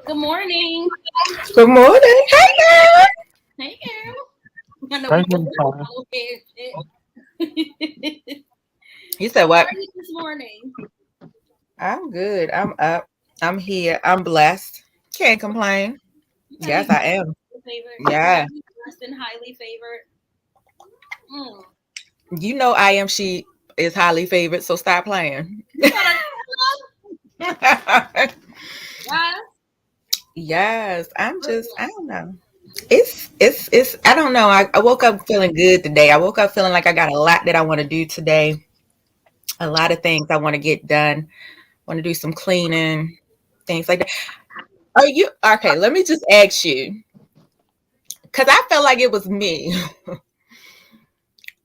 Good morning. Good morning. Hey, girl. Hey, girl. You said what? How are you this morning? I'm good. I'm up. I'm here. I'm blessed. Can't complain. Yes, I am. Yeah. Blessed and highly favored. You know I.Am.She is highly favored, so stop playing. Yes, I don't know. It's I don't know. I woke up feeling good today. I woke up feeling like I got a lot that I want to do today. A lot of things I want to get done. Want to do some cleaning, things like that. Are you okay? Let me just ask you, because I felt like it was me.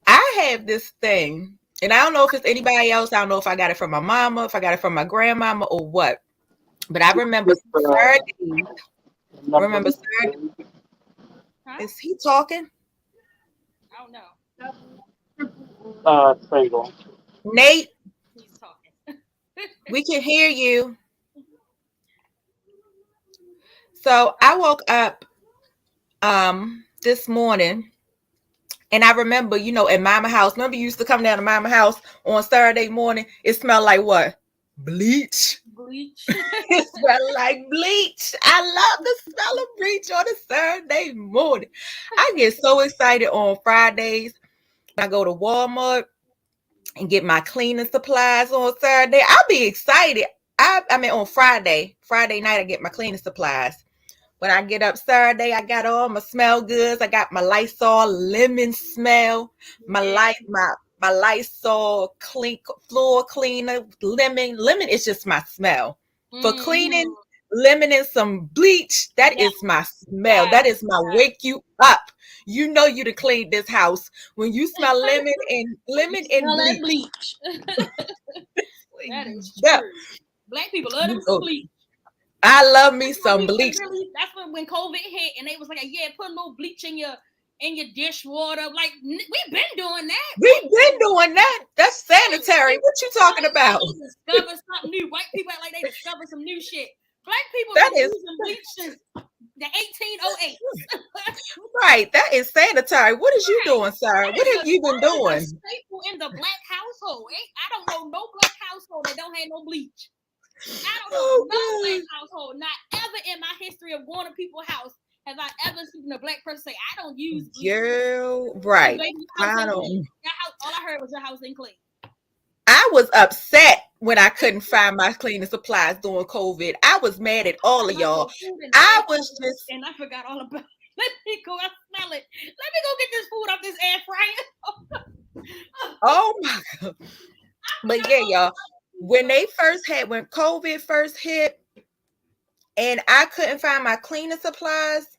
I have this thing, and I don't know if it's anybody else. I don't know if I got it from my mama, if I got it from my grandmama, or what. But I remember Saturday. Remember Saturday? Huh? Is he talking? I don't know. Nate, he's talking. We can hear you. So I woke up this morning, and I remember, at Mama house. Remember, you used to come down to Mama house on Saturday morning. It smelled like what? Bleach. It smelled like bleach. I love the smell of bleach on a Saturday morning. I get so excited on Fridays when I go to Walmart and get my cleaning supplies on Saturday. I'll be excited. I mean on Friday night I get my cleaning supplies. When I get up Saturday, I got all my smell goods. I got my Lysol lemon smell, my Lysol clean floor cleaner, lemon. Lemon is just my smell. For cleaning, lemon and some bleach, that is my smell. That is my wake you up. You know you to clean this house when you smell lemon and bleach. That is true. Black people love them some bleach. I love me some bleach. That's when COVID hit and they was like, yeah, put a little bleach in your dishwater. Like, we've been doing that. That's sanitary. What you talking about? Discover something new. White people act like they discover some new shit. Black people using bleach since the 1808. Right. That is sanitary. What is you doing, sir? What have you been doing? Staple in the black household. I don't know no black household that don't have no bleach. I don't know no black household. Not ever in my history of going to people's house have I ever seen a black person say, I don't use bleach. Girl, right. I don't. All I heard was your house ain't clean. I was upset when I couldn't find my cleaning supplies during COVID. I was mad at all of y'all. I was just... And I forgot all about it. Let me go and smell it. Let me go get this food off this air fryer. Oh, my God. But yeah, y'all. When COVID first hit and I couldn't find my cleaning supplies,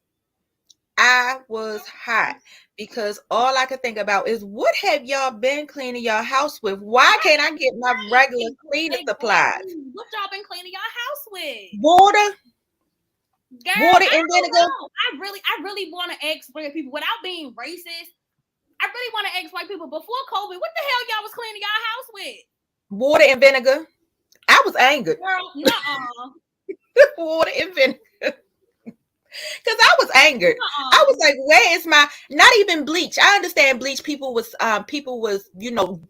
I was hot because all I could think about is what have y'all been cleaning your house with? Why can't I get my regular cleaning supplies? What y'all been cleaning your house with? Water. Girl, water and vinegar. I really want to ask white people without being racist. I really want to ask white people before COVID, what the hell y'all was cleaning your house with? Water and vinegar. I I was angered. Girl, nuh-uh. Water and vinegar. Because I was angered. Uh-uh. I was like, where is my, not even bleach. I understand bleach. People was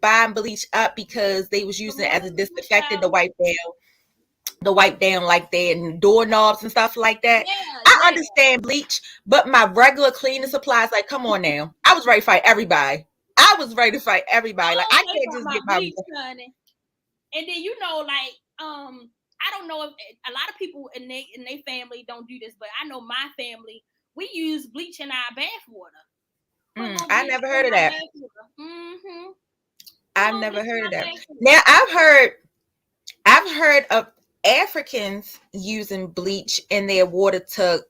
buying bleach up because they was using it as a disinfectant to wipe down like their doorknobs and stuff like that. I understand bleach, but my regular cleaning supplies, like, come on now. I was ready to fight everybody. Like, I can't just get my bleach, honey. And then I don't know if a lot of people in their family don't do this, but I know my family, we use bleach in our bath water. I never heard of that. Mm-hmm. I've never heard of that. Now I've heard of Africans using bleach in their water to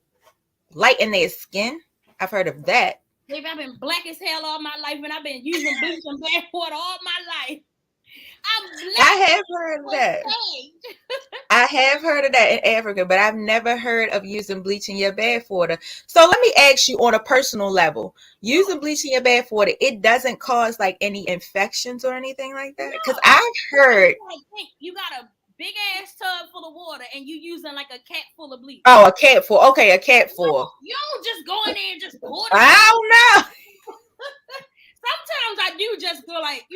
lighten their skin. I've heard of that. Baby, I've been black as hell all my life, and I've been using bleach in bath water all my life. I have heard of that. I have heard of that in Africa, but I've never heard of using bleach in your bath water. So let me ask you on a personal level, using bleach in your bath water, it doesn't cause like any infections or anything like that? Because I've heard you got a big ass tub full of water and you using like a cat full of bleach. Oh, a cat full. Okay, a cat full. You don't just go in there and just pour it. I don't know. Sometimes I do just go like,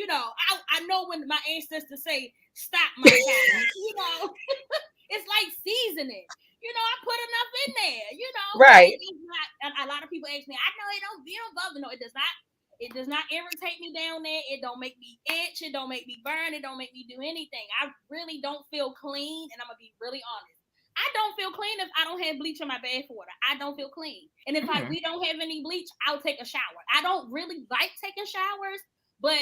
I know when my ancestors say, stop my child, it's like seasoning. I put enough in there, Right. A lot of people ask me, I know it don't bother. No, it does not. It does not irritate me down there. It don't make me itch. It don't make me burn. It don't make me do anything. I really don't feel clean, and I'm going to be really honest. I don't feel clean if I don't have bleach in my bath water. I don't feel clean. And if we don't have any bleach, I'll take a shower. I don't really like taking showers, but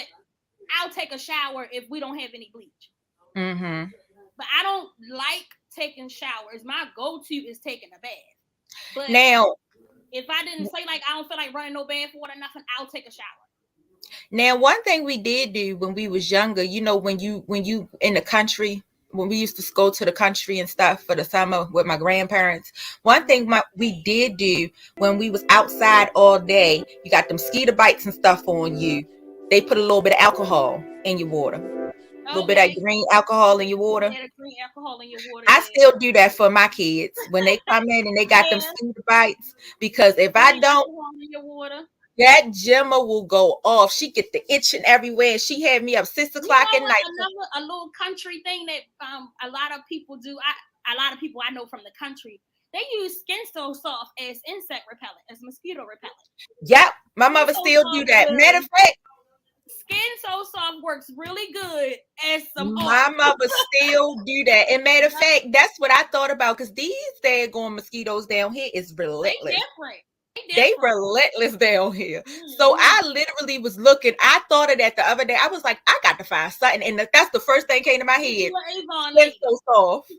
I'll take a shower if we don't have any bleach. Mm-hmm. But I don't like taking showers. My go-to is taking a bath. But now, if I didn't say like I don't feel like running no bath water, nothing, I'll take a shower. Now, one thing we did do when we was younger, when you in the country, when we used to go to the country and stuff for the summer with my grandparents, one thing we did do when we was outside all day, you got them mosquito bites and stuff on you. They put a little bit of alcohol in your water. A little bit of green alcohol in your water. Green alcohol in your water. I still do that for my kids when they come in and they got them mosquito bites, because if I don't, in your water, that Gemma will go off. She get the itching everywhere. She had me up 6 o'clock at night. A little country thing that a lot of people do. A lot of people I know from the country, they use Skin So Soft as insect repellent, as mosquito repellent. Yep, my mother still do that. Matter of fact, Skin So Soft works really good as some. My mother still do that. And matter of fact, that's what I thought about, because these daggone mosquitoes down here is relentless. They relentless down here. So I literally was looking. I thought of that the other day. I was like, I got to find something, and that's the first thing came to my head. Skin So Soft.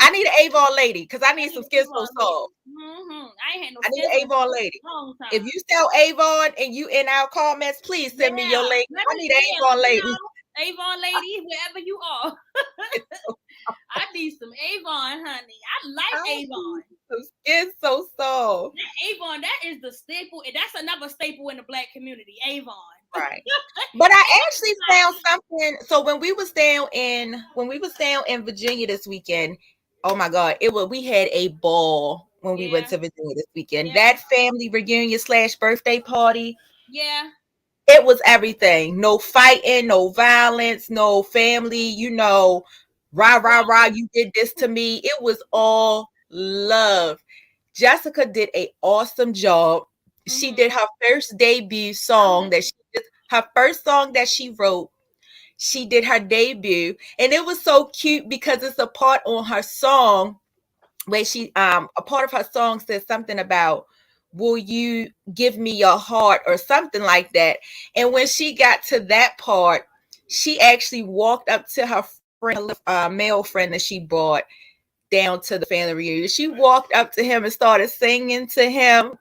I need an Avon lady, because I need some Skin So Soft. I ain't had no. I need an Avon lady. If you sell Avon and you in our comments, please send me your link. I need an Avon lady. Avon lady, wherever you are. I need some Avon, honey. I like Avon. Skin So Soft. Avon, that is the staple. That's another staple in the Black community, Avon. Right. But I actually found something. So when we was down in Virginia this weekend, oh my God, we had a ball when we went to Virginia this weekend. That family reunion / birthday party. Yeah. It was everything. No fighting, no violence, no family, rah, you did this to me. It was all love. Jessica did an awesome job. She did her first debut song her first song that she wrote. She did her debut, and it was so cute because it's a part on her song where a part of her song says something about, will you give me your heart, or something like that. And when she got to that part, she actually walked up to her friend, male friend that she brought down to the family reunion. She walked up to him and started singing to him.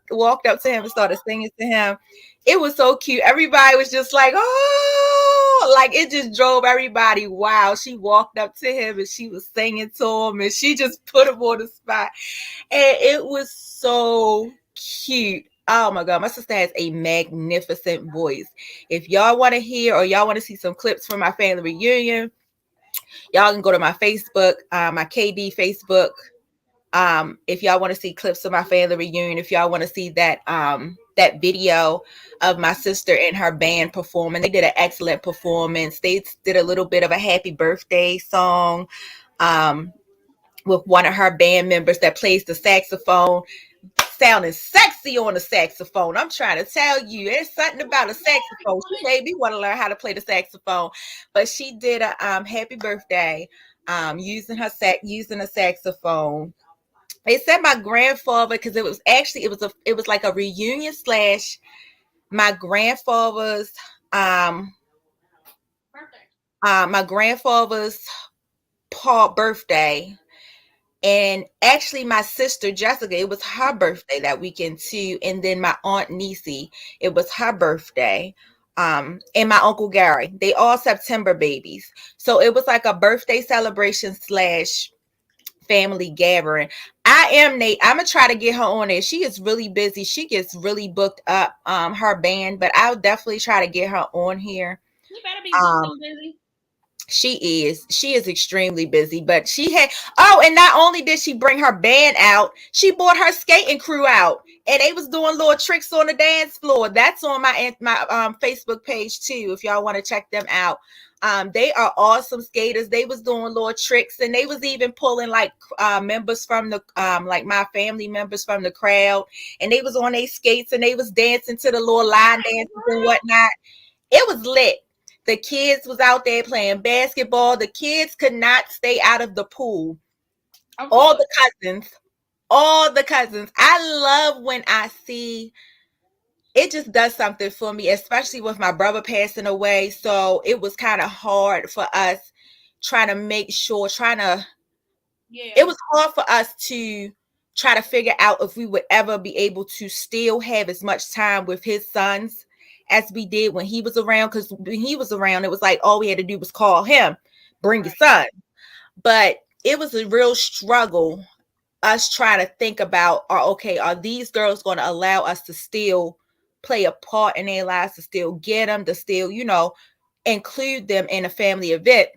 It was so cute. Everybody was just like, oh, like it just drove everybody wild. She walked up to him and she was singing to him, and she just put him on the spot. And it was so cute. Oh my God, my sister has a magnificent voice. If y'all want to hear or y'all want to see some clips from my family reunion, Y'all can go to my Facebook, my KD Facebook. If y'all want to see clips of my family reunion, if y'all want to see that that video of my sister and her band performing, they did an excellent performance. They did a little bit of a happy birthday song with one of her band members that plays the saxophone, sounding sexy on the saxophone. I'm trying to tell you, there's something about a saxophone. She made me want to learn how to play the saxophone. But she did a happy birthday using a saxophone. They said my grandfather, because it was like a reunion slash my grandfather's birthday. And actually my sister Jessica, it was her birthday that weekend too. And then my aunt Niecy, it was her birthday. And my uncle Gary, they all September babies. So it was like a birthday celebration slash family gathering. I'm gonna try to get her on there. She is really busy. She gets really booked up, her band, but I'll definitely try to get her on here. You better be booked and busy. She is extremely busy, but and not only did she bring her band out, she brought her skating crew out, and they was doing little tricks on the dance floor. That's on my Facebook page too, if y'all want to check them out. They are awesome skaters. They was doing little tricks, and they was even pulling like members from the like my family members from the crowd, and they was on their skates and they was dancing to the little line dances and whatnot. It was lit. The kids was out there playing basketball. The kids could not stay out of the pool. All the cousins. I love when I see it. Just does something for me, especially with my brother passing away. So it was kind of hard for us it was hard for us to try to figure out if we would ever be able to still have as much time with his sons as we did when he was around. Because when he was around, it was like all we had to do was call him, bring your son. But it was a real struggle, us trying to think about, are these girls going to allow us to still play a part in their lives, to still get them, to still, include them in a family event.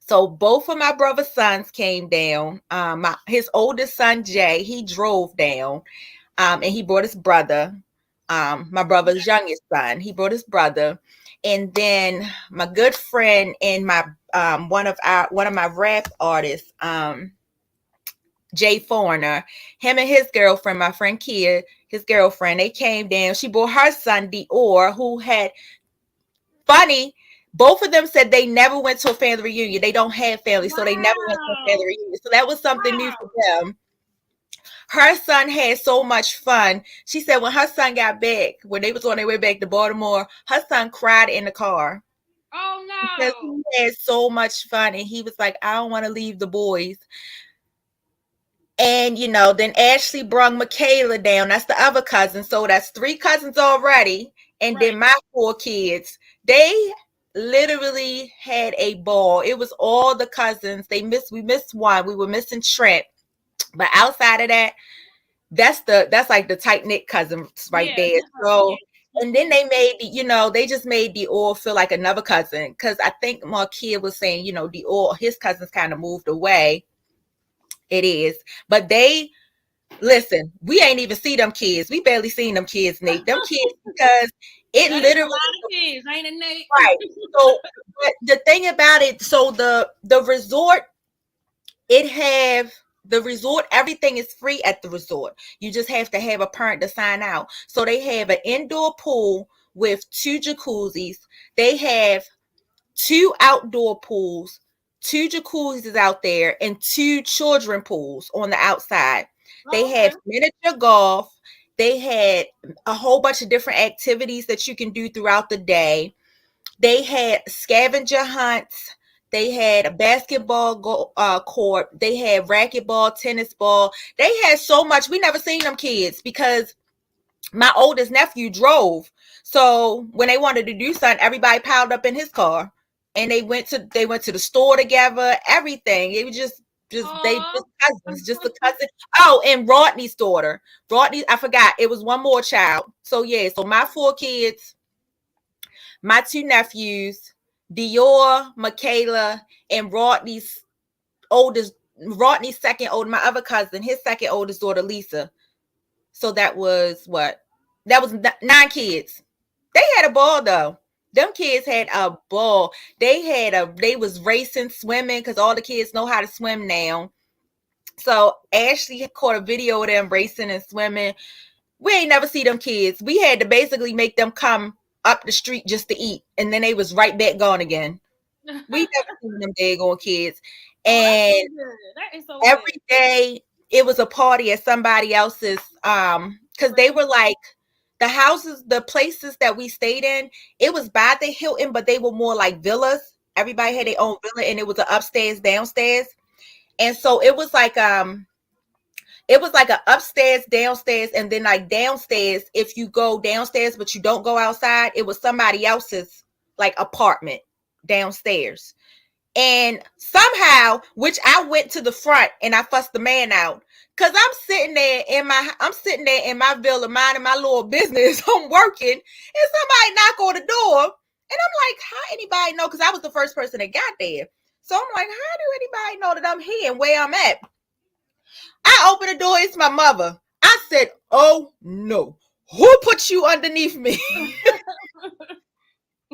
So both of my brother's sons came down. His oldest son, Jay, he drove down, and he brought his brother. My brother's youngest son, he brought his brother, and then my good friend and my one of my rap artists, Jay Foreigner, him and his girlfriend, my friend Kia, his girlfriend, they came down. She brought her son Dior, who had funny. Both of them said they never went to a family reunion. They don't have family, so they never went to a family reunion. So that was something new for them. Her son had so much fun. She said when her son got back, when they was on their way back to Baltimore, her son cried in the car. Oh no! Because he had so much fun, and he was like, "I don't want to leave the boys." And then Ashley brung Michaela down. That's the other cousin. So that's 3 cousins already, and then my 4 kids. They literally had a ball. It was all the cousins. We missed one. We were missing Trent. But outside of that, that's like the tight knit cousins right there. So, and then they made they just made Dior feel like another cousin, because I think Markia was saying, Dior, his cousins kind of moved away. It is, but they listen. We ain't even see them kids. We barely seen them kids, Nate. Them kids, because it literally a lot of kids, ain't it, Nate? Right. So, but the thing about it, so the resort. Everything is free at the resort. You just have to have a parent to sign out. So they have an indoor pool with 2 jacuzzis. They have 2 outdoor pools, 2 jacuzzis out there, and 2 children pools on the outside. They have miniature golf. They had a whole bunch of different activities that you can do throughout the day. They had scavenger hunts. They had a basketball court. They had racquetball, tennis ball. They had so much. We never seen them kids because my oldest nephew drove. So when they wanted to do something, everybody piled up in his car, and they went to the store together. Everything. It was just cousins, just a cousin. Oh, and Rodney's daughter. Rodney, I forgot. It was one more child. So yeah. So my 4 kids, my 2 nephews, Dior, Michaela, and Rodney's second oldest, my other cousin, his second oldest daughter, Lisa. So that was what? That was 9 kids. They had a ball though. Them kids had a ball. They was racing, swimming, because all the kids know how to swim now. So Ashley caught a video of them racing and swimming. We ain't never see them kids. We had to basically make them come up the street just to eat, and then they was right back gone again. We never seen them daggone kids. And that is so every good. day it was a party at somebody else's, because they were like the houses, the places that we stayed in, it was by the Hilton, but they were more like villas. Everybody had their own villa, and it was an upstairs, downstairs. And so it was like an upstairs, downstairs, and then like downstairs, if you go downstairs but you don't go outside, it was somebody else's like apartment downstairs. And somehow, which I went to the front and I fussed the man out, because I'm sitting there in my villa minding my little business. I'm working, and somebody knock on the door, and I'm like, how anybody know? Because I was the first person that got there. So I'm like, how do anybody know that I'm here and where I'm at? I open the door, it's my mother. I said, oh no, who put you underneath me?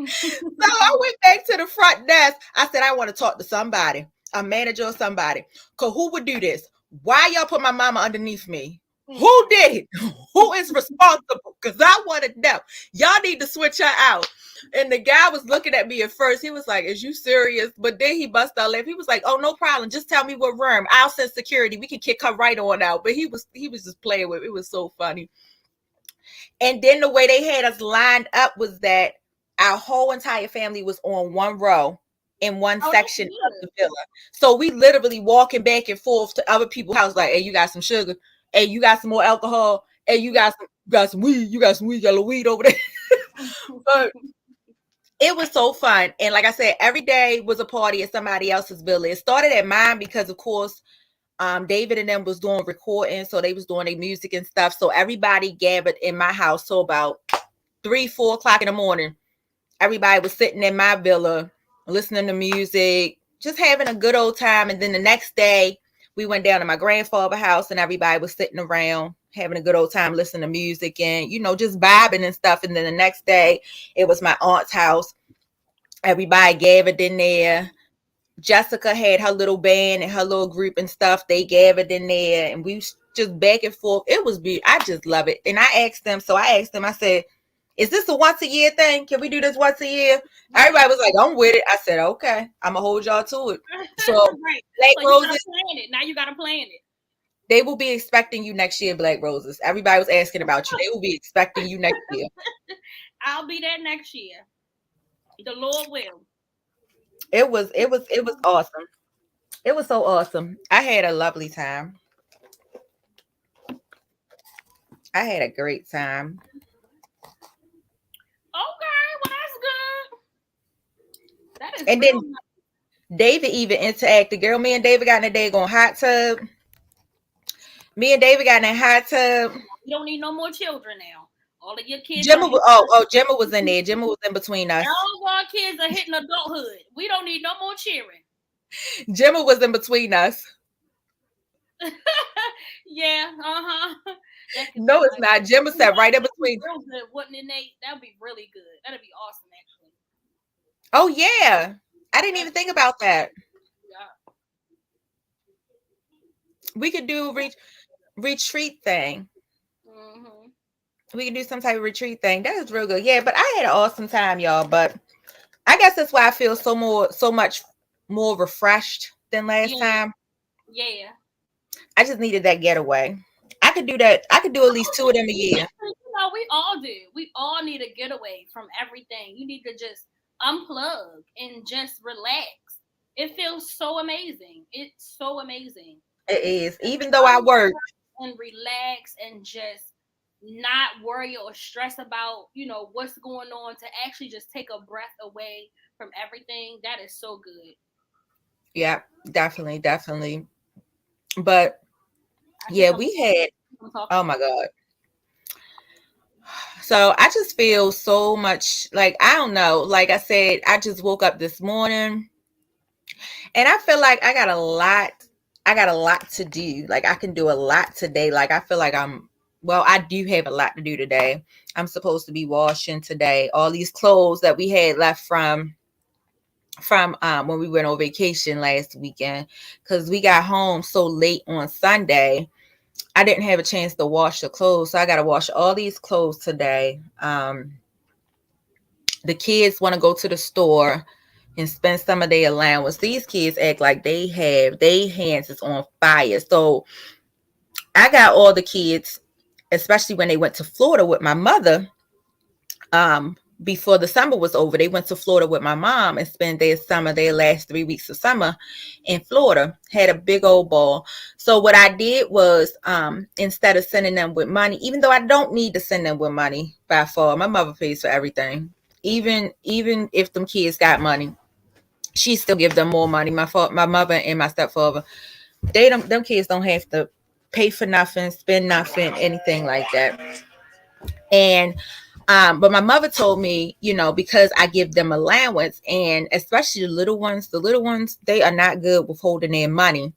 So I went back to the front desk. I said, I want to talk to somebody, a manager or somebody. Because who would do this? Why y'all put my mama underneath me? Who did it? Who is responsible? Because I want to know. Y'all need to switch her out. And the guy was looking at me at first. He was like, is you serious? But then he busted out laughing. He was like, oh, no problem. Just tell me what room. I'll send security. We can kick her right on out. But he was just playing with it. It was so funny. And then the way they had us lined up was that our whole entire family was on one row in one section of the villa. So we literally walking back and forth to other people's house like, hey, you got some sugar? Hey, you got some more alcohol? Hey, you got some weed? You got some weed? You got a little weed over there? But it was so fun. And like I said, every day was a party at somebody else's villa. It started at mine because, of course, David and them was doing recording, so they was doing their music and stuff. So everybody gathered in my house till about 3-4 o'clock in the morning. Everybody was sitting in my villa, listening to music, just having a good old time. And then the next day, we went down to my grandfather's house, and everybody was sitting around having a good old time, listening to music and, just vibing and stuff. And then the next day, it was my aunt's house. Everybody gathered in there. Jessica had her little band and her little group and stuff. They gathered in there, and we just back and forth. It was beautiful. I just love it. And I asked them, I said, is this a once a year thing? Can we do this once a year? Everybody was like, I'm with it. I said, okay, I'm going to hold y'all to it. So, right. BlackRoses, now you got to plan it. They will be expecting you next year, BlackRoses. Everybody was asking about you. They will be expecting you next year. I'll be there next year. The Lord will. It was awesome. It was so awesome. I had a lovely time. I had a great time. Okay, well that's good. That is. And then David even interacted. Girl, me and David got in a daggone hot tub. You don't need no more children now. All of your kids. Gemma was in there. Gemma was in between us. All of our kids are hitting adulthood. We don't need no more cheering. Gemma was in between us. Yeah, No, it's not. Gemma sat right in between. Real good, wouldn't it, Nate? That'd be really good. That'd be awesome, actually. Oh yeah, I didn't even think about that. Yeah. We could do retreat thing. Mm-hmm. We can do some type of retreat thing. That is real good. Yeah, but I had an awesome time, y'all. But I guess that's why I feel so much more refreshed than last time. Yeah. I just needed that getaway. I could do that. I could do at least 2 of them a year. We all do. We all need a getaway from everything. You need to just unplug and just relax. It feels so amazing. It's so amazing. It is. Even though I work. And relax and just not worry or stress about, what's going on, to actually just take a breath away from everything. That is so good. Yeah, definitely. But yeah, we had, oh my God. So I just feel so much like, I don't know. Like I said, I just woke up this morning and I feel like I got a lot to do. Like I can do a lot today. Like I feel like I do have a lot to do today. I'm supposed to be washing today. All these clothes that we had left from when we went on vacation last weekend, because we got home so late on Sunday. I didn't have a chance to wash the clothes, so I got to wash all these clothes today. The kids want to go to the store and spend some of their allowance. These kids act like their hands is on fire. So I got all the kids, especially when they went to Florida with my mother. Before the summer was over, they went to Florida with my mom and spent their last 3 weeks of summer in Florida. Had a big old ball. So what I did was, instead of sending them with money, even though I don't need to send them with money by far, my mother pays for everything. Even if them kids got money, she still give them more money. My mother and my stepfather, them kids don't have to pay for nothing, spend nothing, anything like that. And but my mother told me, because I give them allowance, and especially the little ones, they are not good with holding their money.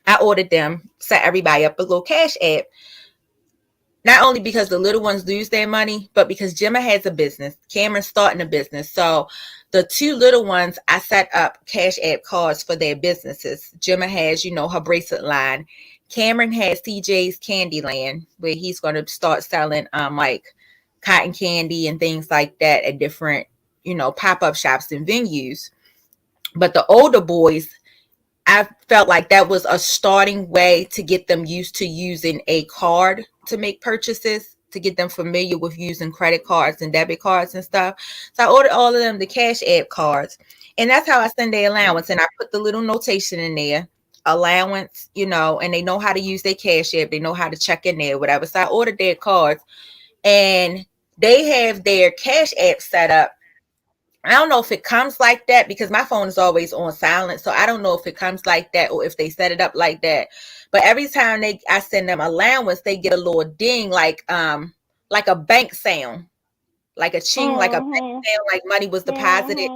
I ordered them, set everybody up a little cash app. Not only because the little ones lose their money, but because Gemma has a business. Cameron's starting a business. So the two little ones, I set up cash app cards for their businesses. Gemma has, her bracelet line. Cameron has CJ's Candyland, where he's going to start selling like cotton candy and things like that at different, pop-up shops and venues. But the older boys, I felt like that was a starting way to get them used to using a card to make purchases, to get them familiar with using credit cards and debit cards and stuff. So I ordered all of them the cash app cards. And that's how I send their allowance. And I put the little notation in there, allowance, and they know how to use their cash app. They know how to check in there, whatever. So I ordered their cards, and they have their cash app set up. I don't know if it comes like that because my phone is always on silent. So I don't know if it comes like that or if they set it up like that. But every time I send them allowance, they get a little ding, like a bank sound, like a ching, like a bank sound, like money was deposited.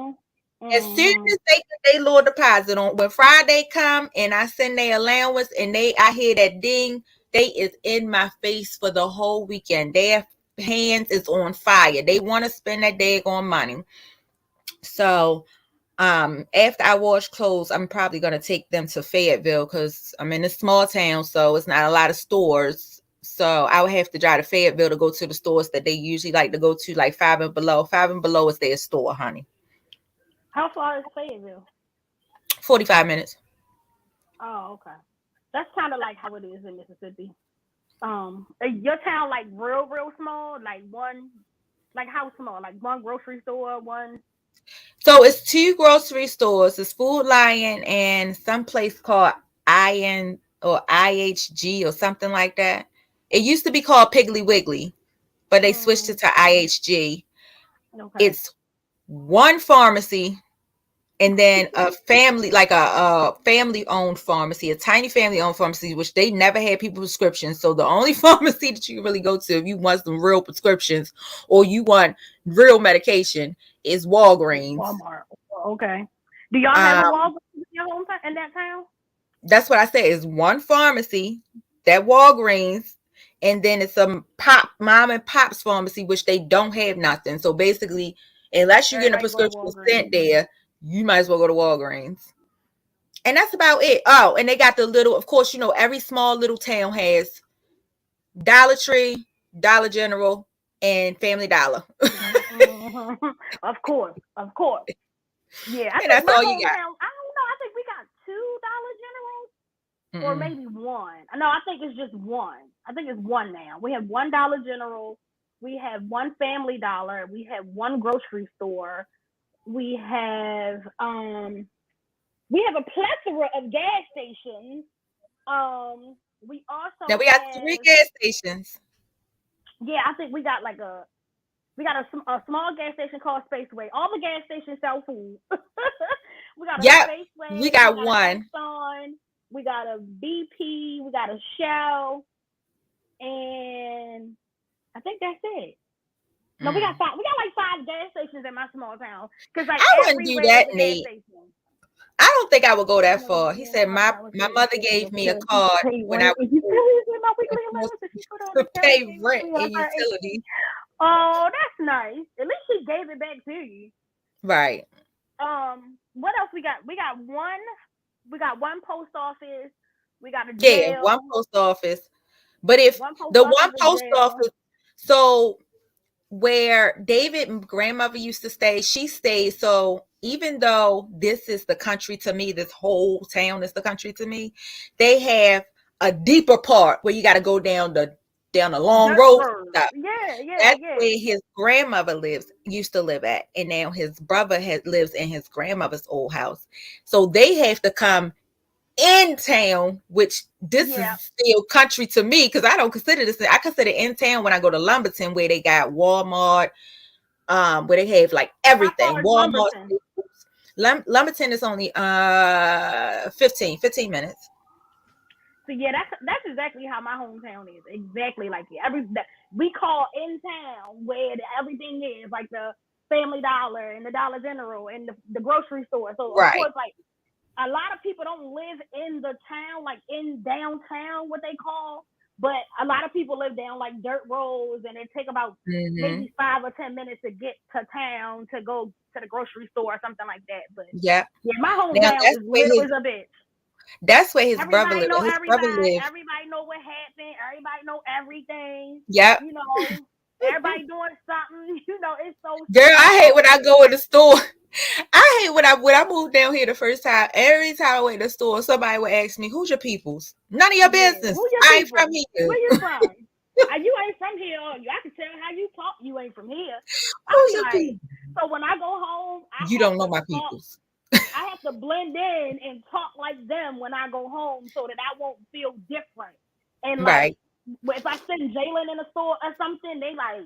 As soon as they get their little deposit on, when Friday come and I send their allowance and I hear that ding, they is in my face for the whole weekend. Their hands is on fire. They want to spend that daggone money. So after I wash clothes, I'm probably going to take them to Fayetteville because I'm in a small town, so it's not a lot of stores. So I would have to drive to Fayetteville to go to the stores that they usually like to go to, like 5 and Below. 5 and Below is their store, honey. How far is Fayetteville? 45 minutes. Oh, okay. That's kind of like how it is in Mississippi. Is your town like real small? Like how small? Like one grocery store, one? So it's 2 grocery stores. It's Food Lion and some place called I.Am.She or IHG or something like that. It used to be called Piggly Wiggly, but they switched it to IHG. Okay. It's one pharmacy and then a family, like a family-owned pharmacy, a tiny family-owned pharmacy, which they never had people prescriptions. So the only pharmacy that you can really go to if you want some real prescriptions or you want real medication is Walgreens. Walmart. Okay. Do y'all have a Walgreens in your hometown, in that town? That's what I said. It's one pharmacy, that Walgreens, and then it's a mom and pop's pharmacy, which they don't have nothing. So basically, unless you get a prescription sent there, you might as well go to Walgreens. And that's about it. Oh, and they got the little, of course, every small little town has Dollar Tree, Dollar General, and Family Dollar. Of course. Yeah, I think that's all you got. I don't know. I think we got 2 Dollar Generals, or maybe one. No, I think it's just one. I think it's one now. We have one Dollar General. We have one Family Dollar. We have one grocery store. We have a plethora of gas stations. We also now we got 3 gas stations. Yeah, I think we got a small gas station called Spaceway. All the gas stations sell food. We got a Spaceway. We got one. Exxon, we got a BP. We got a Shell, and I think that's it. No, we got 5. We got like 5 gas stations in my small town. Cause like I wouldn't do everywhere that, is a gas Nate. station. I don't think I would go that far. He said my mother gave me a card when I was to pay rent and utilities. Oh, that's nice. At least she gave it back to you. Right. What else we got? We got one post office. We got a jail. Yeah, one post office. But if one post office, so where David's grandmother used to stay, she stayed. So even though this is the country to me, this whole town is the country to me, they have a deeper part where you got to go down the long road. That's where his grandmother used to live at, and now his brother lives in his grandmother's old house. So they have to come in town, which this is still country to me because I don't consider this. I consider in town when I go to Lumberton, where they got Walmart, where they have like everything. Walmart. Lumberton is only 15 minutes. So yeah, that's exactly how my hometown is. Exactly like it. We call in town where everything is, like the Family Dollar and the Dollar General and the grocery store. So of course, like a lot of people don't live in the town, like in downtown, what they call. But a lot of people live down like dirt roads, and it take about maybe 5 or 10 minutes to get to town to go to the grocery store or something like that. But yeah, my hometown is little as a bitch. That's where his brother lives. Everybody know what happened. Everybody know everything. Yeah. You know, everybody doing something. You know, it's so. Girl, I hate when I go in the store. I hate when I moved down here the first time. Every time I went to the store, somebody would ask me, "Who's your peoples?" None of your business. I ain't from here. Where you from? You ain't from here. I can tell how you talk. You ain't from here. Who's your people? So when I go home, you don't know my peoples. I have to blend in and talk like them when I go home so that I won't feel different. And like, if I send Jalen in a store or something, they like,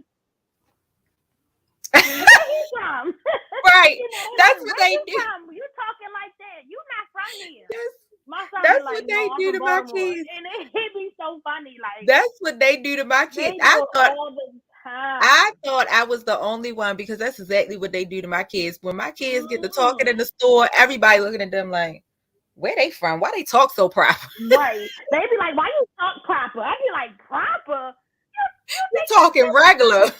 where you from? Right. That's what they do. You talking like that. You not from here. My son that's like, what they do to my kids. And it be so funny. Like, that's what they do to my kids. All the time. I thought I was the only one because that's exactly what they do to my kids. When my kids get to talking in the store, everybody looking at them like, where they from? Why they talk so proper? Right. They be like, why you talk proper? I be like, proper? You talking regular. We talk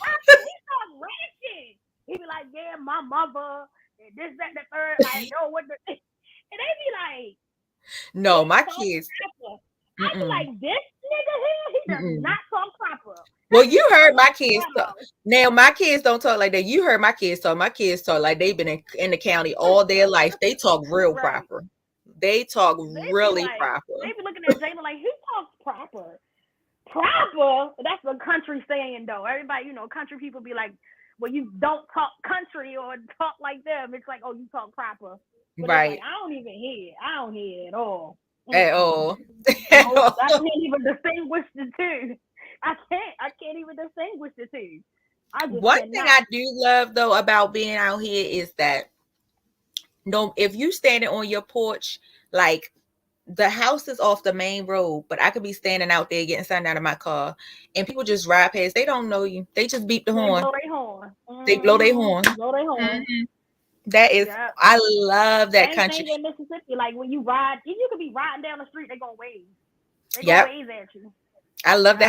ratchet. He be like, yeah, my mother, and this, that, and the third. Like, yo, what the... And they be like... No, my kids... I be like, this nigga here, he does not talk proper. Well, you heard my kids talk. Now, my kids don't talk like that. You heard my kids talk. My kids talk like they've been in the county all their life. They talk real proper. They talk really proper. They be looking at Jalen like, he talks proper. Proper? That's a country saying, though. Everybody, you know, country people be like, well, you don't talk country or talk like them. It's like, oh, you talk proper. But right. Like, I don't even hear it. I don't hear it at all. At all. I can't even distinguish the two. I can't even distinguish the two. One thing I do love though about being out here is that if you standing on your porch, like the house is off the main road, but I could be standing out there getting something out of my car and people just ride past. They don't know you. They just beep the horn. They blow their horn. Mm-hmm. That is, I love that country. In Mississippi, like when you ride, you could be riding down the street, they gonna wave. They gonna wave at you. I love the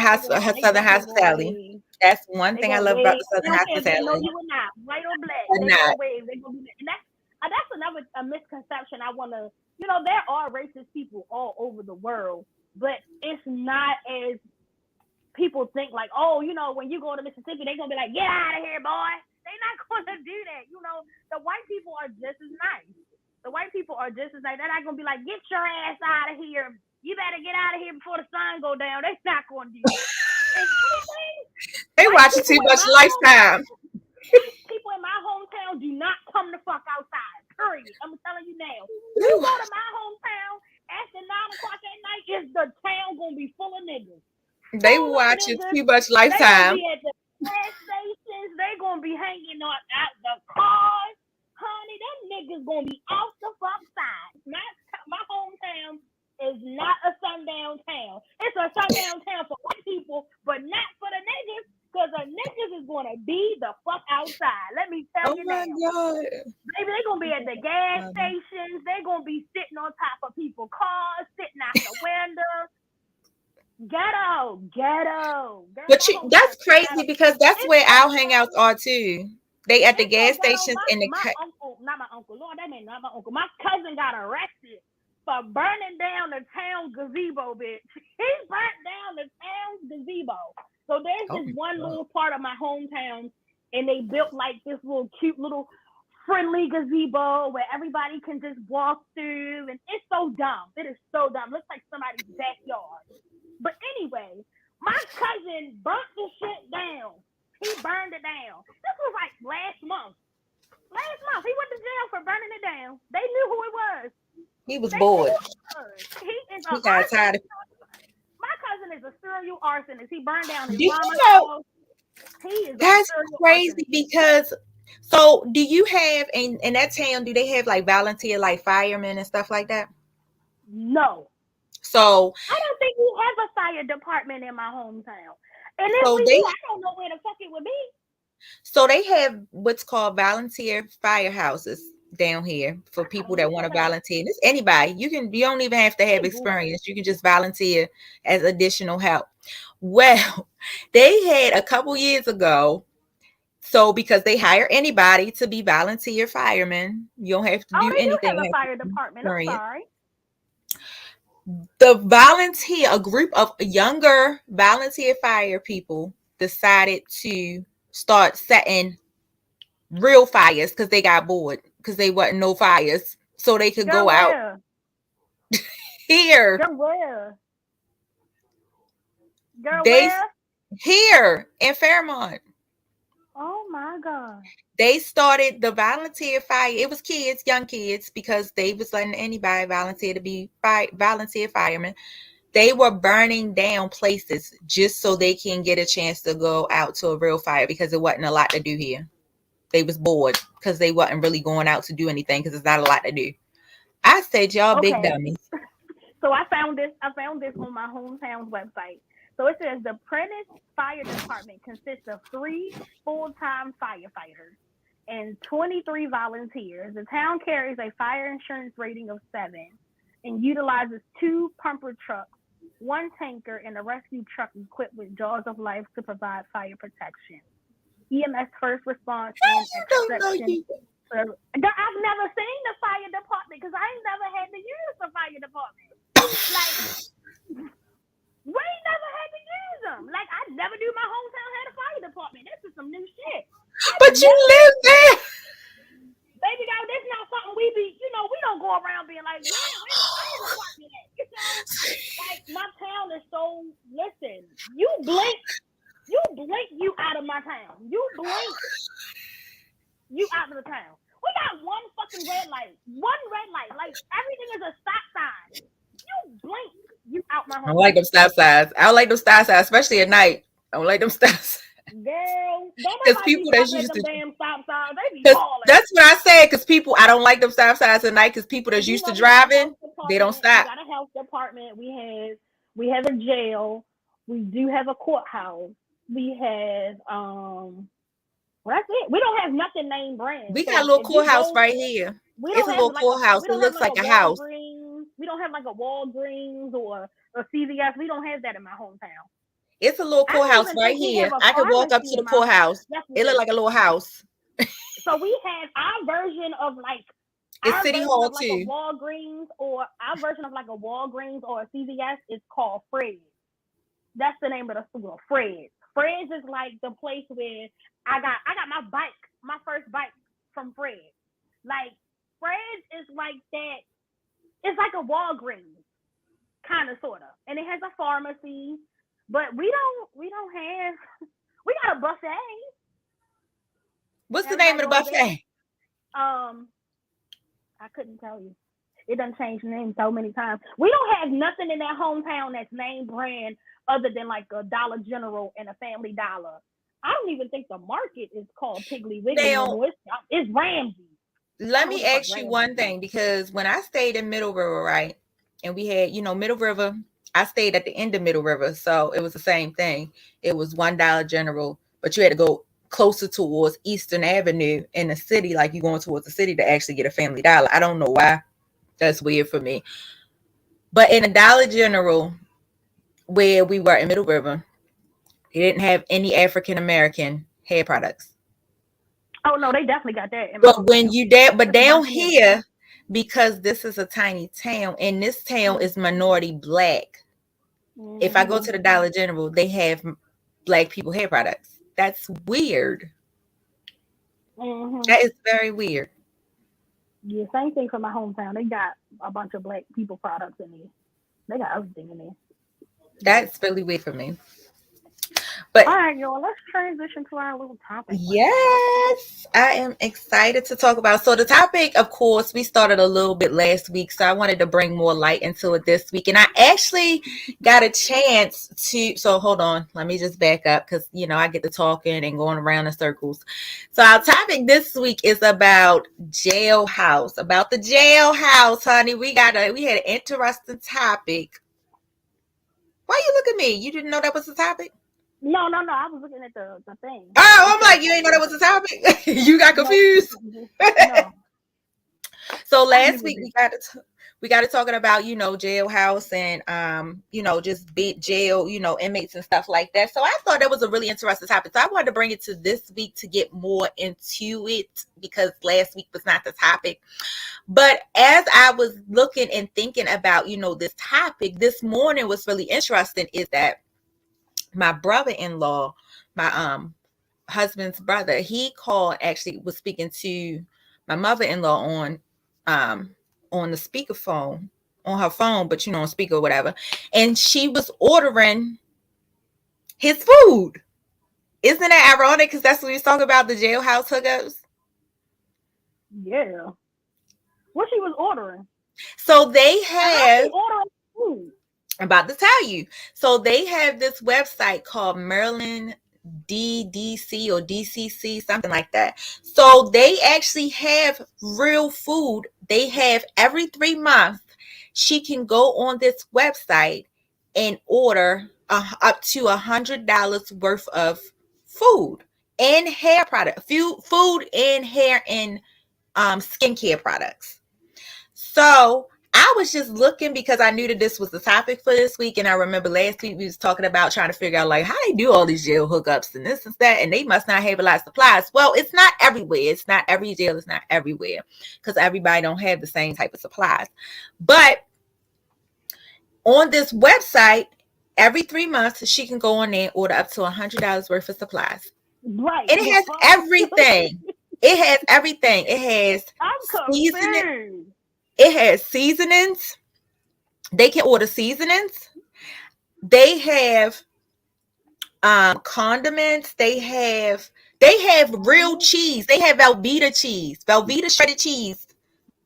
Southern hospitality. That's one thing I love about the Southern hospitality. No, you are not white or black. They gonna wave. They gonna be, and that's another misconception. I wanna, you know, there are racist people all over the world, but it's not as people think. Like, oh, you know, when you go to Mississippi, they gonna be like, get out of here, boy. They're not going to do that. You know, the white people are just as nice. They're not going to be like, get your ass out of here. You better get out of here before the sun go down. They're not going to do that. They watching too much Lifetime. People in my hometown do not come the fuck outside. Period. I'm telling you now. You go to my hometown after 9 o'clock at night, is the town going to be full of niggas. They watching too much Lifetime. Gas stations, they gonna be hanging on out the cars, honey. Them niggas gonna be out the fuck side. My hometown is not a sundown town. It's a sundown town for white people, but not for the niggas. Because the niggas is going to be the fuck outside. Let me tell you now. God. Baby, they're going to be at the gas stations. They're going to be sitting on top of people's cars, sitting out the window. Ghetto. Girl, but that's crazy because that's where our hangouts are too. They at the gas stations in the not my uncle. Lord, that man, not my uncle. My cousin got arrested for burning down the town gazebo, bitch. He burnt down the town's gazebo. So there's this one little part of my hometown, and they built like this little cute little friendly gazebo where everybody can just walk through, and it's so dumb. It is so dumb. Looks like somebody's backyard. But anyway, my cousin burnt the shit down. He burned it down. This was like last month. He went to jail for burning it down. They knew who it was. He was bored. He got tired. My cousin is a serial arsonist. He burned down his mama's house. That's crazy because. So, do you have in that town? Do they have like volunteer like firemen and stuff like that? No. So I don't think we have a fire department in my hometown. And if we do, I don't know where the fuck it would be. So they have what's called volunteer firehouses down here for people that want to volunteer. And it's anybody. You don't even have to have experience. You can just volunteer as additional help. Well, they had a couple years ago. So because they hire anybody to be volunteer firemen, you don't have to do anything. Have a fire department. I'm sorry. A group of younger volunteer fire people decided to start setting real fires because they got bored because they wasn't no fires, so they could go out here. Here in Fairmont. Oh my God. They started the volunteer fire. It was kids, young kids, because they was letting anybody volunteer to be volunteer firemen. They were burning down places just so they can get a chance to go out to a real fire because it wasn't a lot to do here. They was bored because they wasn't really going out to do anything because it's not a lot to do. I said, y'all big dummies. So I found this on my hometown's website. So it says the Prentice Fire Department consists of 3 full-time firefighters and 23 volunteers. The town carries a fire insurance rating of 7 and utilizes 2 pumper trucks, 1 tanker, and a rescue truck equipped with jaws of life to provide fire protection. EMS first response and exception. I've never seen the fire department because I ain't never had to use the fire department. Like, we ain't never had to use them. Like, I never knew my hometown had a fire department. This is some new shit. But you live there. Baby girl, this is not something we don't go around being like, where's the fire department at? Like, my town is so, listen, you blink, you out of my town. You blink, you out of the town. We got one fucking red light. Like, everything is a stop sign. You blink, you out my home. I don't like them stop signs. I don't like them stop signs, especially at night. I don't like them stop signs. Girl, because people that used to damn stop signs, they be calling. That's what I said. Because people, I don't like them stop signs at night. Because people that's used to driving, they don't stop. We got a health department. We have a jail. We do have a courthouse. We have well, that's it. We don't have nothing name brand. We got a little courthouse right here. It's a little courthouse. It looks like a house. We don't have like a Walgreens or a CVS. We don't have that in my hometown. It's a little courthouse right here. I can walk up to the courthouse. It look like a little house. So we have our version of like it's City Hall too. Like a Walgreens, or our version of like a Walgreens or a CVS is called Fred's. That's the name of the store, Fred's. Fred's is like the place where I got my first bike from Fred's. Like Fred's is like that. It's like a Walgreens, kind of, sort of, and it has a pharmacy. But we got a buffet. What's the name of the buffet? I couldn't tell you. It done changed names so many times. We don't have nothing in that hometown that's name brand other than like a Dollar General and a Family Dollar. I don't even think the market is called Piggly Wiggly. It's Ramsey. Let me ask you one thing, because when I stayed in Middle River, right, and we had, Middle River, I stayed at the end of Middle River, so it was the same thing. It was $1 General, but you had to go closer towards Eastern Avenue in the city, like you going towards the city to actually get a Family Dollar. I don't know why. That's weird for me. But in a Dollar General, where we were in Middle River, they didn't have any African American hair products. Oh no, they definitely got that. But down here, because this is a tiny town, and this town is minority Black. Mm-hmm. If I go to the Dollar General, they have Black people hair products. That's weird. Mm-hmm. That is very weird. Yeah, same thing for my hometown. They got a bunch of Black people products in there. They got everything in there. That's really weird for me. But all right, y'all, let's transition to our little topic. Yes, I am excited to talk about. So the topic, of course, we started a little bit last week, so I wanted to bring more light into it this week. And I actually got a chance to, so hold on, let me just back up because, you know, I get to talking and going around in circles. So our topic this week is about jailhouse, about the jailhouse, honey. We had an interesting topic. Why you look at me? You didn't know that was the topic? No. I was looking at the thing. Oh, I'm like, you ain't know that was the topic? You got confused? No. So last week we got to talking about, you know, jailhouse and, you know, just jail, you know, inmates and stuff like that. So I thought that was a really interesting topic. So I wanted to bring it to this week to get more into it because last week was not the topic. But as I was looking and thinking about, you know, this topic, this morning was really interesting is that my brother-in-law, my husband's brother, he called, actually was speaking to my mother-in-law on the speakerphone, on her phone, but you know, on speaker or whatever. And she was ordering his food. Isn't that ironic? Because that's what we was talking about, the jailhouse hookups. Yeah. What she was ordering? So they have ordering food. I'm about to tell you. So they have this website called Maryland DDC or DCC, something like that. So they actually have real food. They have every 3 months, she can go on this website and order up to $100 worth of food and hair product, food and hair and skincare products. So I was just looking because I knew that this was the topic for this week. And I remember last week we was talking about trying to figure out like how they do all these jail hookups and this and that. And they must not have a lot of supplies. Well, it's not everywhere. It's not every jail. It's not everywhere because everybody don't have the same type of supplies. But on this website, every 3 months, she can go on there and order up to $100 worth of supplies. Right. It has everything. It has everything. It has seasoning. It has seasonings. They can order seasonings. They have condiments. They have real cheese. They have Velveeta shredded cheese.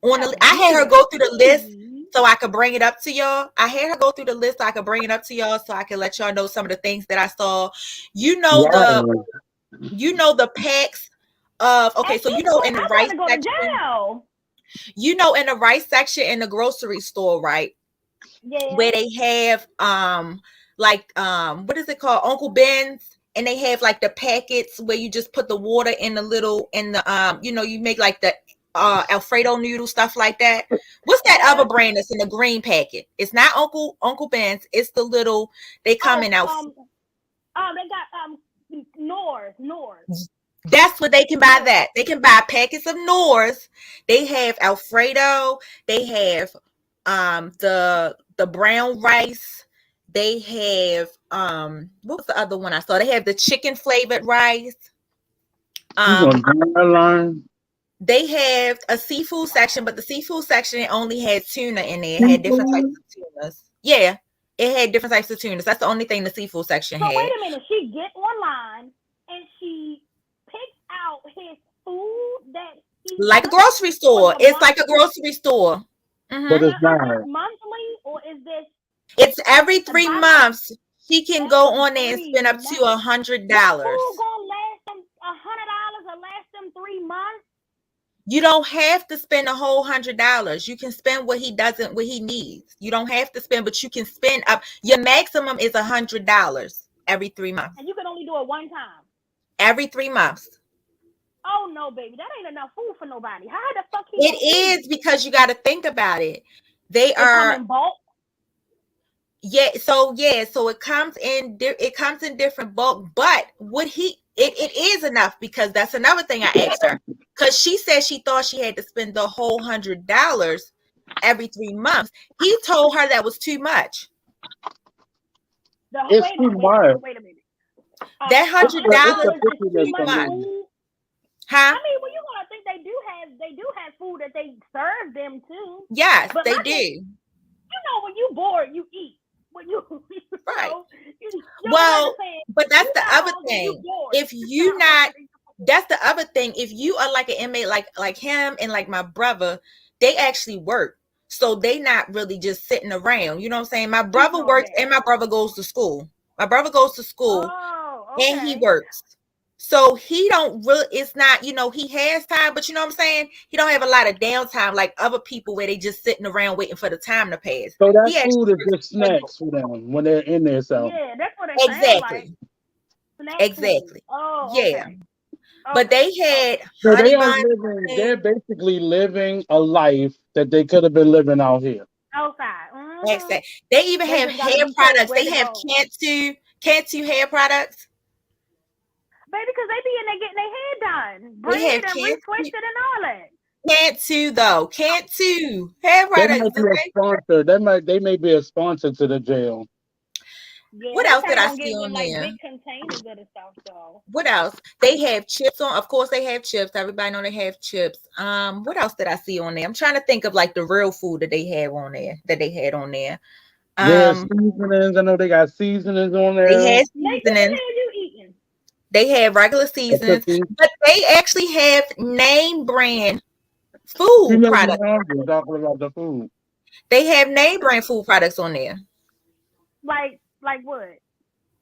I had her go through the list so I could bring it up to y'all. So I can let y'all know some of the things that I saw. You know the packs of so you know in the rice section. You know, in the rice section in the grocery store, right? Yeah. Where they have what is it called? Uncle Ben's, and they have like the packets where you just put the water in the you know, you make like the Alfredo noodle stuff like that. What's that other brand that's in the green packet? It's not Uncle Ben's. It's the little they come in out. They got Knorr's. That's what they can buy. That they can buy packets of Knorr's. They have Alfredo. They have the brown rice. They have what was the other one I saw? They have the chicken flavored rice. They have a seafood section, but the seafood section only had tuna in there. It had different types of tunas. Yeah, it had different types of tunas. That's the only thing the seafood section had. So wait a minute. She get online and she picks out his food that like a grocery store. It's like a grocery store. Mm-hmm. But it's not monthly, or is this? It's every 3 months. She can go on there and spend up to $100. Food gonna last them $100 or last them 3 months? You don't have to spend a whole $100. You can spend what he needs. You don't have to spend, but you can spend up. Your maximum is $100 every 3 months. And you can only do it one time. every 3 months. Oh no, baby, that ain't enough food for nobody. How the fuck he? It is because you got to think about it. They come in bulk. So it comes in different bulk, but it is enough, because that's another thing I asked her, because she said she thought she had to spend the whole $100 every 3 months. He told her that was too much. It's too much. Wait a minute. That $100 is too much. Huh? I mean, well, you gotta think they do have food that they serve them too. Yes, but they do. You know, when you bored, you eat. When you right. Well, but that's the other thing. If you not, that's the other thing. If you are like an inmate, like him and like my brother, they actually work. So they not really just sitting around. You know what I'm saying? My brother works and my brother goes to school. My brother goes to school and he works. So he don't really, it's not, you know, he has time, but you know what I'm saying? He don't have a lot of downtime like other people where they just sitting around waiting for the time to pass. So that food is just snacks for them when they're in there. So yeah, that's what they exactly. Like. Exactly. Oh, yeah. Okay. But they had so they're basically living a life that they could have been living out here. Outside. Exactly. They even have hair products. They have Cantu hair products. Baby, because they be in there getting their hair done. Braided and retwisted and all that. Cantu hair products. They might be a sponsor. They may be a sponsor to the jail. Yeah, what else did I see on like there? Big containers of the stuff, though. What else? They have chips on. Of course, they have chips. Everybody know they have chips. What else did I see on there? I'm trying to think of like the real food that they have on there. That they had on there. Seasonings. I know they got seasonings on there. They had seasonings. They have regular seasonings, but they actually have name brand food products. Talking about the food. They have name brand food products on there. Like what?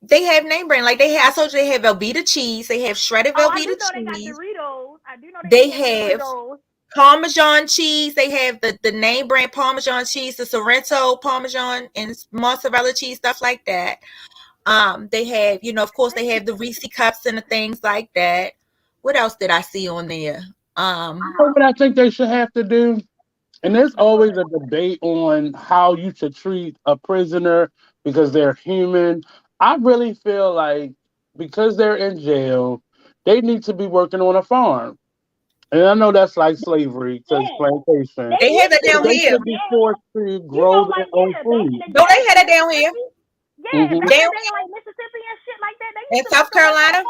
They have name brand. Like I told you, they have Velveeta cheese. They have shredded Velveeta cheese. They got Doritos. I do know they have Doritos. Parmesan cheese. They have the name brand Parmesan cheese, the Sorrento Parmesan and mozzarella cheese, stuff like that. They have, you know, of course, they have the Reese cups and the things like that. What else did I see on there? What I think they should have to do, and there's always a debate on how you should treat a prisoner because they're human. I really feel like because they're in jail, they need to be working on a farm. And I know that's like slavery because plantation. They have that down here. They should be forced to grow their own food. Don't they have that down here? Yeah, like Mississippi and shit like that. They in South Carolina.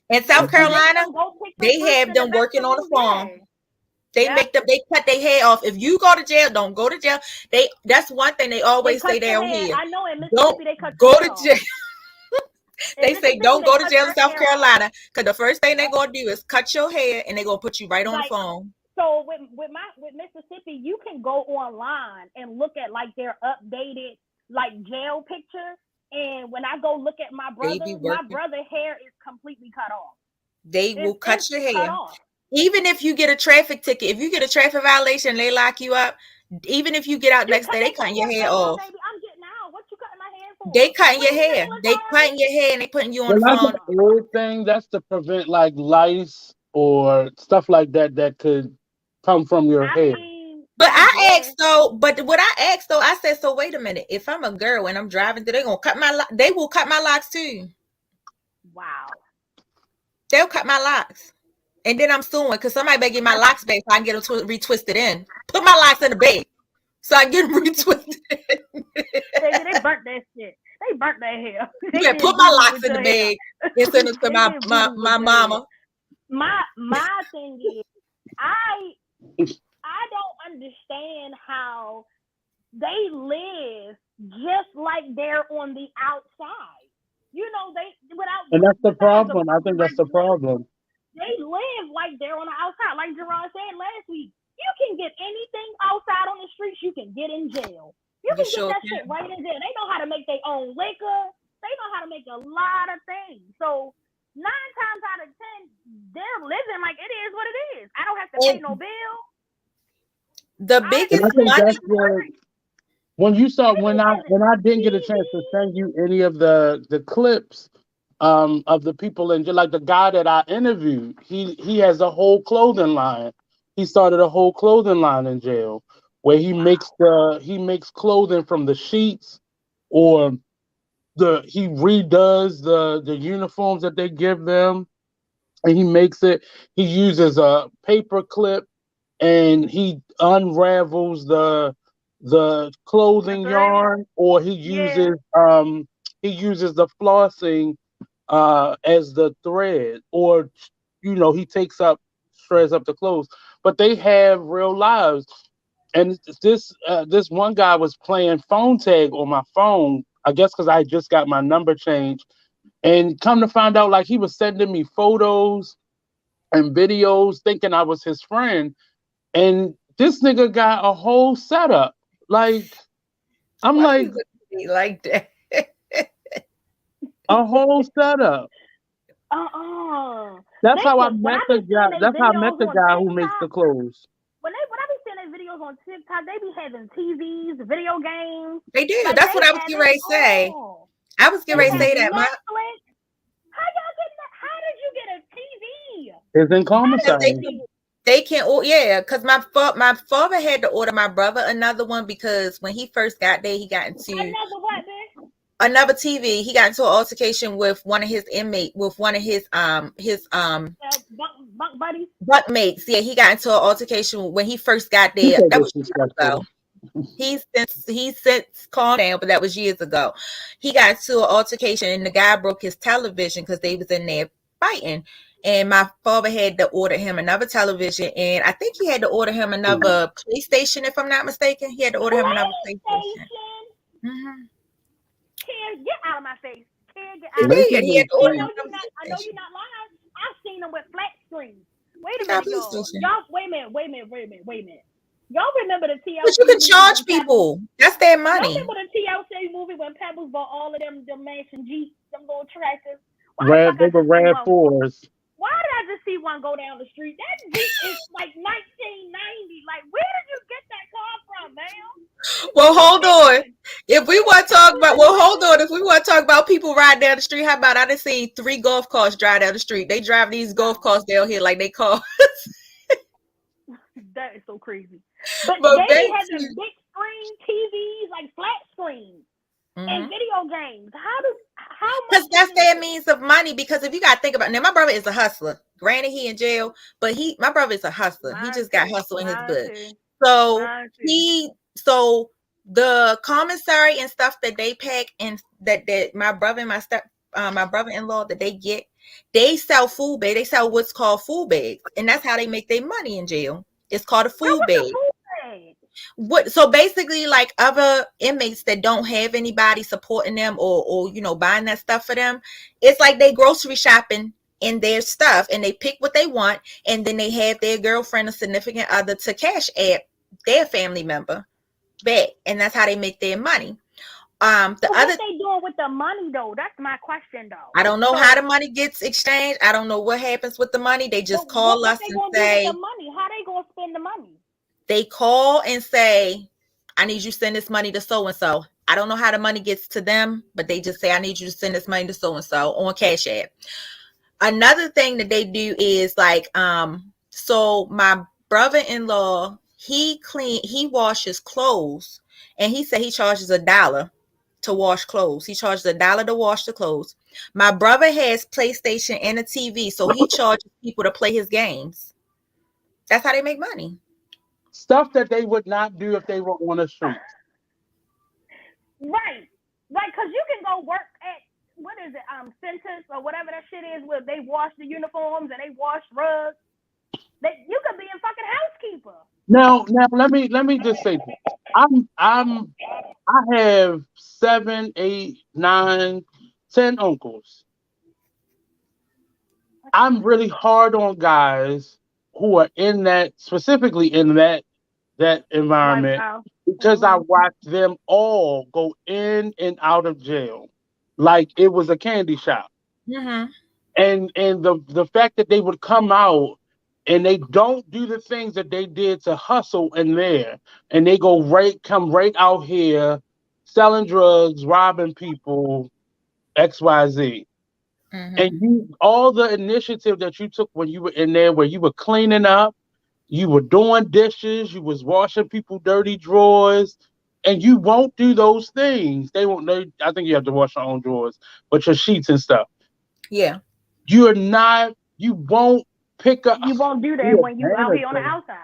In South Carolina, they have them working on the farm. They make them. They cut their hair off. If you go to jail, don't go to jail. That's one thing they always say down here. I know in Mississippi they cut. Go to jail. They say don't go to jail in South Carolina because the first thing they're gonna do is cut your hair and they're gonna put you right on the phone. So with Mississippi, you can go online and look at like their updated like jail picture. And when I go look at my brother's hair is completely cut off. They will cut your hair. Even if you get a traffic ticket, if you get a traffic violation, they lock you up. Even if you get out next day, they cutting your hair off. Baby, I'm getting out. What you cutting my hair for? They cutting your hair. They cutting your hair and they putting you on the phone. That's an old thing. That's to prevent like lice or stuff like that could come from your hair. But I asked though. But what I asked though, I said, so wait a minute. If I'm a girl and I'm driving, they gonna cut my. They will cut my locks too. Wow. They'll cut my locks. And then I'm suing because somebody better get my locks back so I can get them retwisted in. Put my locks in the bag so I get them retwisted. They burnt that shit. They burnt that hair. Yeah, put my locks in the bag and send them to my mama. My thing is, I don't understand how they live just like they're on the outside. You know, and that's the problem. I think that's the problem. They live like they're on the outside. Like Gerard said last week, you can get anything outside on the streets, you can get in jail. You can get that shit right in jail. They know how to make their own liquor. They know how to make a lot of things. So 9 times out of 10, they're living like it is what it is. I don't have to pay no bill. The biggest money. When I didn't get a chance to send you any of the clips of the people in jail. Like the guy that I interviewed, he has a whole clothing line. He started a whole clothing line in jail where he makes clothing from the sheets, or he redoes the uniforms that they give them, and he makes it. He uses a paper clip and he unravels the clothing yarn, or he uses the flossing as the thread, or he shreds up the clothes. But they have real lives, and this one guy was playing phone tag on my phone, I guess because I just got my number changed, and come to find out, like, he was sending me photos and videos thinking I was his friend, and this nigga got a whole setup. Like, I'm Why like, you look at me like that? a whole setup. That's how I Listen, met the guy. That's how I met the guy who makes the clothes. When I be seeing their videos on TikTok, they be having TVs, video games. They do. Like, That's they what I was have getting it ready to say. all. I was getting ready to They say have that. Netflix. How y'all getting that? How did you get a TV? It's in commissary. They can't. Oh yeah, because my father had to order my brother another one, because when he first got there, he got into another TV. He got into an altercation with one of his inmates, with one of his bunk buddies, bunkmates. Yeah, he got into an altercation when he first got there. That was years ago. He's since calmed down, but that was years ago. He got into an altercation and the guy broke his television because they was in there fighting. And my father had to order him another television, and I think he had to order him another PlayStation, if I'm not mistaken. He had to order him another PlayStation. Mm-hmm. Kid, get out of my face. Kid, get out of my face. He had to order him I know you're not lying. I've seen them with flat screens. Wait a minute, y'all. Wait a minute. Y'all remember the TLC? But you can charge people. That's their money. Y'all remember the TLC movie when Pebbles bought all of them mansion Jeeps, them little tractors? They were RAV4s. Why did I just see one go down the street? That Jeep is like 1990. Like, where did you get that car from, man? Well, hold on. If we want to talk about people riding down the street, how about I done seen 3 golf carts drive down the street? They drive these golf carts down here like they cars. That is so crazy. But they have the big screen TVs, like flat screens, and video games. How much? Because that's their means of money. Because if you got to think about it, now, my brother is a hustler. Granted, he in jail, but my brother is a hustler. He just got hustle in his blood. So the commissary and stuff that they pack, and that my brother and my brother-in-law that they get, they sell food bags. They sell what's called food bags, and that's how they make their money in jail. It's called a food bag. So basically, like other inmates that don't have anybody supporting them or buying that stuff for them, it's like they grocery shopping in their stuff, and they pick what they want, and then they have their girlfriend or significant other to cash app their family member back, and that's how they make their money. What they doing with the money though? That's my question though. I don't know how the money gets exchanged. I don't know what happens with the money. They just call us and say, do with the money? How they gonna spend the money? They call and say, I need you to send this money to so-and-so. I don't know how the money gets to them, but they just say, I need you to send this money to so-and-so on Cash App. Another thing that they do is like, so my brother-in-law, he washes clothes, and he said he charges $1 to wash clothes. He charges $1 to wash the clothes. My brother has PlayStation and a TV, so he charges people to play his games. That's how they make money. Stuff that they would not do if they were on the street. Right, because you can go work at, what is it, Centers or whatever that shit is, where they wash the uniforms and they wash rugs. You could be a fucking housekeeper. Now let me just say this. I have 7, 8, 9, 10 uncles. I'm really hard on guys who are specifically in that environment, because I watched them all go in and out of jail like it was a candy shop. Mm-hmm. And the fact that they would come out and they don't do the things that they did to hustle in there, and they come right out here selling drugs, robbing people, XYZ. And all the initiative that you took when you were in there, where you were cleaning up, you were doing dishes, you was washing people dirty drawers, and you won't do those things. They won't. I think you have to wash your own drawers, but your sheets and stuff. Yeah. You're not. You won't pick up. You won't do Be that a when you out here on the janitor. outside.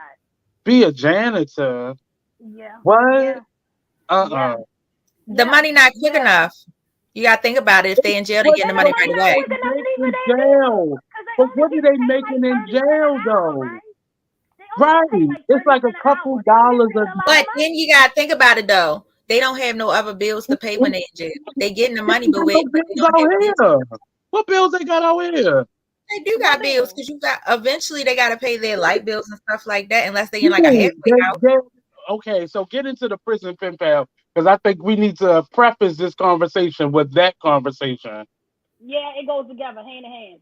Be a janitor. Yeah. What? Yeah. The money not quick enough. You gotta think about it. If they in jail, they getting the money right away. In jail. But what are they making in jail though? Right. It's like a couple dollars a But then you gotta think about it though. They don't have no other bills to pay when they in jail. They getting the money, but they don't have bills. What bills they got out here? They do got bills because you got eventually they gotta pay their light bills and stuff like that, unless they in like a halfway house. Okay, so get into the prison pen pal, because I think we need to preface this conversation with that conversation. Yeah, it goes together, hand in hand.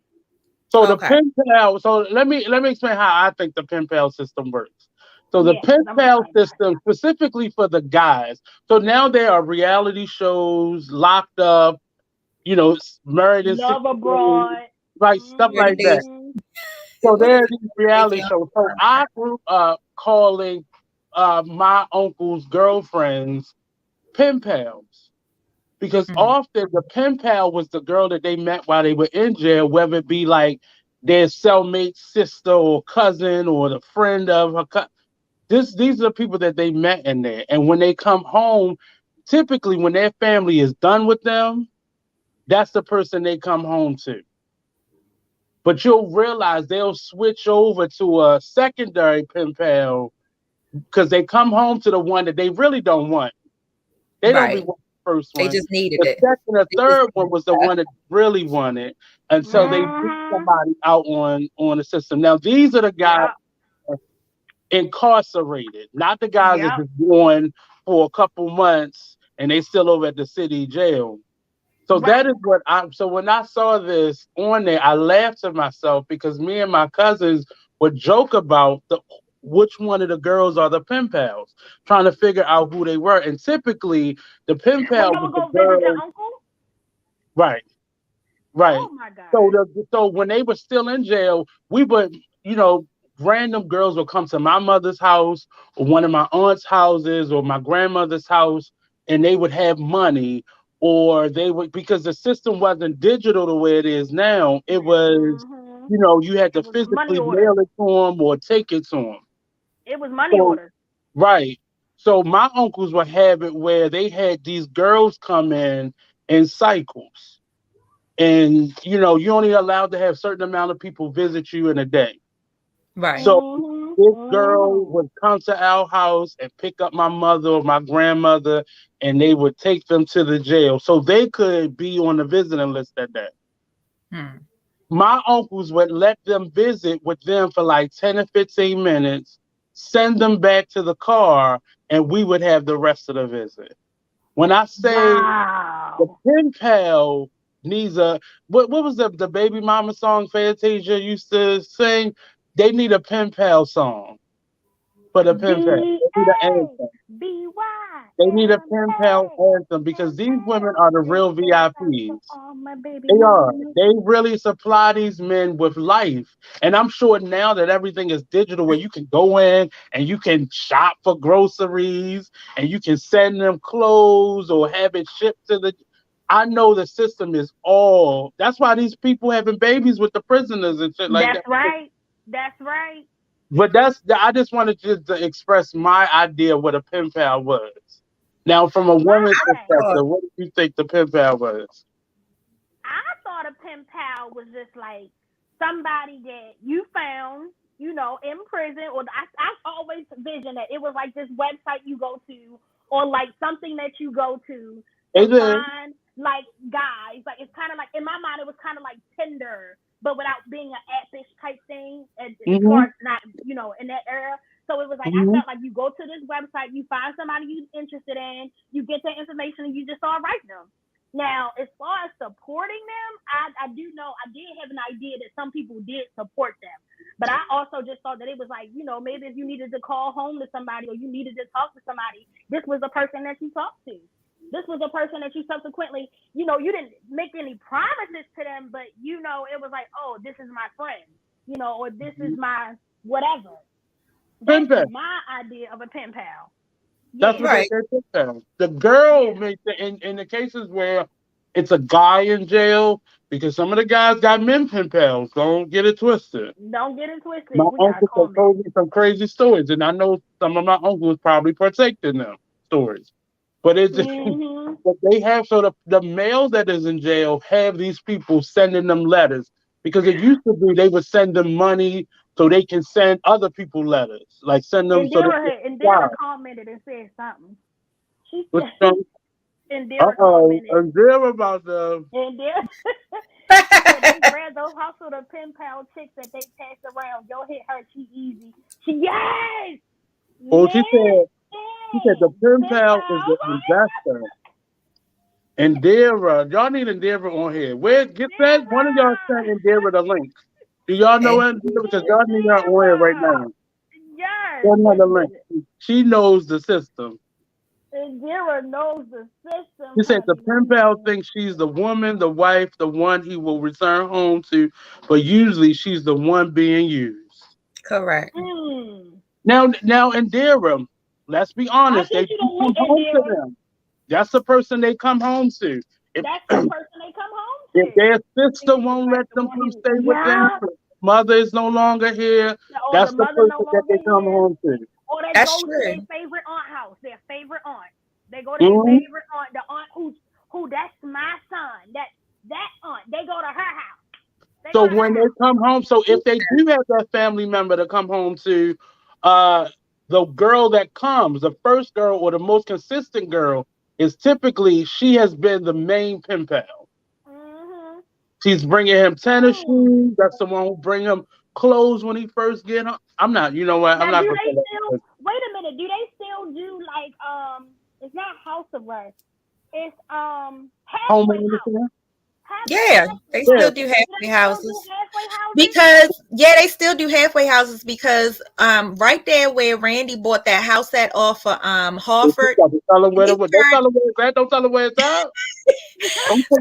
So the pen pal. So let me explain how I think the pen pal system works. So the pen pal system specifically for the guys. So now there are reality shows, Locked Up, Married in Love Abroad, right, stuff like that. So there are these reality shows. So I grew up calling my uncle's girlfriends pen pals, because often the pen pal was the girl that they met while they were in jail, whether it be like their cellmate sister or cousin or the friend of her. These are the people that they met in there, and when they come home, typically when their family is done with them, that's the person they come home to. But you'll realize they'll switch over to a secondary pen pal because they come home to the one that they really don't want. They don't be wanting the first one. They just needed the it. second or third one was the one that really wanted until they put somebody out on the system. Now, these are the guys incarcerated, not the guys that just going for a couple months and they still over at the city jail. So that is what so when I saw this on there, I laughed to myself because me and my cousins would joke about which one of the girls are the pen pals, trying to figure out who they were. And typically the pen pal was the girl. Visit your uncle? Right. Oh my God. So when they were still in jail, we would, random girls would come to my mother's house or one of my aunt's houses or my grandmother's house, and they would have money, or they would, because the system wasn't digital the way it is now. It was, you had to physically mail it to them or take it to them. It was money order. Right. So my uncles would have it where they had these girls come in cycles. And, you're only allowed to have a certain amount of people visit you in a day. Right. So this girl would come to our house and pick up my mother or my grandmother, and they would take them to the jail so they could be on the visiting list that day. My uncles would let them visit with them for like 10 or 15 minutes, send them back to the car, and we would have the rest of the visit. When I say the pen pal needs what was the baby mama song Fantasia used to sing? They need a pen pal song for the pen pal. They need an anthem. They need a pen pal anthem because these women are the real VIPs. They are. They really supply these men with life. And I'm sure now that everything is digital, where you can go in and you can shop for groceries and you can send them clothes or have it shipped to the. I know the system is all. That's why these people having babies with the prisoners and shit like that. That's right. That's right. But I just wanted to express my idea of what a pen pal was. Now, from a woman's perspective, what do you think the pen pal was? I thought a pen pal was just like somebody that you found, in prison, or I always vision that it was like this website you go to, or like something that you go to find like guys. Like it's kind of like, in my mind, it was kind of like Tinder, but without being an appish type thing, as far as not, in that era. So it was like, I felt like you go to this website, you find somebody you're interested in, you get their information, and you just start writing them. Now, as far as supporting them, I did have an idea that some people did support them. But I also just thought that it was like, maybe if you needed to call home to somebody or you needed to talk to somebody, this was the person that you talked to. This was a person that you subsequently, you didn't make any promises to them, but it was like, oh, this is my friend, or this is my whatever. That's my idea of a pen pal. That's what they say. The girl makes it in the cases where it's a guy in jail, because some of the guys got men pen pals. Don't get it twisted. Don't get it twisted. My uncle told me some crazy stories, and I know some of my uncles probably partake in them stories. But it's but they have, so the male that is in jail have these people sending them letters, because it used to be they would send them money so they can send other people letters, like send them. Indira commented and said something. She said, Indira commented. Indira about the. Indira. They grab those hustle the pen pal chicks that they pass around. Yo, hit her, she easy. Yes. Well, she said the pen pal is the investor. Indira, y'all need Indira on here. Get that? One of y'all send Indira the link. Do y'all know Indira? Because y'all need her on here right now. Yes. Send her the link. She knows the system. Indira knows the system. She said the pen pal thinks she's the woman, the wife, the one he will return home to, but usually she's the one being used. Correct. Now, Indira, let's be honest. They come home to them. That's the person they come home to. That's the person they come home to. If their sister won't let them come stay with them, mother is no longer here. That's the person that they come home to. Or they go to their favorite aunt house, their favorite aunt. They go to their favorite aunt, the aunt who that's my son. That aunt. They go to her house. So when they come home, so if they do have that family member to come home to, the girl that comes, the first girl or the most consistent girl, is typically, she has been the main pen pal. She's bringing him tennis shoes. That's the one who bring him clothes when he first get home. I'm not, you know what? I'm not. Wait a minute. Do they still do like it's not house arrest. It's halfway house. Yeah, they still do halfway houses. Because they still do halfway houses because right there where Randy bought that house at off of Harford. Don't tell her where it's at.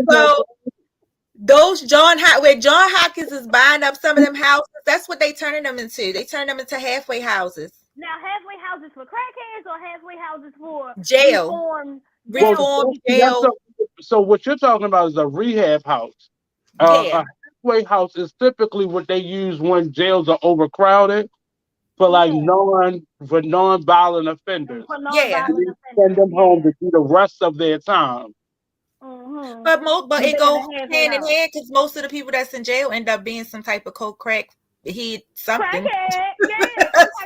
So those where John Hopkins is buying up some of them houses, that's what they turning them into. They turn them into halfway houses. Now, halfway houses for crackheads or halfway houses for jail? Reform jail. So what you're talking about is a rehab house. A halfway house is typically what they use when jails are overcrowded for non-violent offenders. Send them home to do the rest of their time. But it goes hand in hand because most of the people that's in jail end up being some type of coke crack. Something.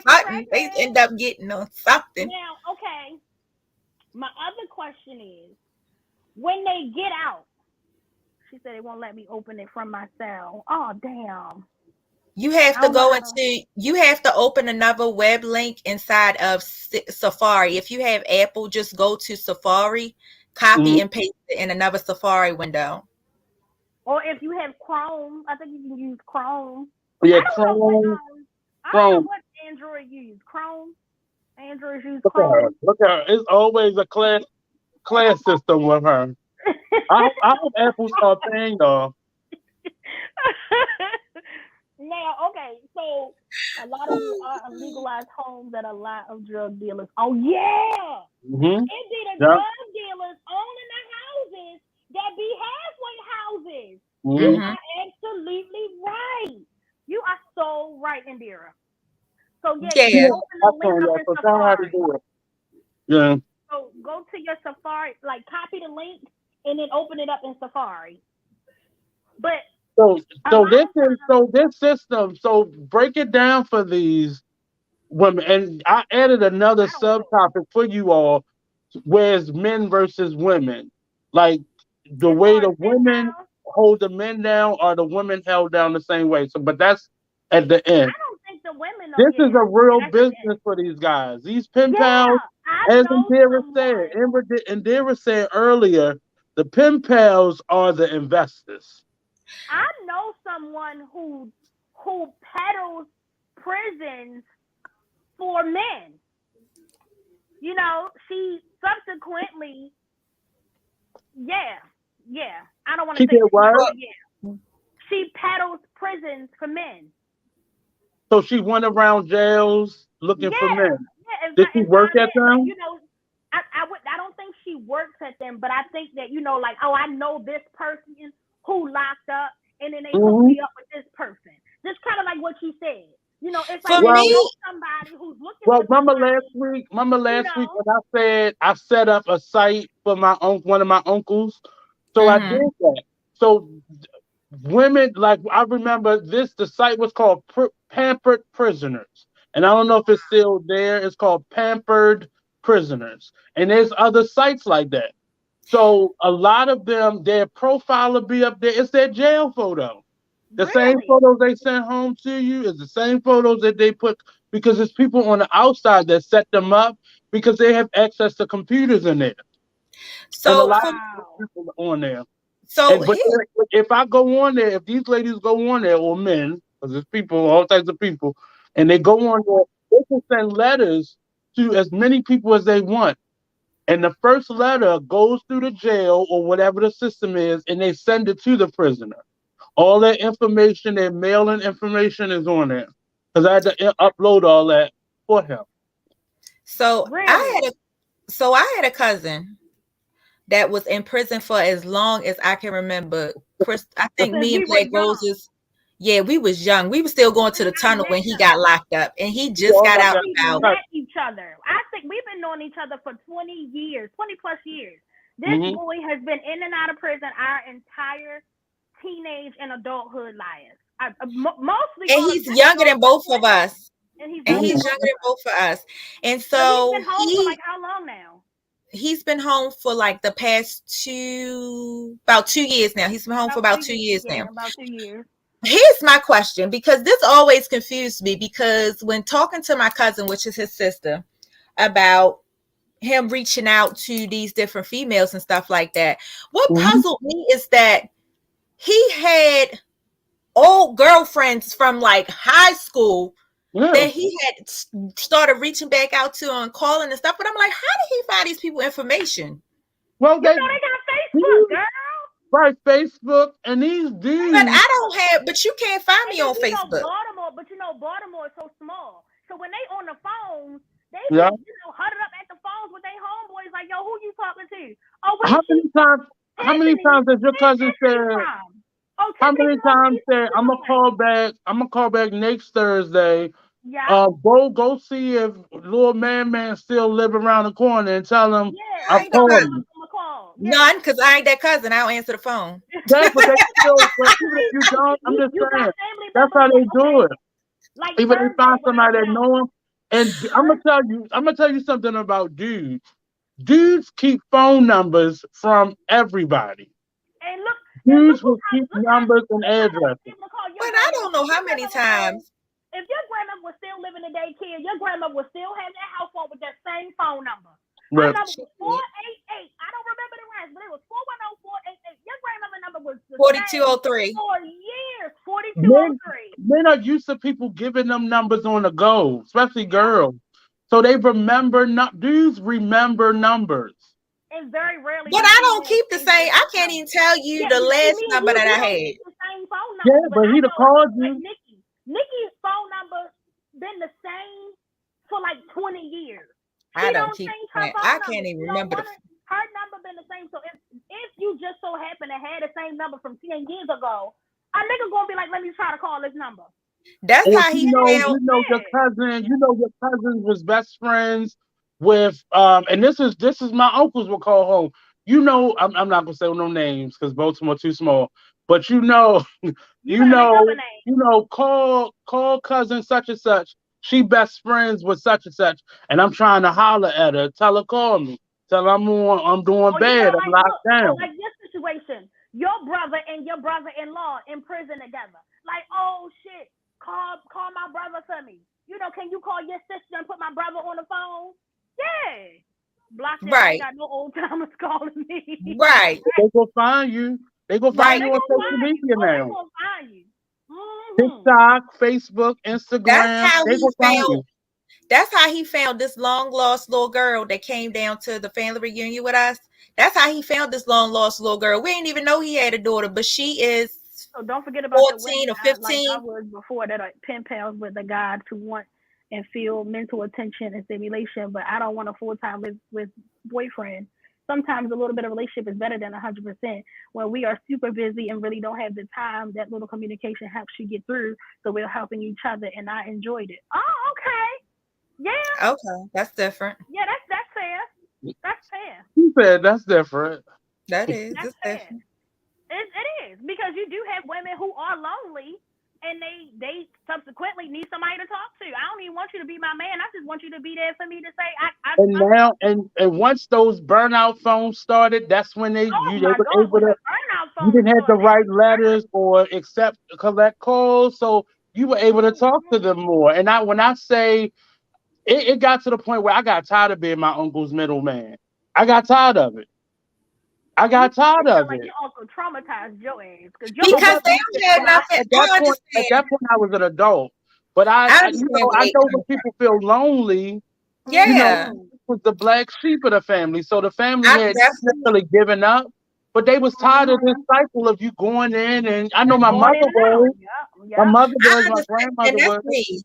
Something. They end up getting on something. Now, okay. My other question is, when they get out, she said they won't let me open it from my cell. Oh, damn. You have to you have to open another web link inside of Safari. If you have Apple, just go to Safari, copy and paste it in another Safari window. Or if you have Chrome, I think you can use Chrome. Yeah, Chrome. I don't know what Android use. Chrome. Android use Chrome. Look at her. It's always a class system with her. I hope Apple start paying though. Now, okay, so a lot of you are legalized homes at a lot of drug dealers. Oh yeah, it be the drug dealers owning the houses that be halfway houses. You are absolutely right. You are so right, Indira. So open the link up in Safari. Yeah. So go to your Safari, like copy the link, and then open it up in Safari. But this system. So break it down for these women, and I added another subtopic for you all, where's men versus women, like the way the women hold the men down, or the women held down the same way. So, but that's at the end. I don't think the women. This is a real business for these guys. These pen pals, as Indira said earlier, the pen pals are the investors. I know someone who peddles prisons for men. You know, she subsequently Yeah. I don't want She to say did what? yeah. She peddles prisons for men. So she went around jails looking for men. Yeah, Did she and work find at men. Like, them? I don't think she works at them, but I think that, like, oh, I know this person who locked up, and then they hook me up with this person. Just kind of like what you said. It's like For if you me, know somebody who's looking Well, for somebody, remember last week when I said I set up a site for one of my uncles? So I did that. So women, like, I remember the site was called Pampered Prisoners. And I don't know if it's still there. It's called Pampered Prisoners. And there's other sites like that. So a lot of them, their profile will be up there. It's their jail photo. The same photos they send home to you is the same photos that they put, because it's people on the outside that set them up because they have access to computers in there. And a so lot for of people on there. so But here, if I go on there, if these ladies go on there, or men, because there's people, all types of people, and they go on there, they can send letters to as many people as they want. And the first letter goes through the jail or whatever the system is, and they send it to the prisoner. All that information, their mailing information is on there. Because I had to upload all that for him. so I had a cousin that was in prison for as long as I can remember. Chris, I think me and BlackRoses, yeah, we was young. We were still going to the tunnel when he got locked up, and he just got out about. Met each other. I think we've been knowing each other for 20 years, 20 plus years. This boy has been in and out of prison our entire teenage and adulthood lives. Mostly, and he's younger than both of us. And he's younger than both of us. And so he's been home for like how long now? He's been home for like the past about 2 years now. He's been home for about 2 years now. About 2 years. Here's my question, because this always confused me, because when talking to my cousin, which is his sister, about him reaching out to these different females and stuff like that, what puzzled me is that he had old girlfriends from like high school that he had started reaching back out to and calling and stuff. But I'm like, how did he find these people information? Well, they got Facebook, girl. Right, Facebook, and these dudes. But I don't have. But you can't find me on Facebook. Baltimore is so small. So when they on the phone, they huddled up at the phones with their homeboys, like, yo, who you talking to? Oh, how many times has your cousin said? How many times said I'm gonna call back next Thursday? Yeah. Go see if little man still live around the corner and tell him I'm calling. None, because I ain't that cousin. I don't answer the phone. Yeah, but they still, even if you don't, I'm just saying, that's how they do it. Like, even if they find somebody that know them. And I'm gonna tell you something about dudes. Dudes keep phone numbers from everybody. And look, dudes will keep numbers and addresses. But I don't know how many times. If your grandma was still living in daycare, your grandma would still have that house phone with that same phone number. My number was 488. I don't remember the rest, but it was 410-488. Your grandmother's number was 4203. For years, 4203. Men are used to people giving them numbers on the go, especially girls. So they remember, dudes remember numbers. It's very rarely. But I don't keep the same. I can't even tell you the last number that I had. The same phone number, yeah, but he'd have called you. Like Nikki's phone number been the same for like 20 years. I don't keep that. I can't even remember. Her number been the same. So if you just so happen to have the same number from 10 years ago, a nigga gonna be like, let me try to call this number. That's how he felt. Your cousin was best friends with and this is my uncles will call home. I'm not gonna say no names because Baltimore too small, but call cousin such and such. She best friends with such and such, and I'm trying to holler at her. Tell her call me. Tell her I'm doing bad. I'm locked down. Like this situation, your brother and your brother-in-law in prison together. Like, oh shit, call my brother for me. Can you call your sister and put my brother on the phone? Yeah. Block that. Right. I got no old timers calling me. Right. They go find you. They go find you on social media now. They gonna find you. TikTok, Facebook, Instagram. That's how he found. That's how he found this long lost little girl that came down to the family reunion with us. That's how he found this long lost little girl. We didn't even know he had a daughter, but she is So don't forget about 14 or the women, 15. like I was before, that are pen pals with the guys who want and feel mental attention and stimulation, but I don't want a full-time with boyfriend. Sometimes a little bit of relationship is better than 100%. When we are super busy and really don't have the time, that little communication helps you get through. So we're helping each other, and I enjoyed it. Oh, okay. Yeah. Okay, that's different. Yeah, that's fair. That's fair. You said that's different. That is. That's It's fair. different. It is, because you do have women who are lonely, and they subsequently need somebody to talk to. I don't even want you to be my man. I just want you to be there for me to say And now, and once those burnout phones started, that's when they oh were my God, able to. the burnout phone You didn't have to started. write letters or collect calls, so you were able to talk to them more. And when I say it got to the point where I got tired of being my uncle's middleman. I got tired of it. I got tired of Like it. your uncle traumatized your ass Because they don't have nothing. At that point, I was an adult. But I understand where I they know coming when people feel lonely, Yeah. it was the black sheep of the family. So the family I had definitely necessarily given up, but they was tired of this cycle of you going in. And I know my mother was. My mother was. My understand, grandmother and was. that's me.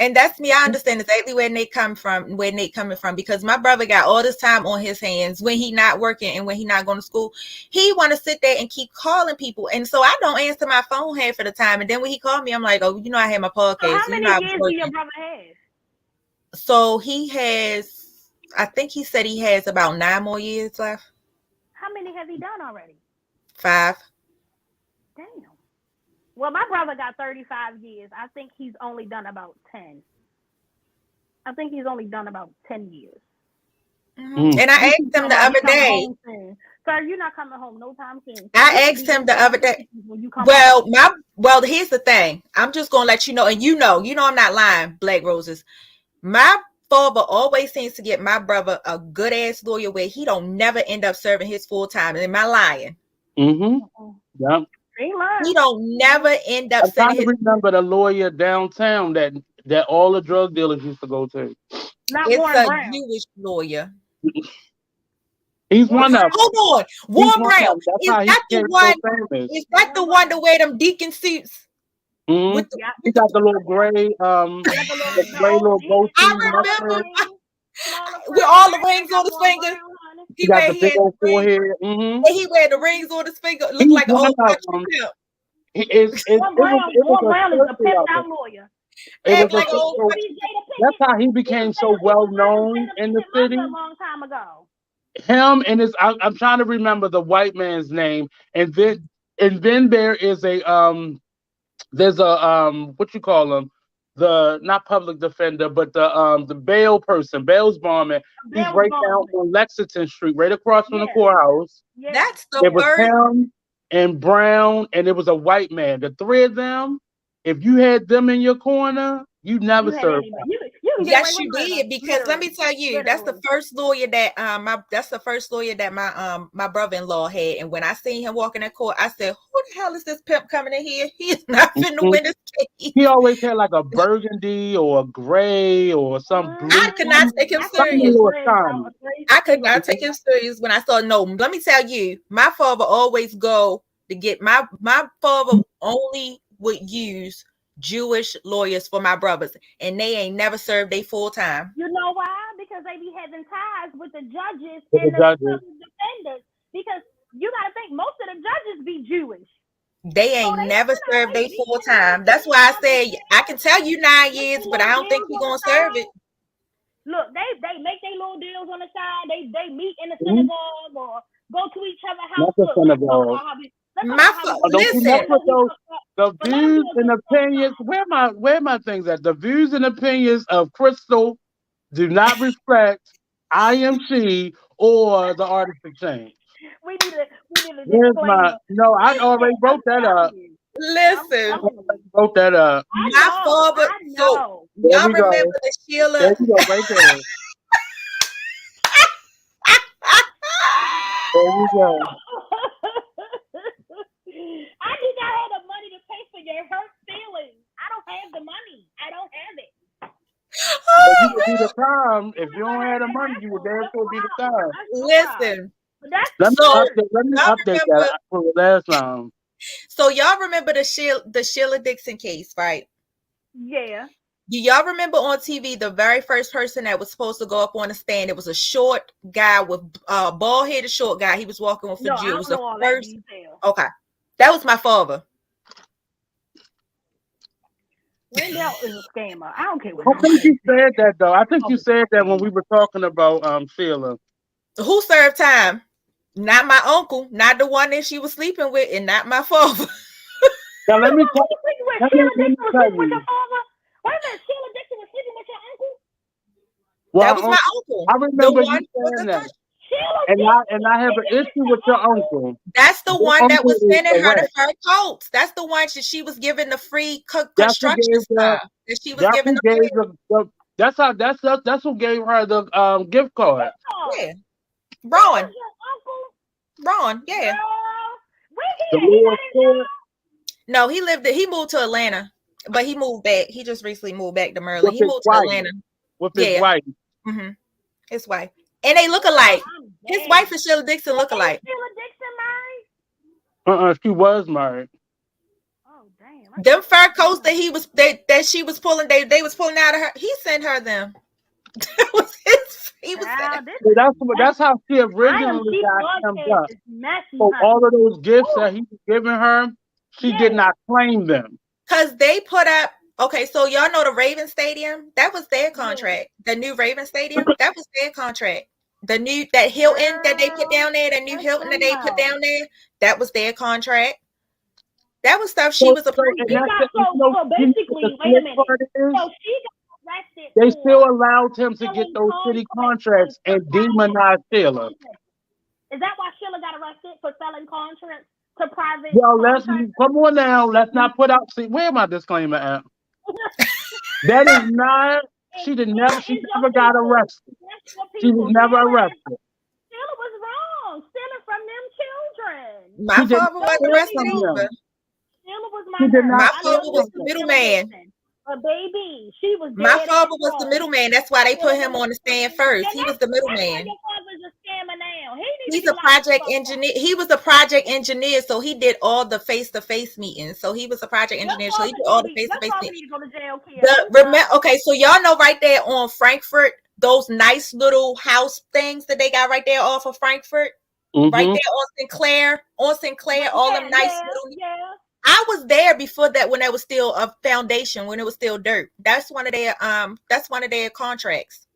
And that's me. I understand exactly where Nate coming from, because my brother got all this time on his hands when he not working and when he not going to school. He want to sit there and keep calling people, and so I don't answer my phone half of the time. And then when he called me, I'm like, oh, I had my podcast. So how many years do your brother have? So he has, I think he said he has about 9 more years left. How many has he done already? 5. Damn. Well, my brother got 35 years. I think he's only done about 10. I think he's only done about 10 years. Mm-hmm. And I asked him the other day. Sir, you're not coming home no time soon. I asked him the other day. Well, here's the thing. I'm just gonna let you know, and I'm not lying, BlackRoses. My father always seems to get my brother a good ass lawyer where he don't never end up serving his full time. Am I lying? Mm-hmm. Yeah. He don't never end up. I'm trying to remember the lawyer downtown that all the drug dealers used to go to. It's a Jewish lawyer. He's one of them. Hold on, Warren Brown. Is that the one? Is that the one to wear them deacon suits? Mm-hmm. He got the little gray, little goatee. I remember with all the rings on his finger. He got the big old forehead. Mm-hmm. And he wear the rings on his finger. Look like an old country pimp. Warren Brown is a pimped out lawyer. That's how he became so well known in the city. A long time ago. Him and I'm trying to remember the white man's name, and then there is there's a what you call him, the not public defender, but the bail person, bail's barman. He's right down on Lexington Street, right across from the courthouse. Yeah. That's the It was him and Brown, and it was a white man. The three of them, if you had them in your corner, you never served. Yes, you did, because let me tell you, that's the first lawyer that my brother-in-law had. And when I seen him walking in court, I said, who the hell is this pimp coming in here? He is not finna win this case. He always had like a burgundy or a gray or some blue. I could not take him serious. I could not take him serious when I saw let me tell you, my father always go to get my father only would use Jewish lawyers for my brothers, and they ain't never served they full time. You know why? Because they be having ties with the judges and the defenders. Because you gotta think most of the judges be Jewish. They ain't never served they full time. That's why I say I can tell you 9 years, but I don't think he's gonna serve it. Look, they make their little deals on the side. They meet in the synagogue or go to each other's house. Listen, the views and opinions. Where my things at? The views and opinions of Crystal do not reflect I.Am.She or the Artist Exchange. We need a no, I already wrote that up. Listen, wrote that up. My father. So y'all remember the Sheila? There you go, right there. There you go. I do not have the money to pay for your hurt feelings. I don't have the money. I don't have it. Oh would be the time. If you don't have the money, you would damn sure be the time. Listen. That's Let me update that for the last time. So y'all remember the Sheila Dixon case, right? Yeah. Do y'all remember on TV the very first person that was supposed to go up on the stand? It was a short guy with bald-headed short guy. He was walking with a Jew. It was the first. Okay, that was my father. Wendell is a scammer. I don't care what. I think you said that though. I think you said that when we were talking about Sheila. Who served time? Not my uncle, not the one that she was sleeping with, and not my father. Now let me tell Sheila Dixon was sleeping with your father? Wait a minute, Sheila Dixon was sleeping with your uncle? Well, that was my uncle. I remember you saying that. And I have an issue with your uncle. That's the one that was sending her the fur coats. That's the one she was giving the free construction stuff. That she was giving that's who gave her the gift card. Yeah. Ron, yeah. No, he moved to Atlanta, but he moved back. He just recently moved back to Maryland. He moved to Atlanta. With his wife. Mm-hmm. His wife. And they look alike. His wife and Sheila Dixon look alike. Sheila Dixon married? She was married. Oh damn. Them fur coats that she was pulling, they was pulling out of her. He sent her them. That was his. He was. That's how she originally got him up. So all of those gifts that he was giving her, she did not claim them. Cause they put up. Okay, so y'all know the Raven Stadium? That was their contract. The new Raven Stadium, that was their contract. That Hilton that they put down there, the new Hilton that they put down there, that was their contract. That was stuff she was approved. So basically, wait a minute. So she got arrested. They still allowed him to get those city contracts and demonize Sheila. Is that why Sheila got arrested for selling contracts to private? Well, come on now. Let's not put out. See, where my disclaimer at? That is not. She never got arrested. She was never arrested. Sheila was wrong. Stealing from them children. My father wasn't arrested either. Sheila was my father was the middleman. A baby. She was. My father was the middleman. That's why they put him on the stand first. He was the middleman. Your father's a scammer now. He's a project engineer. He was a project engineer, so he did all the face-to-face meetings. So he was a project engineer, so he did all the face-to-face meetings. Okay, so y'all know right there on Frankfurt, those nice little house things that they got right there off of Frankfurt, right there on Sinclair, all them nice little. Yeah. I was there before that when it was still a foundation, when it was still dirt. That's one of their contracts.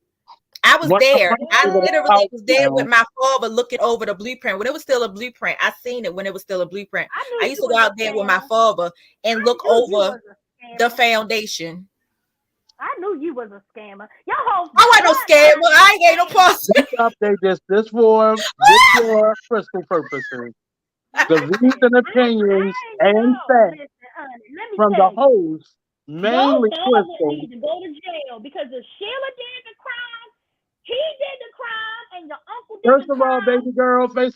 I was there. I literally was there with my father looking over the blueprint. When it was still a blueprint, I seen it when it was still a blueprint. I used to go out there with my father and look over the foundation. I knew you was a scammer. I wasn't no scammer. I ain't gave no pussy. Update this for crystal purposes. The views and opinions and facts from the host, mainly Crystal. Need to go to jail because if Sheila did the crime, he did the crime, and your uncle did First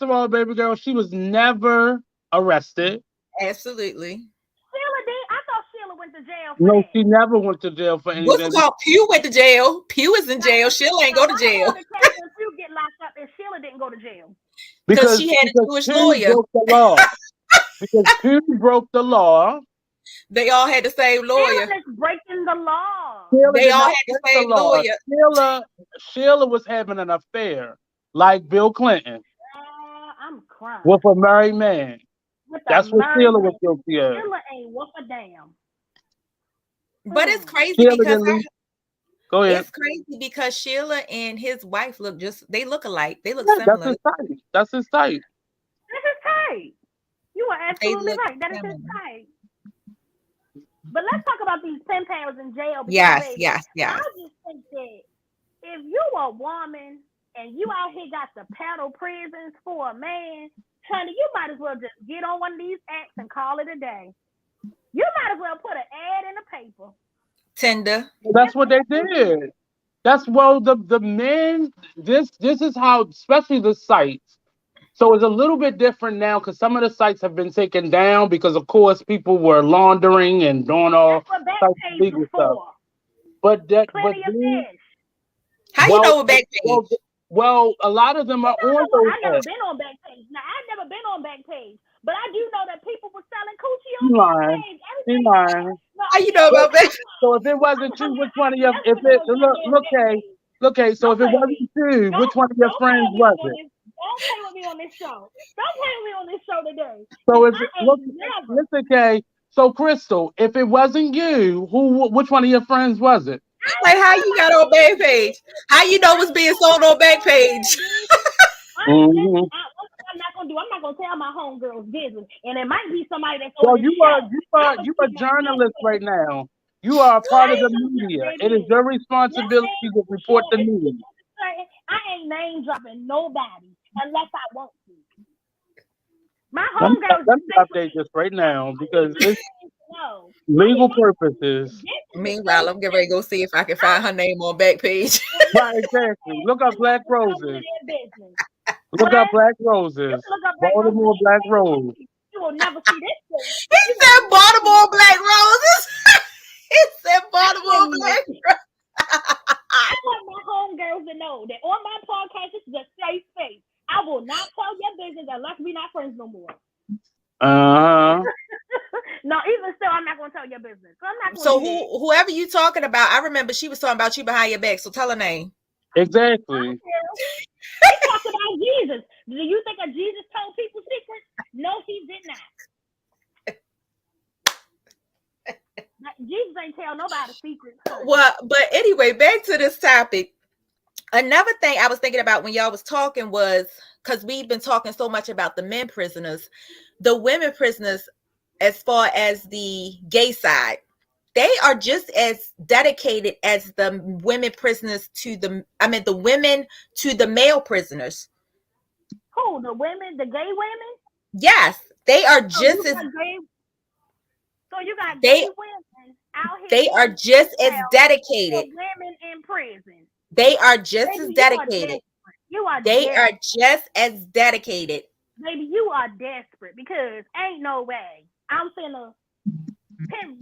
of all, baby girl, she was never arrested. Absolutely. Sheila did. I thought Sheila went to jail. No, she never went to jail for anything. What's it called? Pew went to jail. Pew is in jail. Sheila ain't go to jail. Pew get locked up, and Sheila didn't go to jail. Because she had a Jewish lawyer. Because Pew broke the law. They all had the same lawyer. Sheila is breaking the law. They all had the same lawyer. Sheila was having an affair like Bill Clinton. I'm crying. With a married man. That's what Sheila was guilty of. Sheila ain't worth a damn. But it's crazy because go ahead. It's crazy because Sheila and his wife they look alike. They look similar. That's his type. You are absolutely right. That is his type. But let's talk about these PenPals in jail. Yes. I just think that if you a woman and you out here got the paddle prisons for a man, honey, you might as well just get on one of these acts and call it a day. You might as well put an ad in the paper. Tinder. That's what they did. That's the men. This is how, especially the sites. So it's a little bit different now because some of the sites have been taken down because, of course, people were laundering and doing all types of legal stuff. But How you know a back page? Well, a lot of them are on those. I've never been on Backpage. Now, I've never been on Backpage, but I do know that people were selling coochie on Backpage. How you know about that? So if it wasn't you, which one of your if it look, so if it wasn't you, which one of your friends was it? Don't play with me on this show. Don't play with me on this show today. So if listen, Kay. So Crystal, if it wasn't you, which one of your friends was it? Like how you got on Backpage? How you know it's being sold on Backpage? I'm not gonna tell my homegirl's business, and it might be somebody that's. Well, you are a journalist right now. You are a part of the media. It is your responsibility to report the news. I ain't name dropping nobody unless I want to. My homegirls. Let me update this right now because it's legal purposes. Meanwhile, I'm getting ready to go see if I can find her name on Backpage. Right, exactly. Look up BlackRoses. Look up BlackRoses. Baltimore Black Rose. You will never see this. He said Baltimore Black Roses. He said Baltimore Black Roses. I want my homegirls to know that on my podcast, this is a safe space. I will not tell your business unless we're not friends no more. No, even still, I'm not going to tell your business. So whoever you talking about, I remember she was talking about you behind your back. So tell her name. Exactly. They talked about Jesus. Do you think that Jesus told people secrets? No, he did not. Jesus ain't tell nobody secrets. Well, but anyway, back to this topic. Another thing I was thinking about when y'all was talking was, because we've been talking so much about the men prisoners, the women prisoners, as far as the gay side, they are just as dedicated as the women prisoners the women to the male prisoners. Who? The women, the gay women? Yes, they are just as. So you got gay women out here. They are just as dedicated. Women in prison. They are just as dedicated. They are just as dedicated. Baby, you are desperate because ain't no way I'm finna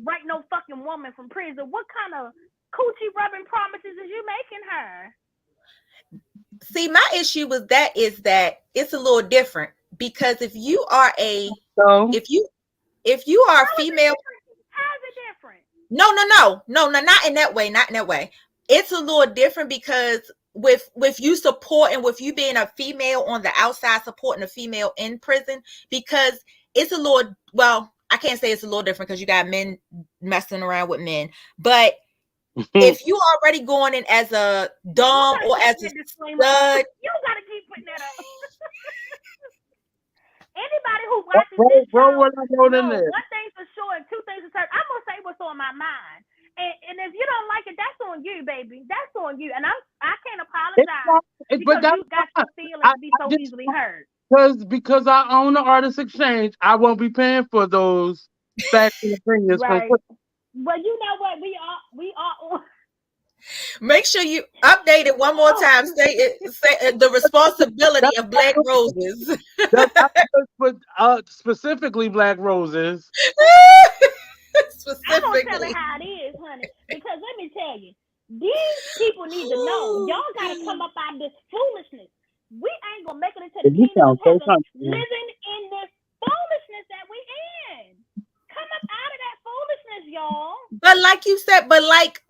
right no fucking woman from prison. What kind of coochie rubbing promises is you making her? See, my issue with that is that it's a little different because if you are a female, how's it different? No, not in that way. Not in that way. It's a little different because with you supporting, with you being a female on the outside supporting a female in prison, because it's a little, well, I can't say it's a little different because you got men messing around with men, but if you already going in as a dom or as a stud, you gotta keep putting that up. Anybody who watches this show, one thing for sure and two things for certain. I'm gonna say what's on my mind. And if you don't like it, that's on you, baby. That's on you. And I can't apologize because you got your feelings to be so easily hurt. Because I own the Artist Echange, I won't be paying for those facts and opinions. Right. Well, you know what? We are on. Make sure you update it one more time. Say the responsibility of BlackRoses. Specifically BlackRoses. I'm gonna tell it how it is, honey. Because let me tell you, these people need to know. Y'all gotta come up out of this foolishness. We ain't gonna make it into the kingdom of heaven living in this foolishness that we in. Come up out of that foolishness, y'all. But like you said, but like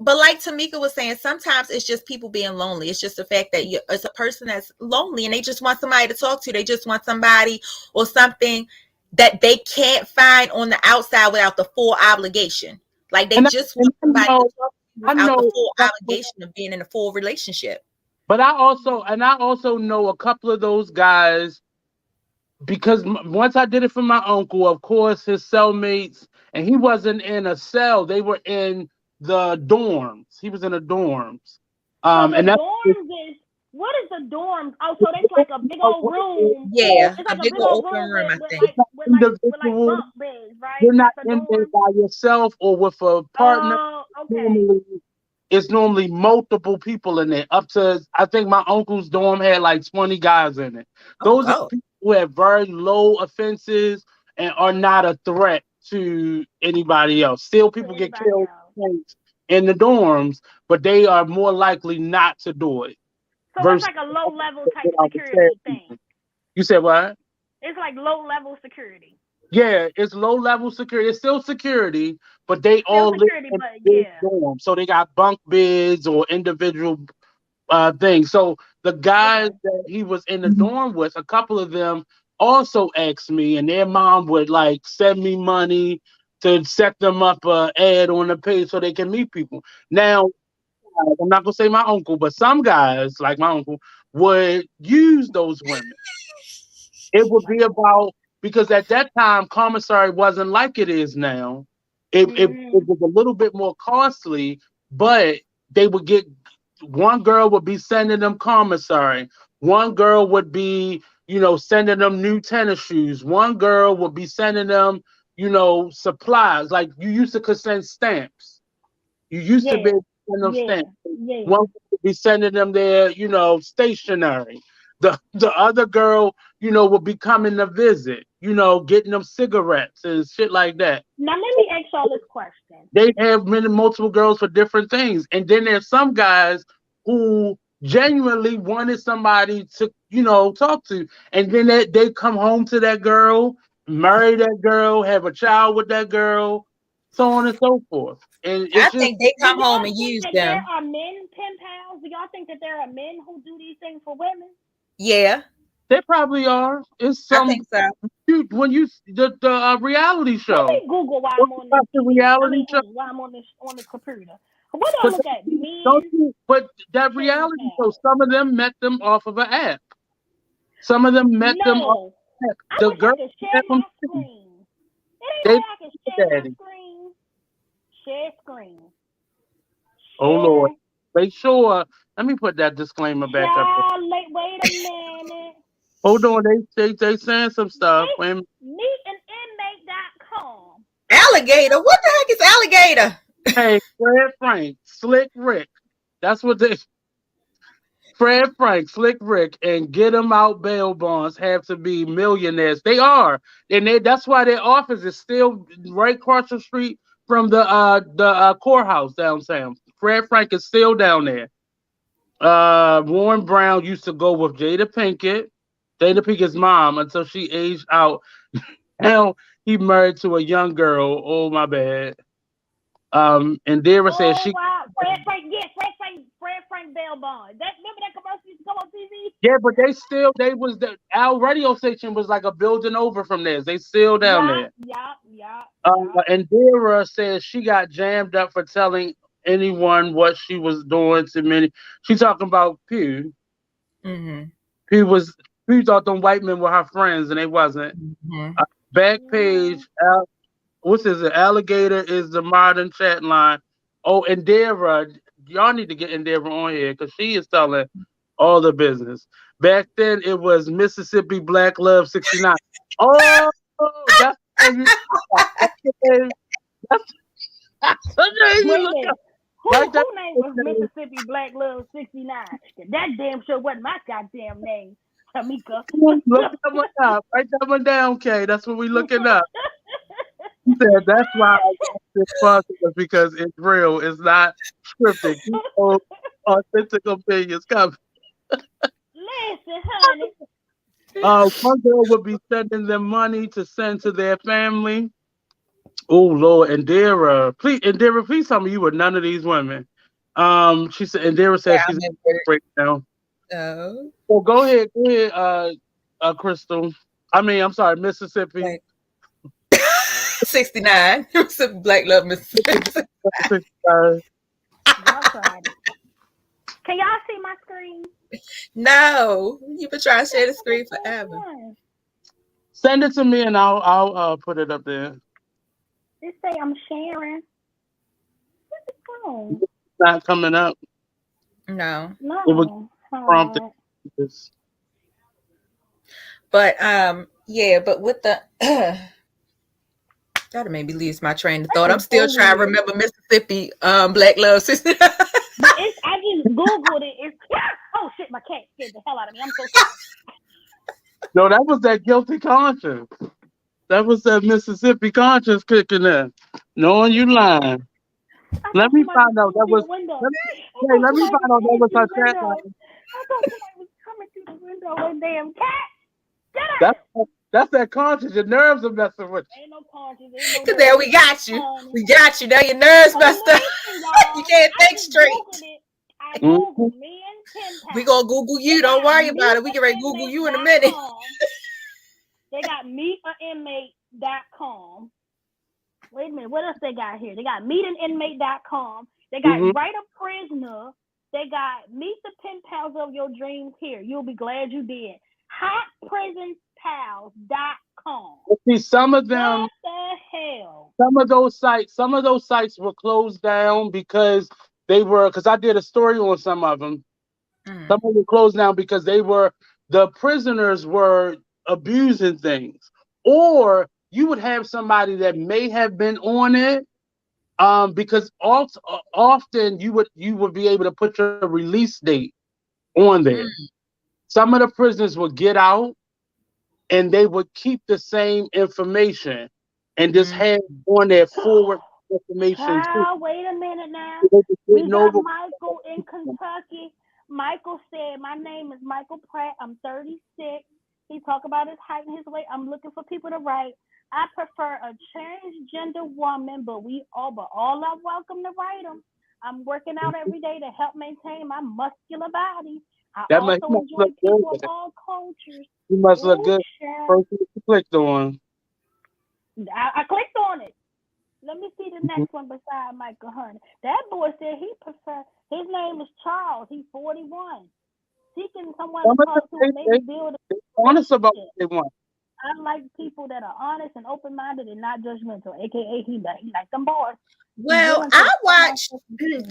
Tamika was saying, sometimes it's just people being lonely. It's just the fact that it's a person that's lonely and they just want somebody to talk to. They just want somebody or something that they can't find on the outside without the full obligation. Like they just want somebody to talk to without the full obligation of being in a full relationship. But I also know a couple of those guys because once I did it for my uncle, of course, his cellmates, and he wasn't in a cell; they were in the dorms. He was in the dorms. What is the dorms? Oh, so that's like a big old room. Yeah, it's like a big old room room I think. With bunk beds, right? You're not in there by yourself or with a partner. Oh, okay. It's normally multiple people in there. Up to, I think my uncle's dorm had like 20 guys in it. Those are people who have very low offenses and are not a threat to anybody else. Still, people get killed. in the dorms, but they are more likely not to do it. So it's like a low level type security thing. You said what? It's like low level security. Yeah, it's low level security. It's still security, but they all live in big dorms. So they got bunk beds or individual things. So the guys that he was in the dorm with, a couple of them also asked me, and their mom would like send me money to set them up an ad on the page so they can meet people. Now, I'm not gonna say my uncle, but some guys like my uncle would use those women. It would be about, because at that time commissary wasn't like it is now. It was a little bit more costly, but they would get, one girl would be sending them commissary. One girl would be, sending them new tennis shoes. One girl would be sending them, supplies. Like you used to could send stamps. You used to be able to send them stamps. One would be sending them their, stationery. The other girl, would be coming to visit, getting them cigarettes and shit like that. Now let me ask y'all this question. They have multiple girls for different things. And then there's some guys who genuinely wanted somebody to, talk to. And then they come home to that girl, marry that girl, have a child with that girl, so on and so forth. And I think they come home and use them. There are men pen pals. Do y'all think that there are men who do these things for women? Yeah, they probably are. It's some. I think so. When you the reality show. Let me Google why I'm on this. Reality show. Why I'm on this computer. What do I look at? Men. But that reality show, some of them met them off of an app. Some of them met them off of an app. The girl share my screen. It ain't like I can share my screen. Share screen. Oh Lord. Make sure. Let me put that disclaimer back up. Wait a minute. Hold on, they saying some stuff. Meetaninmate.com. Alligator? What the heck is alligator? Hey, Fred Frank, Slick Rick. That's what they. Fred Frank, Slick Rick, and get them out bail bonds have to be millionaires. They are, and that's why their office is still right across the street from the courthouse downtown. Fred Frank is still down there. Warren Brown used to go with Jada Pinkett, Pinkett's mom, until she aged out. Now he married to a young girl. Oh my bad. And Dara said she. Wow. Fred Frank bail bond. Remember that commercial used to come on TV? Yeah, but our radio station was like a building over from theirs. They still down there. Yeah. And Dara says she got jammed up for telling anyone what she was doing to many. She's talking about Pew. Mm-hmm. Pew thought them white men were her friends, and they wasn't. Mm-hmm. Back page. What's this? Alligator is the modern chat line. Oh, and Dara, y'all need to get Indira on here because she is telling all the business. Back then, it was Mississippi Black Love 69. Oh, that's what you look up. Who name was Mississippi Black Love 69? That damn sure wasn't my goddamn name, Tamika. Look that one up. Write that one down, Kay. That's what we looking up. He said that's why I got this podcast, because it's real. It's not scripted. People, authentic opinions come. Listen, honey. One girl would be sending them money to send to their family. Oh Lord, Indira, please tell me you were none of these women. She said, Indira said she's right now. Oh. Well, go ahead, Crystal. I'm sorry, Mississippi. Right. 69. Black Love Mississippi. Can y'all see my screen? No, you've been trying to share the screen forever. Send it to me and I'll put it up there. It say I'm sharing. What's the phone? It's not coming up. No. It was prompted. But but with the that made me lose my train of thought. I'm still trying to remember Mississippi Black Love 69. I just Googled it. Oh shit, my cat scared the hell out of me. I'm so sorry. No, that was that guilty conscience. That was that Mississippi conscience kicking in. Knowing you lying. Let me find out that was. Let me find out that was her chat line. I thought somebody was coming through the window. A damn cat. Get out. That's that conscience. Your nerves are messing with you. Ain't no conscience. Ain't no. Cause there we got you. We got you. Now your nerves messed up. You can't think straight. I Googled me and PenPals. We gonna Google you. Don't worry about it. We can Google you in a minute. They got meetaninmate.com. Wait a minute. What else they got here? They got meetaninmate.com. They got Write a Prisoner. They got Meet the Pen Pals of Your Dreams here. You'll be glad you did. HotPrisonPals.com. See, some of them. What the hell? Some of those sites were closed down because they were. Because I did a story on some of them. Some of them were closed down because the prisoners were abusing things, or you would have somebody that may have been on it. Because often you would be able to put your release date on there. Some of the prisoners would get out and they would keep the same information and just have on their forward information. Wait a minute now. We got Michael in Kentucky. Michael said, "My name is Michael Pratt. I'm 36. He talked about his height and his weight. I'm looking for people to write. I prefer a transgender woman, but all are welcome to write them. I'm working out every day to help maintain my muscular body. I also enjoy people of all cultures." You must look good. First you clicked on. I clicked on it. Let me see the next one beside Michael Hunter. That boy said he prefer. His name is Charles. He's 41. Seeking someone to talk to and maybe build. Honest about what they want. I like people that are honest and open-minded and not judgmental, aka he like them boys. Well, I watched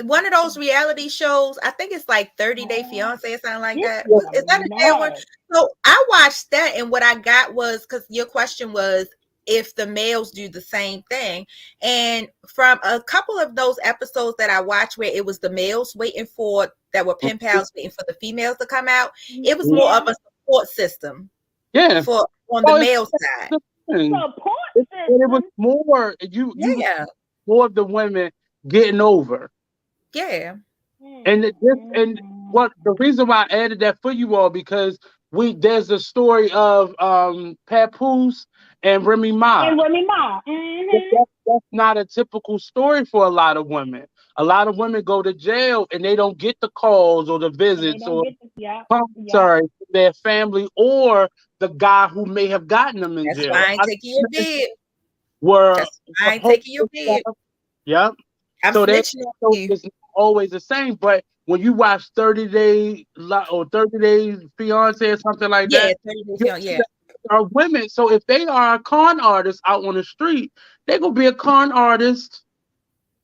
one of those reality shows. I think it's like 30 Day Fiance or something like that. Is that a damn one? So I watched that, and what I got was, because your question was if the males do the same thing. And from a couple of those episodes that I watched where it was the males that were pen pals waiting for the females to come out, it was more of a support system. Yeah. On the male side. Support system. It was more more of the women getting over. Yeah. And what the reason why I added that for you all, because there's a story of Papoose and Remy Ma. That's not a typical story for a lot of women. A lot of women go to jail and they don't get the calls or the visits their family or the guy who may have gotten them in jail. That's why I ain't taking your bid. I ain't taking your bid. Yep. So it's not always the same, but when you watch 30 Day Fiance or something like that, 30 Day Fiance, are women. So if they are a con artist out on the street, they're gonna be a con artist,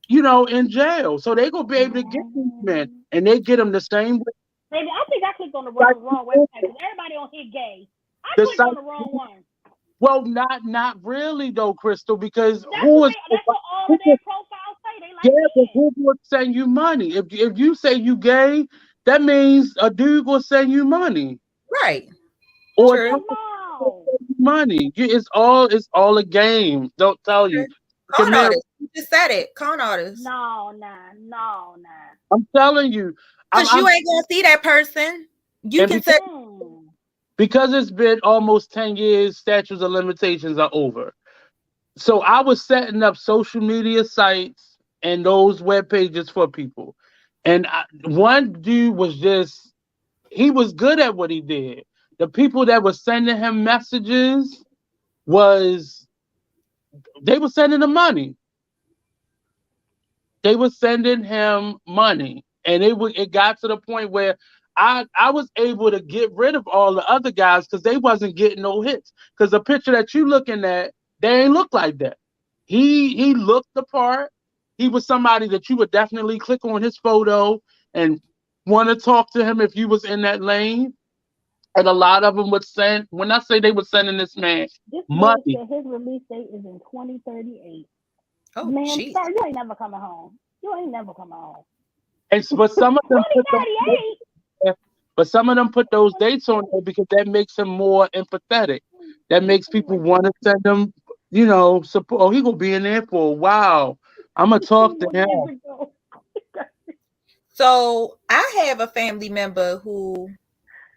in jail. So they're gonna be able to get these men, and they get them the same way. Baby, I think I clicked on the wrong website because everybody on here gay. I clicked on the wrong one. Well, not really though, Crystal, because that's what all of their profiles say. They like but who would send you money? If you say you gay, that means a dude will send you money, right? Or money. It's all a game. Don't tell you. Con artist. You just said it. Con artist. No. I'm telling you. Because you ain't gonna see that person. You can say because it's been almost 10 years, statutes of limitations are over. So I was setting up social media sites and those web pages for people. And one dude he was good at what he did. The people that were sending him messages they were sending him money. They were sending him money. And it got to the point where I was able to get rid of all the other guys because they wasn't getting no hits. Because the picture that you looking at, they ain't look like that. He looked the part. He was somebody that you would definitely click on his photo and want to talk to him if you was in that lane. And a lot of them would send, when I say they were sending this man money. His release date is in 2038. Oh, man, sorry, you ain't never coming home. And but some of them put those dates on there because that makes him more empathetic. That makes people want to send him, support. Oh, he gonna be in there for a while. I'm gonna talk to him. Years ago. So I have a family member who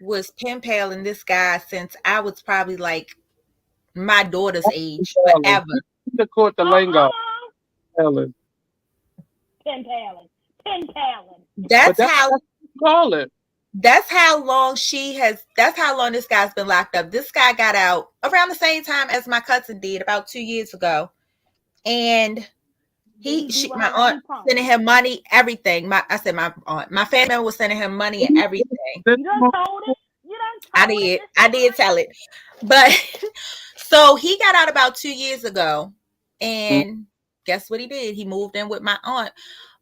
was pen paling this guy since I was probably like my daughter's age, Ellen. forever. He caught the lingo. Ellen. Pen paling. Pen paling. That's how What you call it. that's how long that's how long this guy's been locked up. This guy got out around the same time as my cousin did, about 2 years ago. And my aunt sending him money, everything. My family member was sending him money and everything. You done told it? You done told it? I did tell it. But so he got out about 2 years ago, and guess what he did? He moved in with my aunt.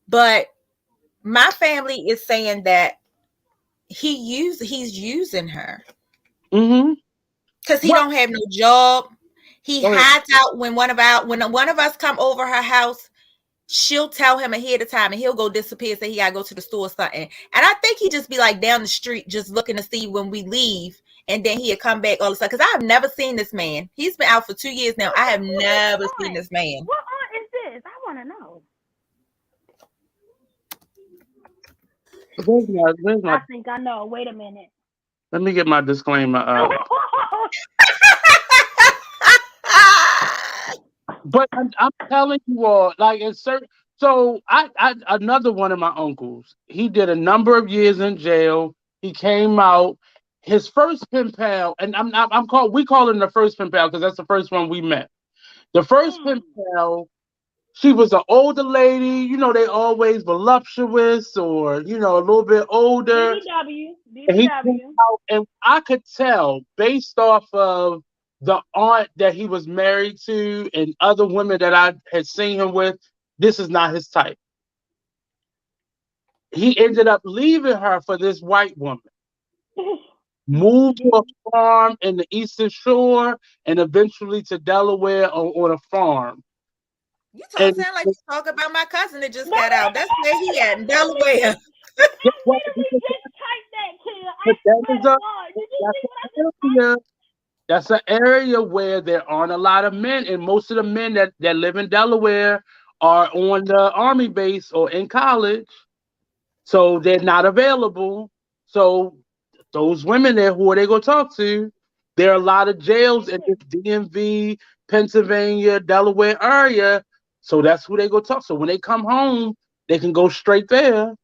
But my family is saying that he's using her. Because he don't have no job. He hides out when one of us come over her house. She'll tell him ahead of time and he'll go disappear, say he gotta go to the store or something. And I think he just be like down the street just looking to see when we leave, and then he'll come back all of a sudden. Because I have never seen this man. He's been out for 2 years now. I have never seen this man. What aunt is this? I want to know. I think I know. Wait a minute. Let me get my disclaimer up. But I'm telling you all, like in certain. So I another one of my uncles. He did a number of years in jail. He came out. His first pen pal, and we call him the first pen pal because that's the first one we met. The first pen pal, she was an older lady. You know, they always voluptuous or a little bit older. BBW. And he came out, and I could tell based off of the aunt that he was married to and other women that I had seen him with, this is not his type. He ended up leaving her for this white woman. Moved to a farm in the Eastern Shore and eventually to Delaware on a farm. You sound like you talk about my cousin that just got out. That's where he at, in Delaware. That's an area where there aren't a lot of men, and most of the men that live in Delaware are on the army base or in college, so they're not available. So those women there, who are they going to talk to? There are a lot of jails in the DMV, Pennsylvania, Delaware area, so that's who they go talk. So when they come home, they can go straight there.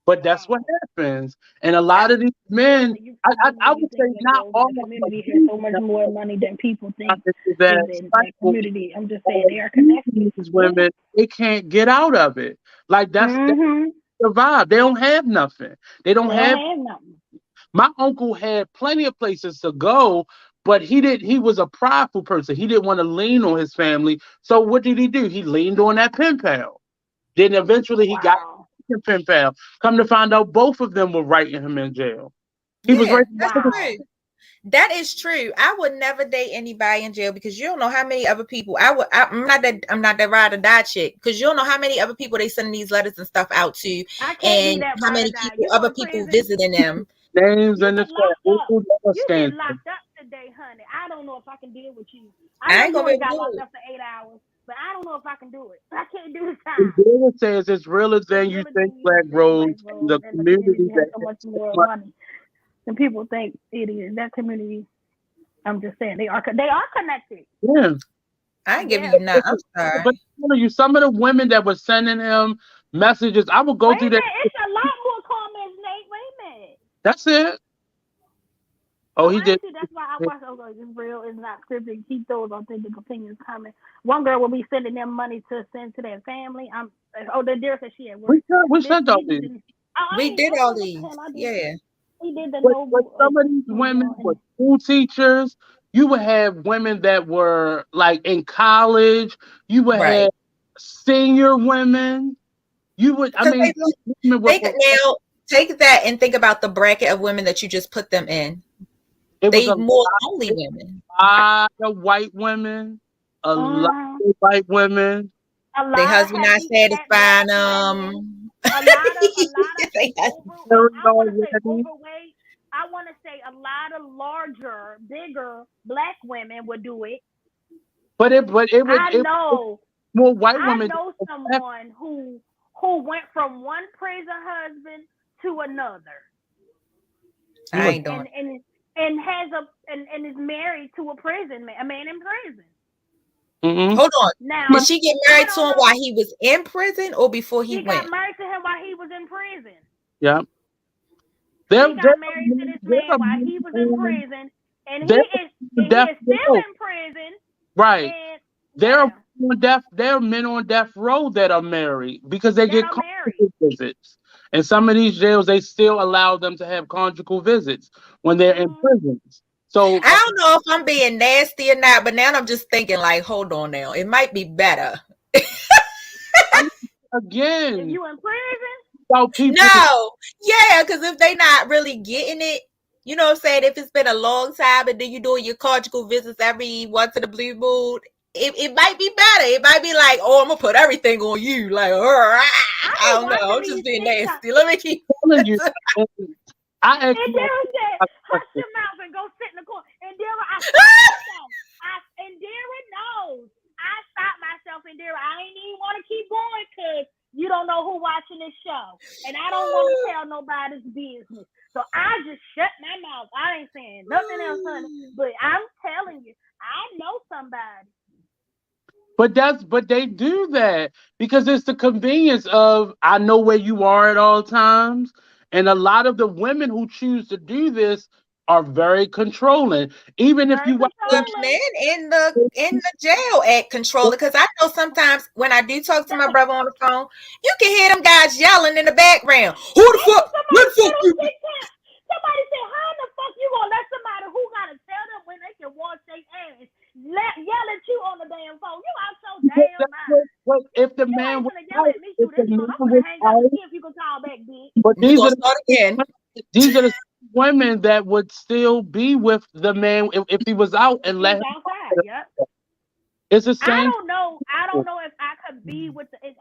But that's what happens. And a lot of these men, I would say not all the community has so much more money than people think. That community, I'm just saying, they are connected. These women, they can't get out of it. Like that's the vibe. They don't have nothing. They don't have nothing. My uncle had plenty of places to go, but he was a prideful person. He didn't want to lean on his family. So what did he do? He leaned on that pen pal. Then eventually he got pen pal. Come to find out, both of them were writing him in jail. He was right. That's true. That is true. I would never date anybody in jail because you don't know how many other people I'm not that ride or die chick, because you don't know how many other people they sending these letters and stuff out to, and how many other people visiting them. Names in the chat. You get locked up today, honey. I don't know if I can deal with you. I ain't gonna got locked up for 8 hours. But I don't know if I can do it. I can't do this time. The says it's realer than you think, BlackRoses. The community has so much more money than people think it is. That community, I'm just saying, they are connected. Yeah. I ain't giving you nothing. I'm sorry. But some of the women that were sending him messages, I would go through that. It's a lot more comments, Nate. Wait a minute. That's it. Oh, he did. That's why I watch. It's real. It's not scripted. Keep those authentic opinions coming. One girl will be sending them money to send to their family. The dear said she had work. We sent all these. We did all these. Yeah. We did the but some of these women were school teachers. You would have women that were like in college. You would have senior women. You would. I mean, now take that and think about the bracket of women that you just put them in. They more lonely women. A lot of white women. A lot of white women. Their husband not satisfying them. A lot of overweight. I want to say a lot of larger, bigger black women would do it. But it would. I know. Well, white I women. know someone who went from one prison husband to another, I ain't doing and has and is married to a man in prison. Mm-hmm. Hold on. Now, Did she get married to him while he was in prison or before he she went? got married to him while he was in prison. Yeah. She got married to this man while he was in prison, and he is still in prison. Right. And, there are men on death row that are married because they get conjugal visits. And some of these jails, they still allow them to have conjugal visits when they're in prisons. So I don't know if I'm being nasty or not, but now I'm just thinking like, hold on now. It might be better. Again, if you in prison? No. Yeah, because if they not really getting it, you know what I'm saying? If it's been a long time and then you doing your conjugal visits every once in a blue moon, it might be better. It might be like, oh, I'm gonna put everything on you. Like, I don't know. I'm just being nasty. Let me keep telling you. I and Daryl said, hush your mouth and go sit in the corner. And Daryl, and Daryl knows. I stopped myself, and Daryl, I ain't even want to keep going because you don't know who watching this show. And I don't want to tell nobody's business. So I just shut my mouth. I ain't saying nothing else, honey. But I'm telling you, I know somebody. But they do that because it's the convenience of I know where you are at all times. And a lot of the women who choose to do this are very controlling. Even if you the men in the jail act controlling, because I know sometimes when I do talk to my brother on the phone, you can hear them guys yelling in the background. Who the fuck? Where the fuck you? Somebody said, how the fuck you gonna let somebody who gotta tell them when they can wash their ass yell at you on the damn phone? You out so damn mad. But if the man was yell at me through this phone, I'm gonna hang up and see if you can call back, bitch. But these are the women that would still be with the man if he was out and let him outside. Yep. It's the same. I don't know if I could be with and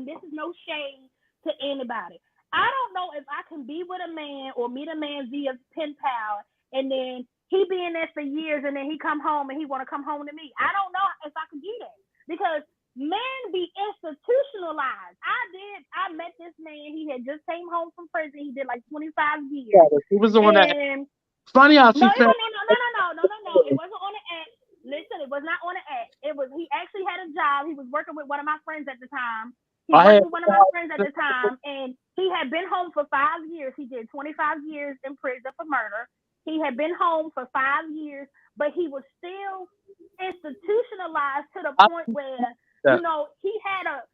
this is no shade to anybody. I don't know if I can be with a man or meet a man via PenPal and then he be in there for years and then he come home and he want to come home to me. I don't know if I can do that because men be institutionalized. I met this man. He had just came home from prison. He did like 25 years. Yeah, he was on that. Funny how she no. It wasn't on the app. Listen, it was not on the app. He actually had a job. He was working with one of my friends at the time. And he had been home for 5 years. He did 25 years in prison for murder. He had been home for 5 years, but he was still institutionalized to the point where, he had a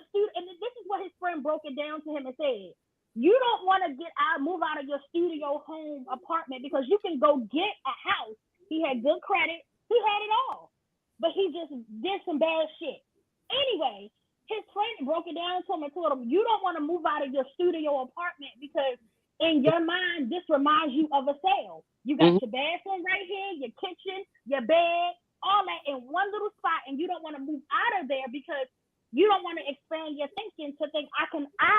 student, and this is what his friend broke it down to him and said, you don't want to move out of your studio home apartment because you can go get a house. He had good credit. He had it all, but he just did some bad shit. Anyway, his friend broke it down to him and told him, you don't want to move out of your studio apartment because in your mind, this reminds you of a cell. You got your bathroom right here, your kitchen, your bed, all that in one little spot, and you don't want to move out of there because you don't want to expand your thinking to think, I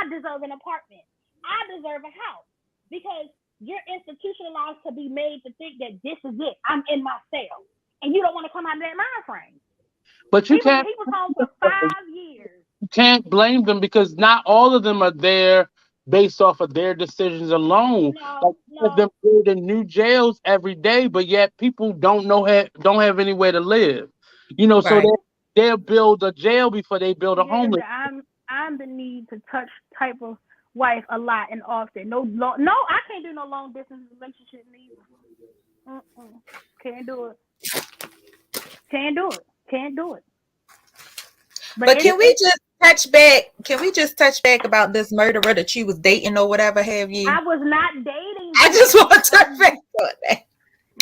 deserve an apartment. I deserve a house. Because you're institutionalized to be made to think that this is it. I'm in my cell. And you don't want to come out of that mind frame. But he was home for 5 years. You can't blame them because not all of them are there based off of their decisions alone. They're building new jails every day, but yet people don't have anywhere to live. So they'll build a jail before they build a homeless. I'm the need to touch type of wife a lot and often. No, I can't do no long distance relationship neither. Can't do it. Can't do it. But can we just touch back? Can we just touch back about this murderer that you was dating or whatever have you? I was not dating. I just want to touch back on that.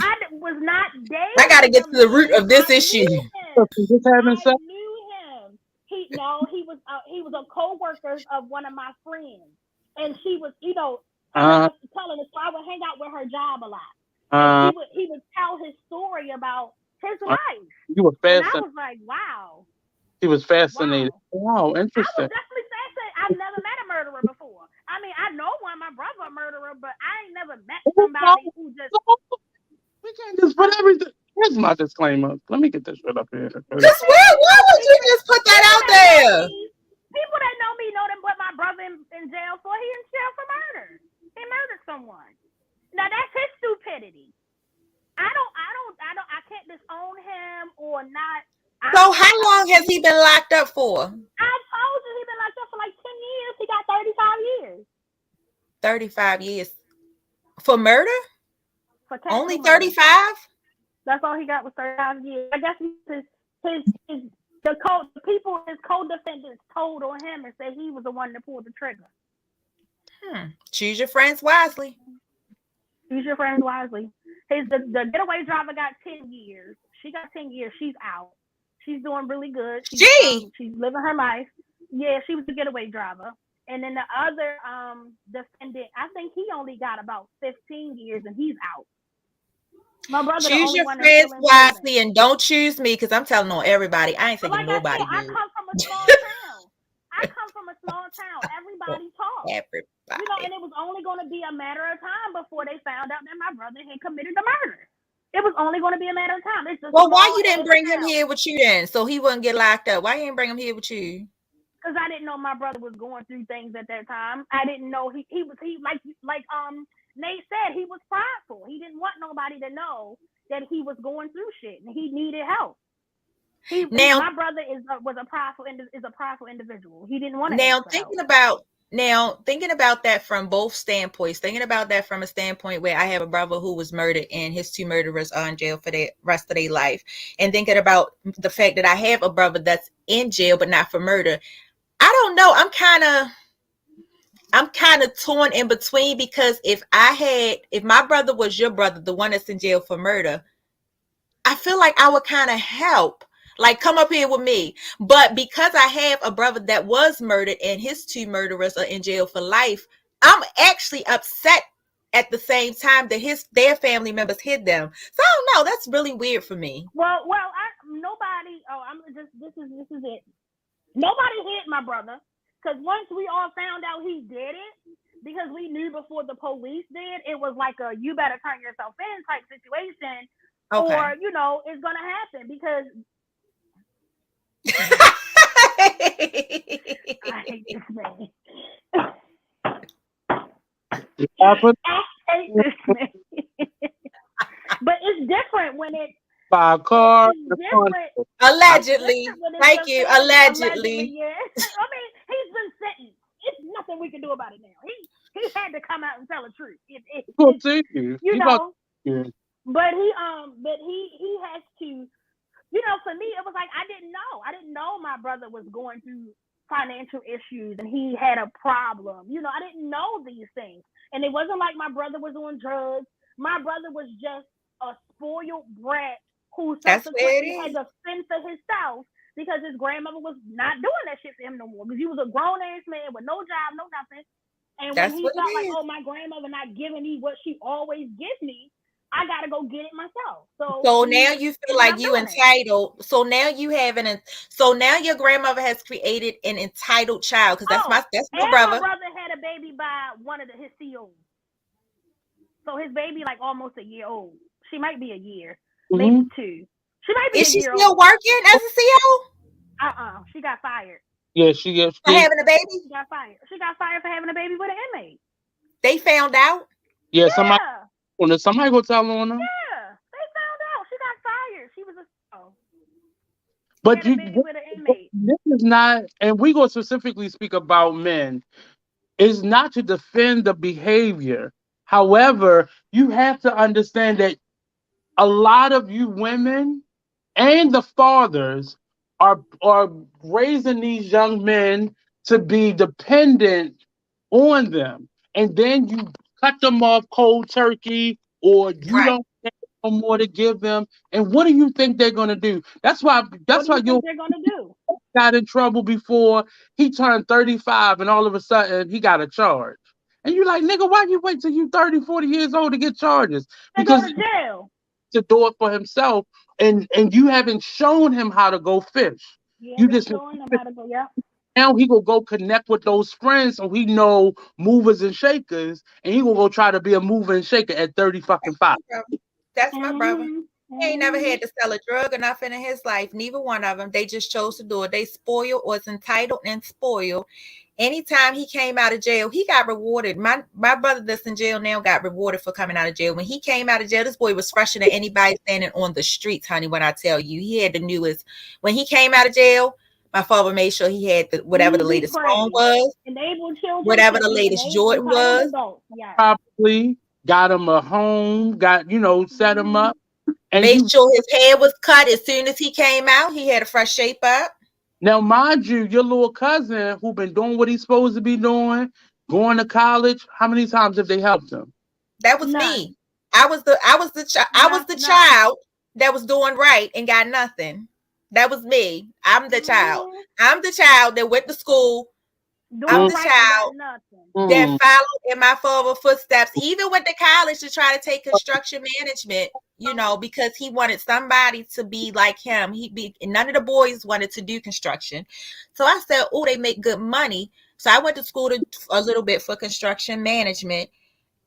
I was not dating. I got to get to the root of this issue. I knew him. He was a co-worker of one of my friends, and she was, telling us. So I would hang out with her job a lot. He would tell his story about his life. You were fascinated. And I was like, wow. He was fascinated. Wow, interesting. I was definitely fascinated. I've never met a murderer before. I mean, I know one, my brother a murderer, but I ain't never met somebody who just... We can't just put everything... Here's my disclaimer. Let me get this shit up here. Because why would you just put that out there? People that know me know that put my brother in jail for. He in jail for murder. He murdered someone. Now that's his stupidity. I can't disown him or not. So how long has he been locked up for? I told you he's been locked up for like 10 years. He got 35 years. 35 years. For murder? For only 35? That's all he got was 35 years. I guess the people his co-defendants told on him and said he was the one that pulled the trigger. Choose your friends wisely. Choose your friends wisely. The getaway driver got 10 years. She got 10 years. She's out. She's doing really good. She's living her life. Yeah, she was the getaway driver. And then the other defendant, I think he only got about 15 years and he's out. My brother. Choose your friends wisely and don't choose me because I'm telling on everybody. I ain't thinking nobody. I come from a small town. Everybody talks. Everybody. You know, and it was only going to be a matter of time before they found out that my brother had committed the murder. It was only going to be a matter of time. Well, why you didn't bring him here with you then, so he wouldn't get locked up? Why you didn't bring him here with you? Because I didn't know my brother was going through things at that time. I didn't know he like Nate said, he was prideful. He didn't want nobody to know that he was going through shit and he needed help. My brother was a prideful individual. He didn't want to. Thinking about that from both standpoints, thinking about that from a standpoint where I have a brother who was murdered and his two murderers are in jail for the rest of their life, and thinking about the fact that I have a brother that's in jail but not for murder. I don't know. I'm kind of torn in between because if my brother was your brother, the one that's in jail for murder, I feel like I would kind of help. Like, come up here with me. But because I have a brother that was murdered and his two murderers are in jail for life, I'm actually upset at the same time that their family members hid them. So I don't know. That's really weird for me. This is it. Nobody hid my brother because once we all found out he did it, because we knew before the police did, it was like a you better turn yourself in type situation, or it's gonna happen because. I hate this man. But it's different when it's by a car. Allegedly. Thank you. Allegedly. Yeah. I mean, he's been sentenced. It's nothing we can do about it now. He had to come out and tell the truth. But he has to. For me, it was like I didn't know my brother was going through financial issues and he had a problem. I didn't know these things. And it wasn't like my brother was on drugs. My brother was just a spoiled brat who subsequently had to fend for himself because his grandmother was not doing that shit for him no more. Because he was a grown-ass man with no job, no nothing. And when he felt like, my grandmother not giving me what she always gives me, I gotta go get it myself. So now you feel like you entitled. So now you have so now your grandmother has created an entitled child because that's my brother. My brother had a baby by one of his COs. So his baby like almost a year old. She might be a year, maybe 2. She might be. Is she still working as a CO? She got fired. Yeah, she is. For having a baby? She got fired. She got fired for having a baby with an inmate. They found out? Yeah, somebody go tell on her. Yeah, they found out. She got fired. She was a But this is not, and we go specifically speak about men, is not to defend the behavior. However, you have to understand that a lot of you women and the fathers are raising these young men to be dependent on them. And then you cut them off cold turkey, or you don't have no more to give them. And what do you think they're gonna do? That's why they're gonna do. Got in trouble before he turned 35 and all of a sudden he got a charge. And you're like, nigga, why you wait till you 30, 40 years old to get charges? Because go to jail. To do it for himself, and you haven't shown him how to go fish. You just showing him how to go, Now he will go connect with those friends so he know movers and shakers, and he will go try to be a mover and shaker at 30 fucking 5. That's my brother. He ain't never had to sell a drug or nothing in his life. Neither one of them. They just chose to do it. They spoiled, was entitled and spoiled. Anytime he came out of jail, he got rewarded. My brother that's in jail now got rewarded for coming out of jail. When he came out of jail, this boy was fresher than anybody standing on the streets, honey, when I tell you. He had the newest. When he came out of jail, my father made sure he had whatever the latest phone was, whatever the latest Jordan was. Probably got him a home, set him up. And made sure his hair was cut as soon as he came out. He had a fresh shape up. Now, mind you, your little cousin who been doing what he's supposed to be doing, going to college, how many times have they helped him? That was me. I was the child that was doing right and got nothing. That was me. I'm the child. I'm the child that went to school. I'm the child that followed in my father's footsteps, even went to college to try to take construction management, because he wanted somebody to be like him. None of the boys wanted to do construction. So I said, oh, they make good money. So I went to school a little bit for construction management.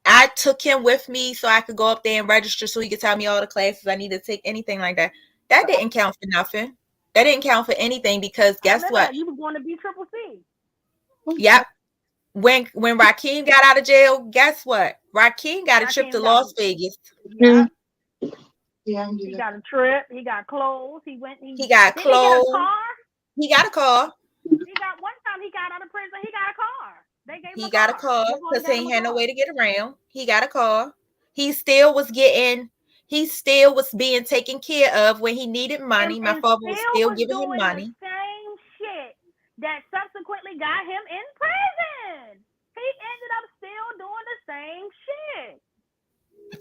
I took him with me so I could go up there and register so he could tell me all the classes I need to take, anything like that. That didn't count for nothing. That didn't count for anything because guess what? You were going to be Triple C. Yep. When Rakeem got out of jail, guess what? Rakeem got a trip to Las Vegas. Yeah. He got a trip. He got clothes. He got clothes. He got a car. One time he got out of prison. He got a car. He got a car because he ain't had no way to get around. He got a car. He still was being taken care of when he needed money. My father was still giving him money. Same shit that subsequently got him in prison. He ended up still doing the same shit.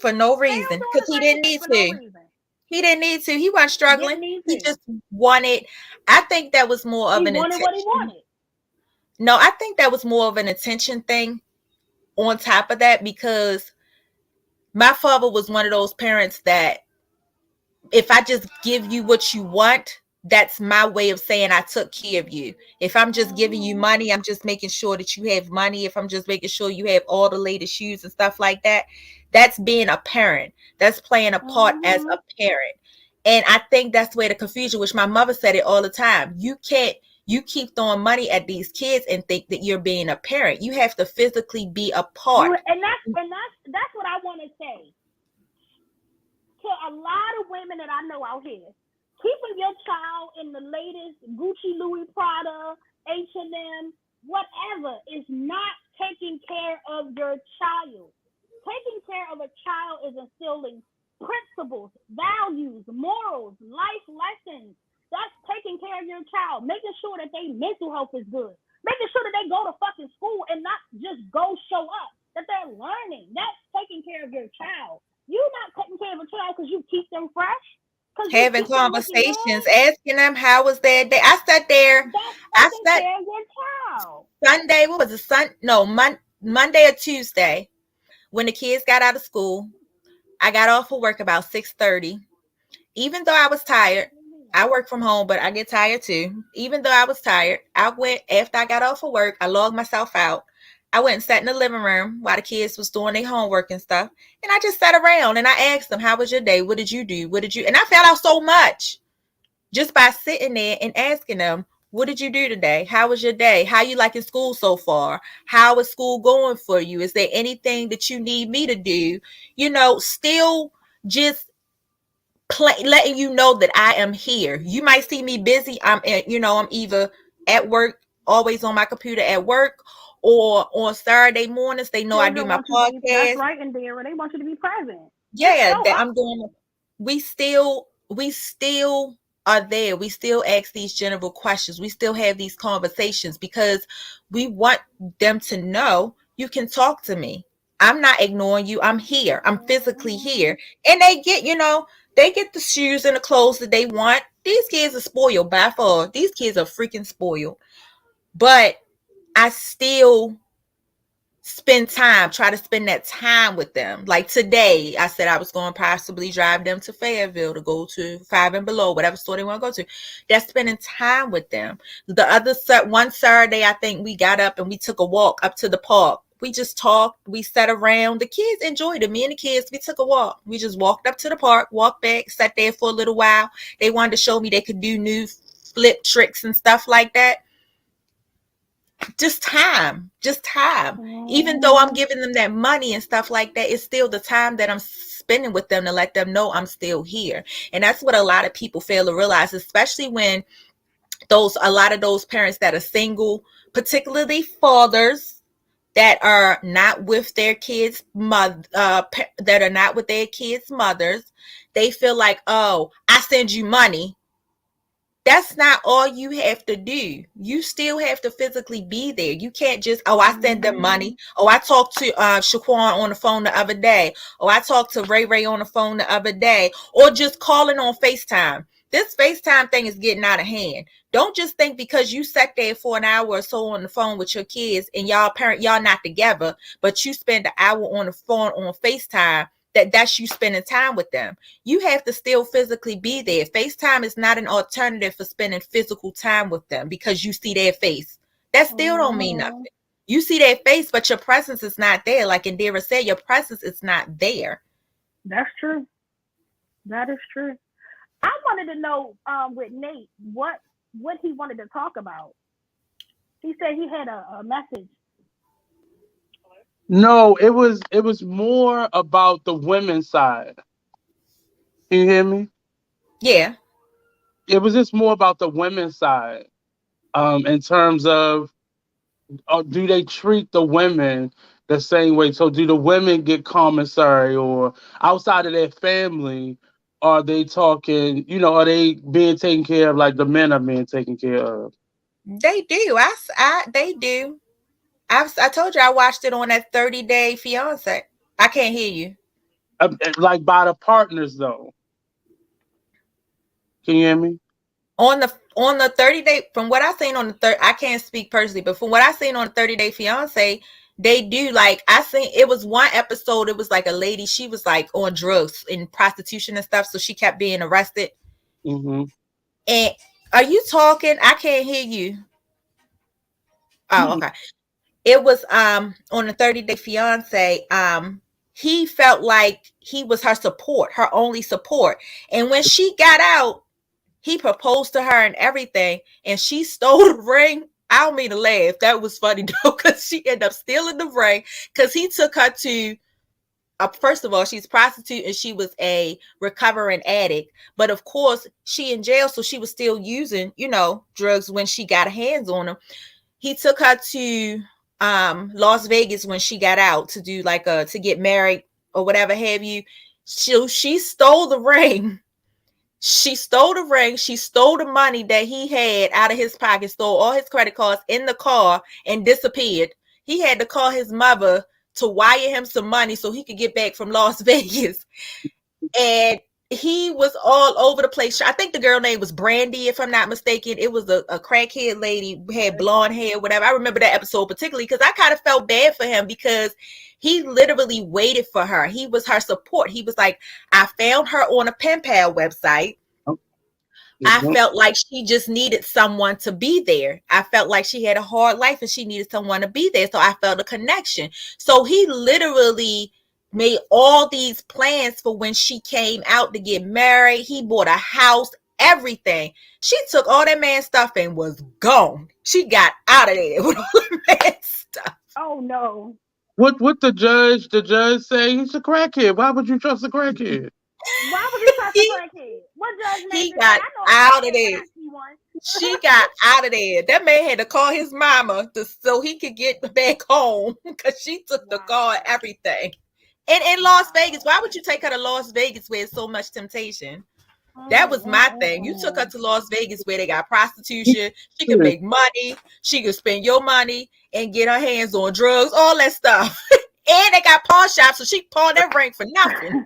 For no reason. Because he didn't need to. He didn't need to. He wasn't struggling. He just wanted. I think that was more of an intention. What he wanted. No, I think that was more of an attention thing on top of that, because my father was one of those parents that if I just give you what you want, that's my way of saying I took care of you. If I'm just giving you money, I'm just making sure that you have money. If I'm just making sure you have all the latest shoes and stuff like that, that's being a parent. That's playing a part as a parent. And I think that's where the confusion, which my mother said it all the time. You keep throwing money at these kids and think that you're being a parent. You have to physically be a part. And that's what I want to say to a lot of women that I know out here. Keeping your child in the latest Gucci, Louis, Prada, H&M, whatever, is not taking care of your child. Taking care of a child is instilling principles, values, morals, life lessons. That's taking care of your child, making sure that their mental health is good, making sure that they go to fucking school and not just go show up, that they're learning. That's taking care of your child. You're not taking care of a child because you keep them fresh. Having conversations, asking them how was their day. I sat there. Sunday. What was it? Monday or Tuesday, when the kids got out of school. I got off of work about 6:30. Even though I was tired, I work from home, but I get tired too. Even though I was tired, I went after I got off of work. I logged myself out. I went and sat in the living room while the kids was doing their homework and stuff. And I just sat around and I asked them, how was your day? What did you do? And I found out so much just by sitting there and asking them, what did you do today? How was your day? How you liking school so far? How is school going for you? Is there anything that you need me to do? Still just letting you know that I am here. You might see me busy. I'm either at work, always on my computer at work, or on Saturday mornings, they know I do my podcast. That's right, and they want you to be present. Yeah, that I'm doing. We still are there. We still ask these general questions. We still have these conversations because we want them to know you can talk to me. I'm not ignoring you. I'm here. I'm physically here. And they get the shoes and the clothes that they want. These kids are spoiled by far. These kids are freaking spoiled. But I still try to spend that time with them. Like today, I said I was going to possibly drive them to Fayetteville to go to Five and Below, whatever store they want to go to. That's spending time with them. The other one Saturday, I think we got up and we took a walk up to the park We just talked. We sat around. The kids enjoyed it. Me and the kids, we took a walk. We just walked up to the park, walked back, sat there for a little while. They wanted to show me they could do new flip tricks and stuff like that. Just time. Even though I'm giving them that money and stuff like that, it's still the time that I'm spending with them to let them know I'm still here. And that's what a lot of people fail to realize, especially when a lot of those parents that are single, particularly fathers that are not with their kids' that are not with their kids' mothers, they feel like, oh, I send you money. That's not all you have to do. You still have to physically be there. You can't just, oh, I send them money. Oh, I talked to Shaquan on the phone the other day. Oh, I talked to Ray Ray on the phone the other day. Or just calling on FaceTime. This FaceTime thing is getting out of hand. Don't just think because you sat there for an hour or so on the phone with your kids and y'all not together, but you spend an hour on the phone on FaceTime, that's you spending time with them. You have to still physically be there. FaceTime is not an alternative for spending physical time with them because you see their face. That still don't mean nothing. You see their face, but your presence is not there. Like Indira said, your presence is not there. That's true. That is true. I wanted to know with Nate what he wanted to talk about. He said he had a message. No, it was more about the women's side. Can you hear me? Yeah. It was just more about the women's side. In terms of do they treat the women the same way? So do the women get commissary or outside of their family? Are they talking, are they being taken care of like the men are being taken care of? They do. They do. I told you I watched it on that 30-day fiance. I can't hear you. Like by the partners though. Can you hear me? On the 30-day, from what I seen on the I can't speak personally, but from what I seen on the 30-day fiance, they do. Like I seen, it was one episode. It was like a lady. She was like on drugs and prostitution and stuff, so she kept being arrested. Mm-hmm. And are you talking? I can't hear you. Oh, okay. It was on the 30-day fiance. He felt like he was her support, her only support, and when she got out, he proposed to her and everything, and she stole the ring. I don't mean to laugh. That was funny though, because she ended up stealing the ring because he took her to, first of all, she's a prostitute and she was a recovering addict. But of course, she in jail, so she was still using, drugs when she got hands on them. He took her to Las Vegas when she got out to do to get married or whatever have you. She stole the ring. She stole the ring. She stole the money that he had out of his pocket, stole all his credit cards in the car and disappeared. He had to call his mother to wire him some money so he could get back from Las Vegas. And he was all over the place. I think the girl name was Brandy, if I'm not mistaken. It was a crackhead lady, had blonde hair, whatever. I remember that episode particularly because I kind of felt bad for him because he literally waited for her. He was her support. He was like, I found her on a PenPal website. I felt like she just needed someone to be there. I felt like she had a hard life and she needed someone to be there. So I felt a connection. So he literally made all these plans for when she came out to get married. He bought a house, everything. She took all that man's stuff and was gone. She got out of there with all the man's stuff. Oh no. What the judge say? He's a crackhead. Why would you trust a crackhead? Why would you trust a crackhead? What judge name He got out of there. She got out of there. That man had to call his mama so he could get back home because she took the car and everything. And in Las Vegas, why would you take her to Las Vegas where there's so much temptation? That was my thing. You took her to Las Vegas where they got prostitution. She could make money. She could spend your money and get her hands on drugs, all that stuff. And they got pawn shops, so she pawned that ring for nothing.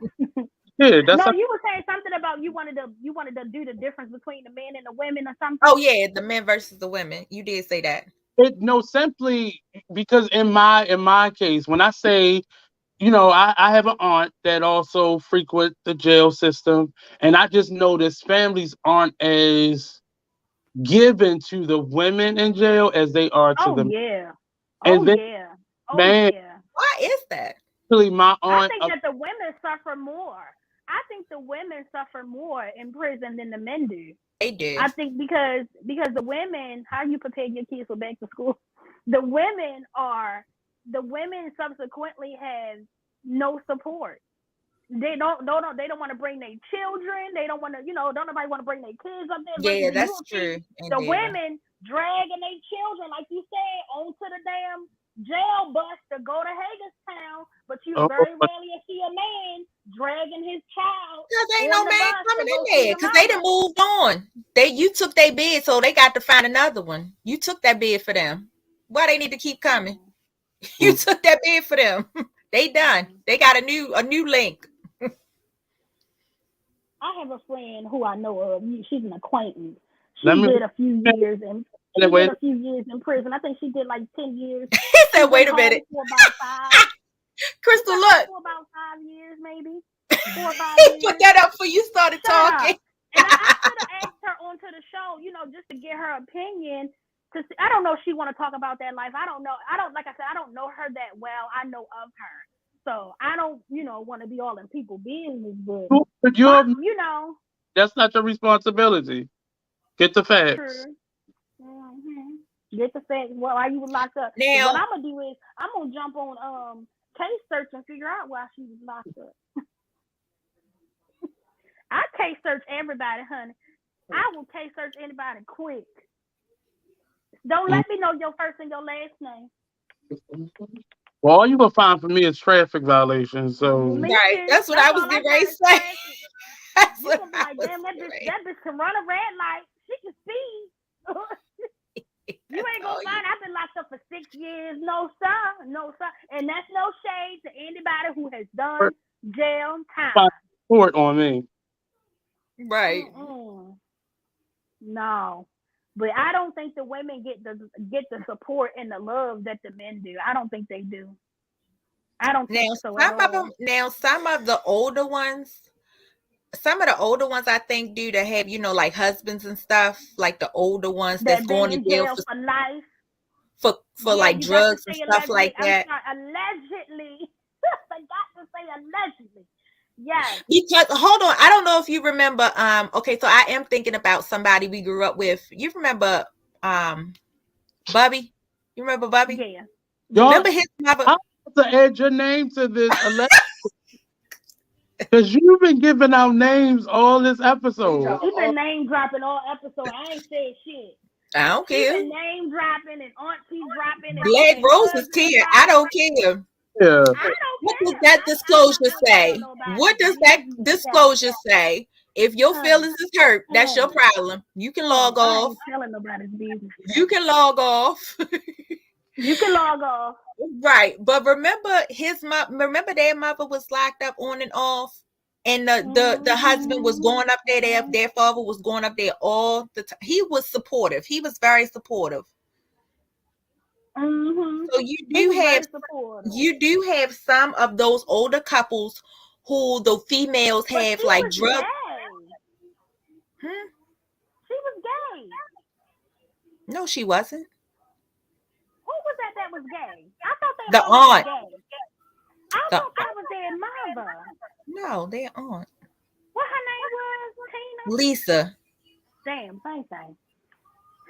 Yeah, you were saying something about you wanted to do the difference between the men and the women or something. Oh yeah, the men versus the women. You did say that. Simply because in my case, when I say, I have an aunt that also frequent the jail system, and I just noticed families aren't as given to the women in jail as they are to the men. Yeah. And then, yeah. Oh, Man, yeah. Why is that? actually, my I aunt. think that the women suffer more. I think the women suffer more in prison than the men do. They do. I think because the women, how you prepare your kids for back to school, the women subsequently have no support. They don't want to bring their children. They don't want to, don't nobody want to bring their kids up there. Yeah, Versus that's you'll true. see the women dragging their children, like you said, onto the damn jail bus to go to Hagerstown. But you Oh, very rarely see a man dragging his child Because ain't on no the man bus coming to go in see there. the Because they done mama. moved on. You took their bed, so they got to find another one. You took that bed for them. Why they need to keep coming? You took that bed for them. They done. They got a new link. I have a friend who I know of. She's an acquaintance. She Let me- did a few years in prison. I think she did like 10 years. He said, "Wait a minute, For about 5. Crystal. Look, For about 5 years, maybe 4 or 5 he years. put that up before you started Shut talking." up. And I should have asked her onto the show, just to get her opinion. Cause I don't know if she want to talk about that life. I don't know. Like I said, I don't know her that well. I know of her. So I don't, want to be all in people's business, but That's not your responsibility. Get the facts. True. Mm-hmm. Get the facts. Well, why you was locked up? Now, what I'm gonna do is I'm gonna jump on case search and figure out why she was locked up. I case search everybody, honey. I will case search anybody quick. Don't let me know your first and your last name. Well, all you gonna find for me is traffic violations. So right, that's what I was getting ready to say. You gonna be like, damn, that bitch can run a red light. She can see. You ain't gonna find I've been locked up for 6 years. No, sir. And that's no shade to anybody who has done jail time. Report on me. Right. No. But I don't think the women get the support and the love that the men do. I don't think they do. I don't think so at all. Some of the older ones, I think do that have, like husbands and stuff, like the older ones that's going to jail for life. For like drugs and stuff like that. Allegedly. I got to say allegedly. Yes. Because hold on, I don't know if you remember. Okay, so I am thinking about somebody we grew up with. You remember Bubby? You remember Bubby? Yeah. Remember his mother? I have to add your name to this because you've been giving out names all this episode. You've been name dropping all episode. I ain't said shit. I don't care. Been name dropping and auntie dropping. BlackRoses care. I don't care. Yeah. What does that disclosure say? What does that disclosure say? If your feelings is hurt, that's your problem. You can log off. I ain't telling nobody's business. You can log off. You can log off. Right. But remember remember their mother was locked up on and off. And the husband was going up there. Their father was going up there all the time. He was supportive. He was very supportive. Mm-hmm. So you do have some of those older couples who the females have like drugs. She was gay. No, she wasn't. Who was that was gay? I thought they the aunt. Was gay. I thought that was their mother. No, their aunt. What her name was? Tina? Lisa. Damn, same thing.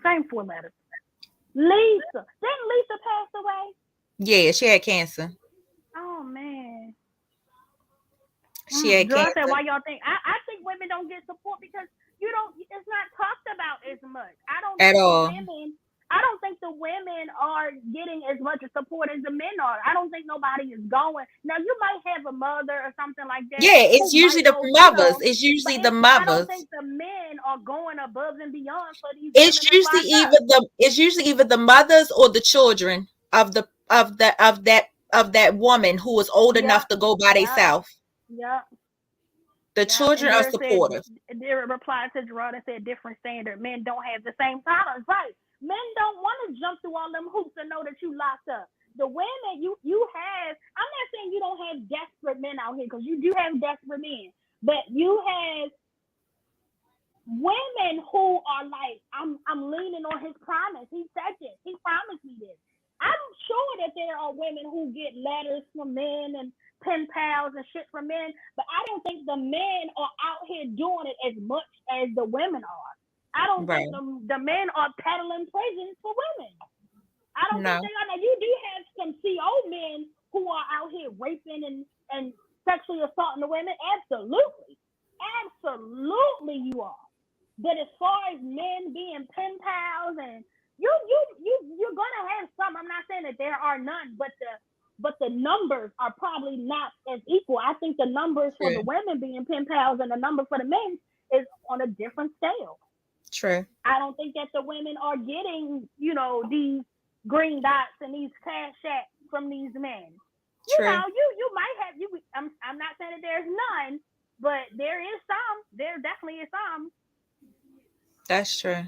Same 4 letters. Lisa. Didn't Lisa pass away? Yeah, she had cancer. Oh man. She had cancer. Why y'all think? I think women don't get support because it's not talked about as much. I don't think the women are getting as much support as the men are. I don't think nobody is going. Now you might have a mother or something like that. Yeah, it's usually the mothers. It's usually the mothers. I don't think the men are going above and beyond for these. It's usually either the mothers or the children of that woman who is old enough to go by themselves. Yeah. The children are supportive. They replied to Gerard and said different standard. Men don't have the same tolerance, right? Men don't want to jump through all them hoops to know that you locked up. The women you have, I'm not saying you don't have desperate men out here because you do have desperate men, but you have women who are like, I'm leaning on his promise. He said this. He promised me this. I'm sure that there are women who get letters from men and pen pals and shit from men, but I don't think the men are out here doing it as much as the women are. I don't think the men are peddling prisons for women. I don't think they are. Now, you do have some CO men who are out here raping and sexually assaulting the women. Absolutely. Absolutely you are. But as far as men being pen pals and you're gonna have some. I'm not saying that there are none, but the numbers are probably not as equal. I think the numbers for the women being pen pals and the number for the men is on a different scale. True. I don't think that the women are getting, these green dots and these cash apps from these men. True. You might have I'm not saying that there's none, but there is some. There definitely is some. That's true.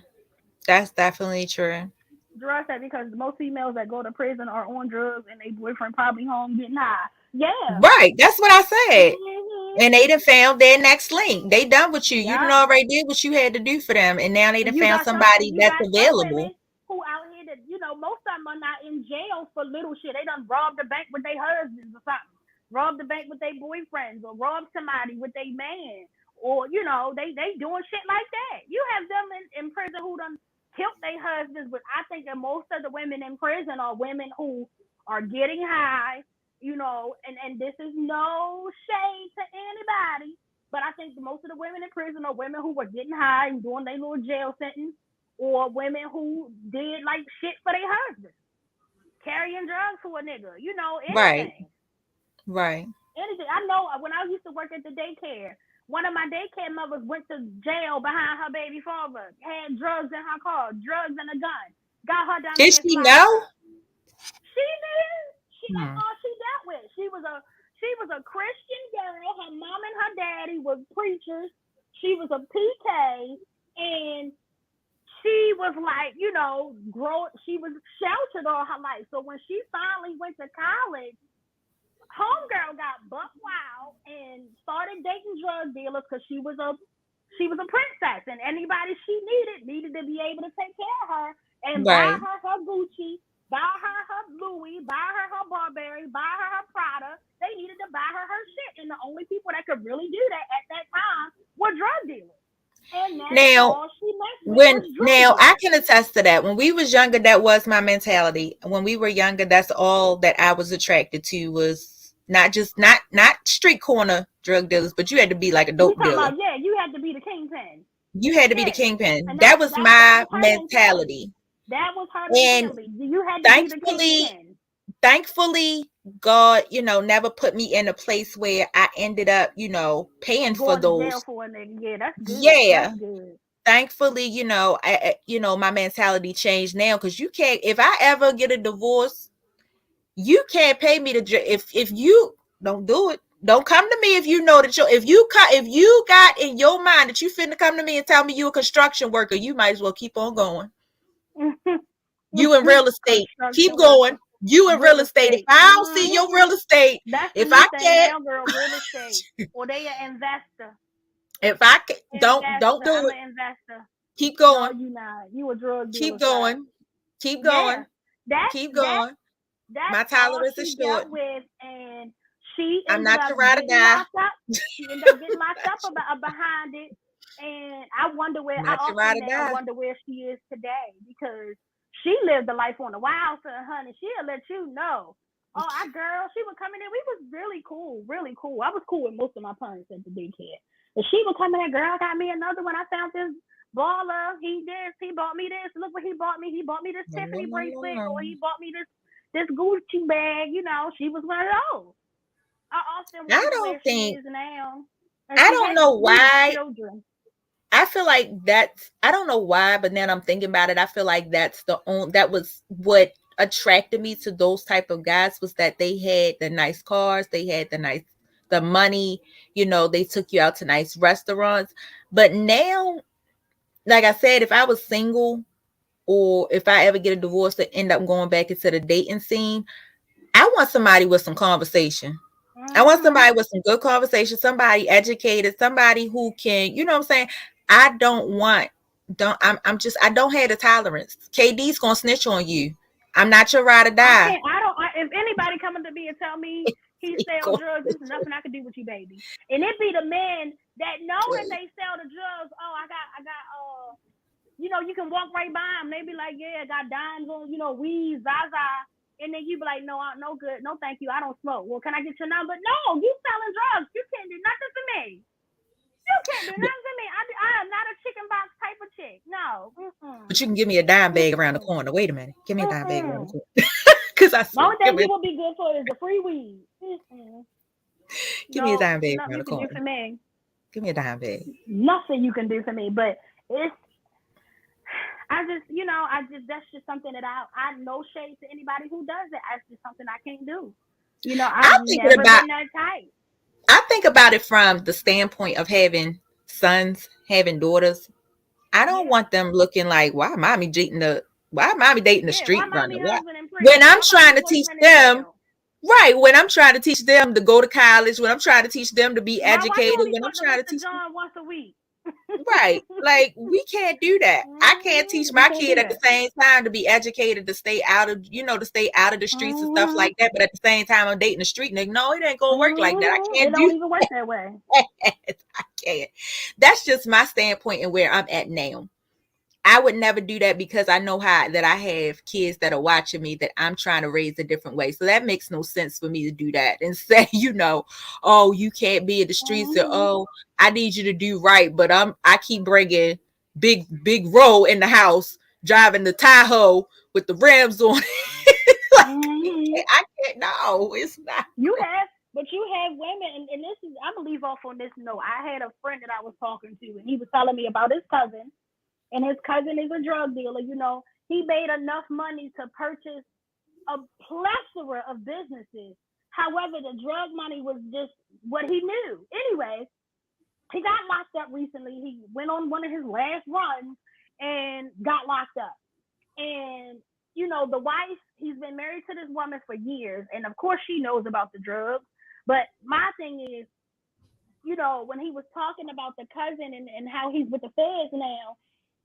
That's definitely true. Drugs said because most females that go to prison are on drugs and their boyfriend probably home getting high. Yeah. Right. That's what I said. Mm-hmm. And they done found their next link. They done with you. You done already did what you had to do for them. And now they done found somebody that's available. Who out here that, most of them are not in jail for little shit. They done robbed the bank with their husbands or something. Robbed the bank with their boyfriends or robbed somebody with their man. Or, they doing shit like that. You have them in prison who done killed their husbands, but I think that most of the women in prison are women who are getting high, and this is no shade to anybody, but I think most of the women in prison are women who were getting high and doing their little jail sentence, or women who did like shit for their husbands, carrying drugs for a nigga, anything. Right. Anything. I know when I used to work at the daycare, one of my daycare mothers went to jail behind her baby father, had drugs in her car, drugs and a gun. Got her down. Did she know? She did. That's all she dealt with. She was a Christian girl. Her mom and her daddy was preachers. She was a PK, and she was like, she was sheltered all her life. So when she finally went to college, homegirl got buck wild and started dating drug dealers because she was a princess, and anybody she needed to be able to take care of her and buy her Gucci, buy her Louis, buy her Burberry, buy her Prada. They needed to buy her shit, and the only people that could really do that at that time were drug dealers. And that's all she I can attest to that. When we was younger, that was my mentality. When we were younger, that's all that I was attracted to was not street corner drug dealers, but you had to be like a dope dealer. You had to be the kingpin. You had to be the kingpin. That was my mentality. That was her mentality. You had to be the kingpin. Thankfully, God, never put me in a place where I ended up, paying for those. For a nigga. Yeah, that's good. Yeah. That's good. Thankfully, my mentality changed now, because you can't. If I ever get a divorce, you can't pay me if you don't do it. Don't come to me if you know that if you got in your mind that you finna come to me and tell me you a construction worker, you might as well keep on going. You in real estate, keep going. You in real estate. If I don't see your real estate, if I can't, girl, real estate, or they an investor. If I can, don't do it. Investor. Keep going. No, you not. You a drug dealer. Keep going. Keep going. Keep going. My tolerance is short. And she I'm not your ride or die. She ended up getting locked up behind it, and I wonder where she is today, because she lived a life on the wild side, honey. She'll let you know. Oh, she would come in there. We was really cool, really cool. I was cool with most of my parents at the daycare. And she would come in there, girl, got me another one. I found this baller. He bought me this. Look what he bought me. He bought me this Tiffany bracelet, or he bought me this Gucci bag. She was one of those. I don't think. I don't know why. I feel like I don't know why, but then I'm thinking about it. I feel like that was what attracted me to those type of guys, was that they had the nice cars, they had the money, they took you out to nice restaurants. But now, like I said, if I was single, or if I ever get a divorce to end up going back into the dating scene, I want somebody with some conversation. I want somebody with some good conversation, somebody educated, somebody who can, you know what I'm saying? I don't have the tolerance. KD's gonna snitch on you. I'm not your ride or die. If anybody coming to me and tell me he sells drugs, there's nothing I can do with you, baby. And it be the men that know that they sell the drugs. Oh, I got you know, you can walk right by them. They be like, yeah, I got dimes on, you know, weed, Zaza. And then you be like, no, no good. No, thank you. I don't smoke. Well, can I get your number? No, you selling drugs. You can't do nothing for me. You can't do nothing for me. I am not a chicken box type of chick. No. But you can give me a dime bag around the corner. Wait a minute. Give me a dime bag around the corner. Because I the only thing you will be good for is the free weed. Give me a dime bag around the corner. For me. Give me a dime bag. Nothing you can do for me, but it's. That's just something that I no shade to anybody who does it. It's just something I can't do. You know, I've never been that type. I think about it from the standpoint of having sons, having daughters. I don't want them looking like, why mommy dating the street runner? When I'm trying to teach them, right? When I'm trying to teach them to go to college, when I'm trying to teach them to be educated, when I'm trying to teach John once a week. Right. Like, we can't do that. I can't teach my kid at the same time to be educated, to stay out of, to stay out of the streets and stuff like that. But at the same time, I'm dating a street nigga. No, it ain't gonna work like that. I can't It don't even work that way. I can't. That's just my standpoint and where I'm at now. I would never do that because I know that I have kids that are watching me that I'm trying to raise a different way. So that makes no sense for me to do that and say, oh, you can't be in the streets or, oh, I need you to do right. But I keep bringing big roll in the house, driving the Tahoe with the rims on. I can't. No, it's not. But you have women, and this is, I'm gonna leave off on this note. I had a friend that I was talking to, and he was telling me about his cousin. And his cousin is a drug dealer. He made enough money to purchase a plethora of businesses. However, the drug money was just what he knew. Anyway, he got locked up recently. He went on one of his last runs and got locked up. And, the wife, he's been married to this woman for years. And of course she knows about the drugs. But my thing is, when he was talking about the cousin and how he's with the feds now,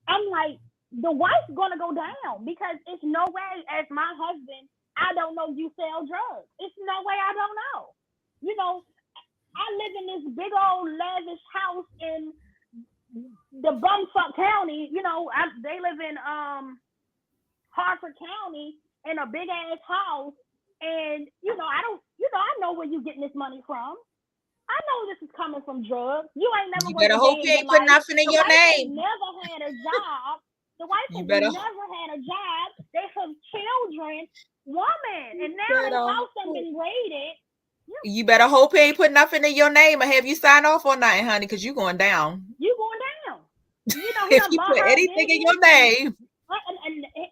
I'm like, the wife's gonna go down because it's no way as my husband, I don't know you sell drugs. It's no way I don't know. I live in this big old lavish house in the bumfuck county. They live in Harford County in a big ass house, and I know where you getting this money from. I know this is coming from drugs. You ain't never. You better hope you ain't put nothing in your name. Never had a job. The wife has never had a job. They have children, woman, and now the house has been raided. You better hope he ain't put nothing in your name or have you sign off on nothing, honey, because you going down. You going down. If you put anything in your name.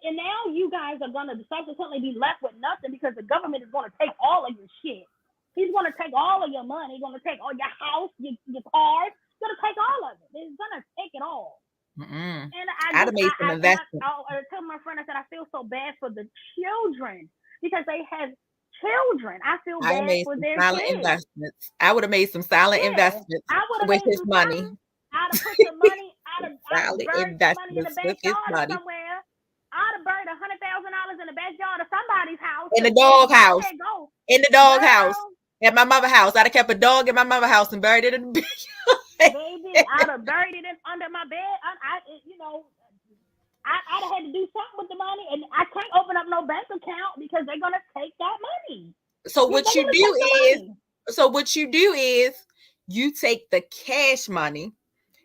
And now you guys are gonna subsequently be left with nothing because the government is gonna take all of your shit. He's going to take all of your money. He's going to take all your house, your cars. He's going to take all of it. He's going to take it all. Mm-mm. And I'd have made some investments. I told my friend, I said, I feel so bad for the children because they have children. I feel bad for their kids. Investments. I would have made some solid investments with his money. I'd have put the money, solid investments with his money. Somewhere. I'd have buried $100,000 in the backyard of somebody's house. In the dog house. In the dog house. At my mother's house. I'd have kept a dog in my mother's house and buried it in the bed. Baby, I'd have buried it under my bed. I'd have had to do something with the money, and I can't open up no bank account because they're gonna take that money. So what you do is you take the cash money,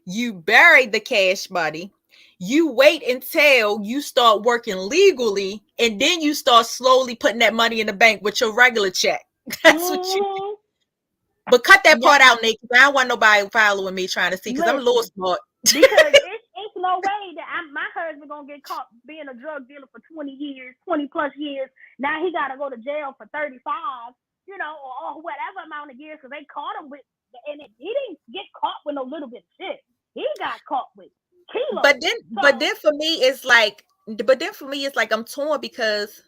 you bury the cash money, you wait until you start working legally, and then you start slowly putting that money in the bank with your regular check. That's what you do. But cut that part out, Nick. I don't want nobody following me trying to see because I'm a little smart. Because it's no way that my husband gonna get caught being a drug dealer for 20 plus years. Now he gotta go to jail for 35, or whatever amount of years because they caught him with, and he didn't get caught with no little bit of shit. He got caught with kilos. But then for me it's like I'm torn because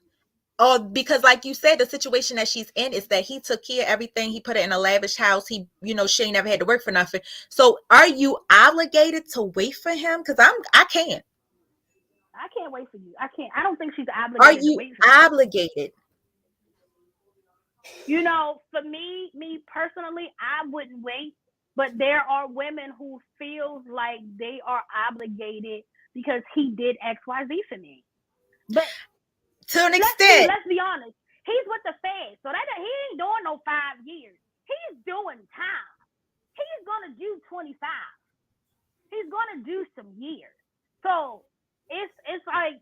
like you said, the situation that she's in is that he took care of everything. He put it in a lavish house. She ain't never had to work for nothing. So are you obligated to wait for him? Because I can't. I can't wait for you. I can't. I don't think she's obligated. Are to you wait for obligated? You know, for me personally, I wouldn't wait. But there are women who feels like they are obligated because he did XYZ for me. But to an extent, let's be honest. He's with the feds, so that he ain't doing no 5 years. He's doing time. He's gonna do 25. He's gonna do some years. So it's like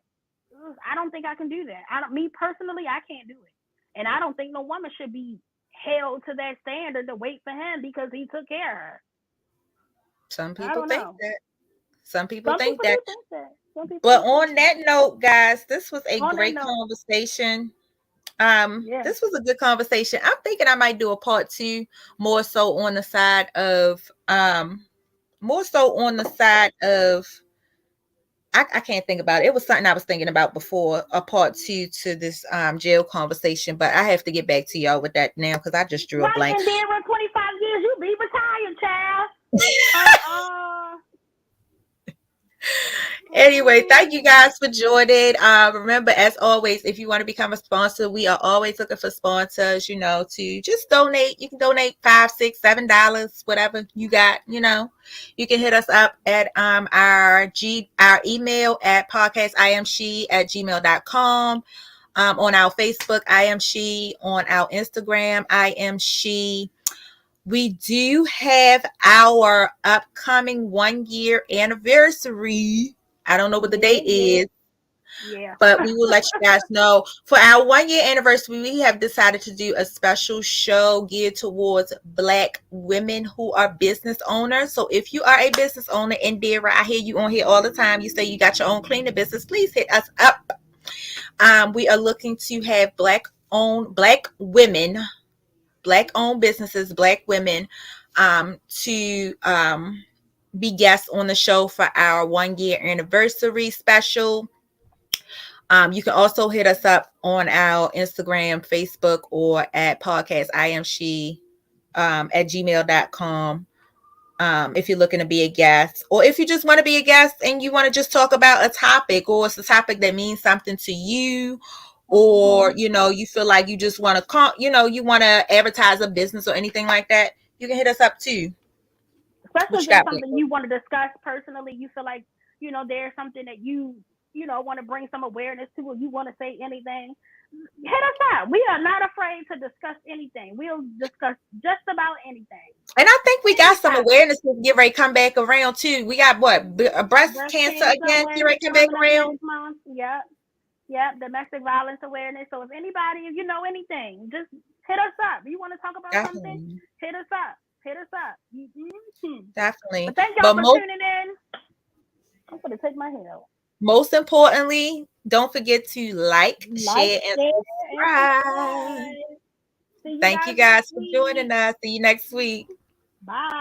I don't think I can do that. Me personally, I can't do it, and I don't think no woman should be held to that standard to wait for him because he took care of her. Some people think that. Some people think that. But on that note, guys, this was a great conversation. This was a good conversation. I'm thinking I might do a part 2 more so on the side of I can't think about it. It was something I was thinking about before, a part 2 to this jail conversation, but I have to get back to y'all with that now because I just drew a blank. And then with 25 years, you be retired, child. Anyway, thank you guys for joining. Remember, as always, if you want to become a sponsor, we are always looking for sponsors, to just donate. You can donate $5, $6, $7, whatever you got, you can hit us up at our email at PodcastIAmShe@gmail.com, on our Facebook, I.Am.She, on our Instagram, I.Am.She. We do have our upcoming 1-year anniversary. I don't know what the date is, but we will let you guys know. For our 1-year anniversary, we have decided to do a special show geared towards Black women who are business owners. So if you are a business owner, Indira, I hear you on here all the time. You say you got your own cleaning business. Please hit us up. We are looking to have Black-owned businesses, Black women, to be guests on the show for our 1-year anniversary special. You can also hit us up on our Instagram, Facebook, or at PodcastIAmShe at gmail.com. If you're looking to be a guest, or if you just want to be a guest and you want to just talk about a topic, or it's a topic that means something to you, or you feel like you just want to you want to advertise a business or anything like that, you can hit us up too. Especially if there's something you want to discuss personally, you feel like there's something that you want to bring some awareness to, or you want to say anything, hit us up. We are not afraid to discuss anything. We'll discuss just about anything. And I think we got some awareness to get ready to come back around too. We got breast cancer again, get ready to come back around. Yep, domestic violence awareness. So if anybody, if you know anything, just hit us up. If you want to talk about something, hit us up. Mm-hmm. Definitely. But thank y'all for tuning in. I'm going to take my hair out. Most importantly, don't forget to like, share, and subscribe. Thank you guys for joining us. See you next week. Bye.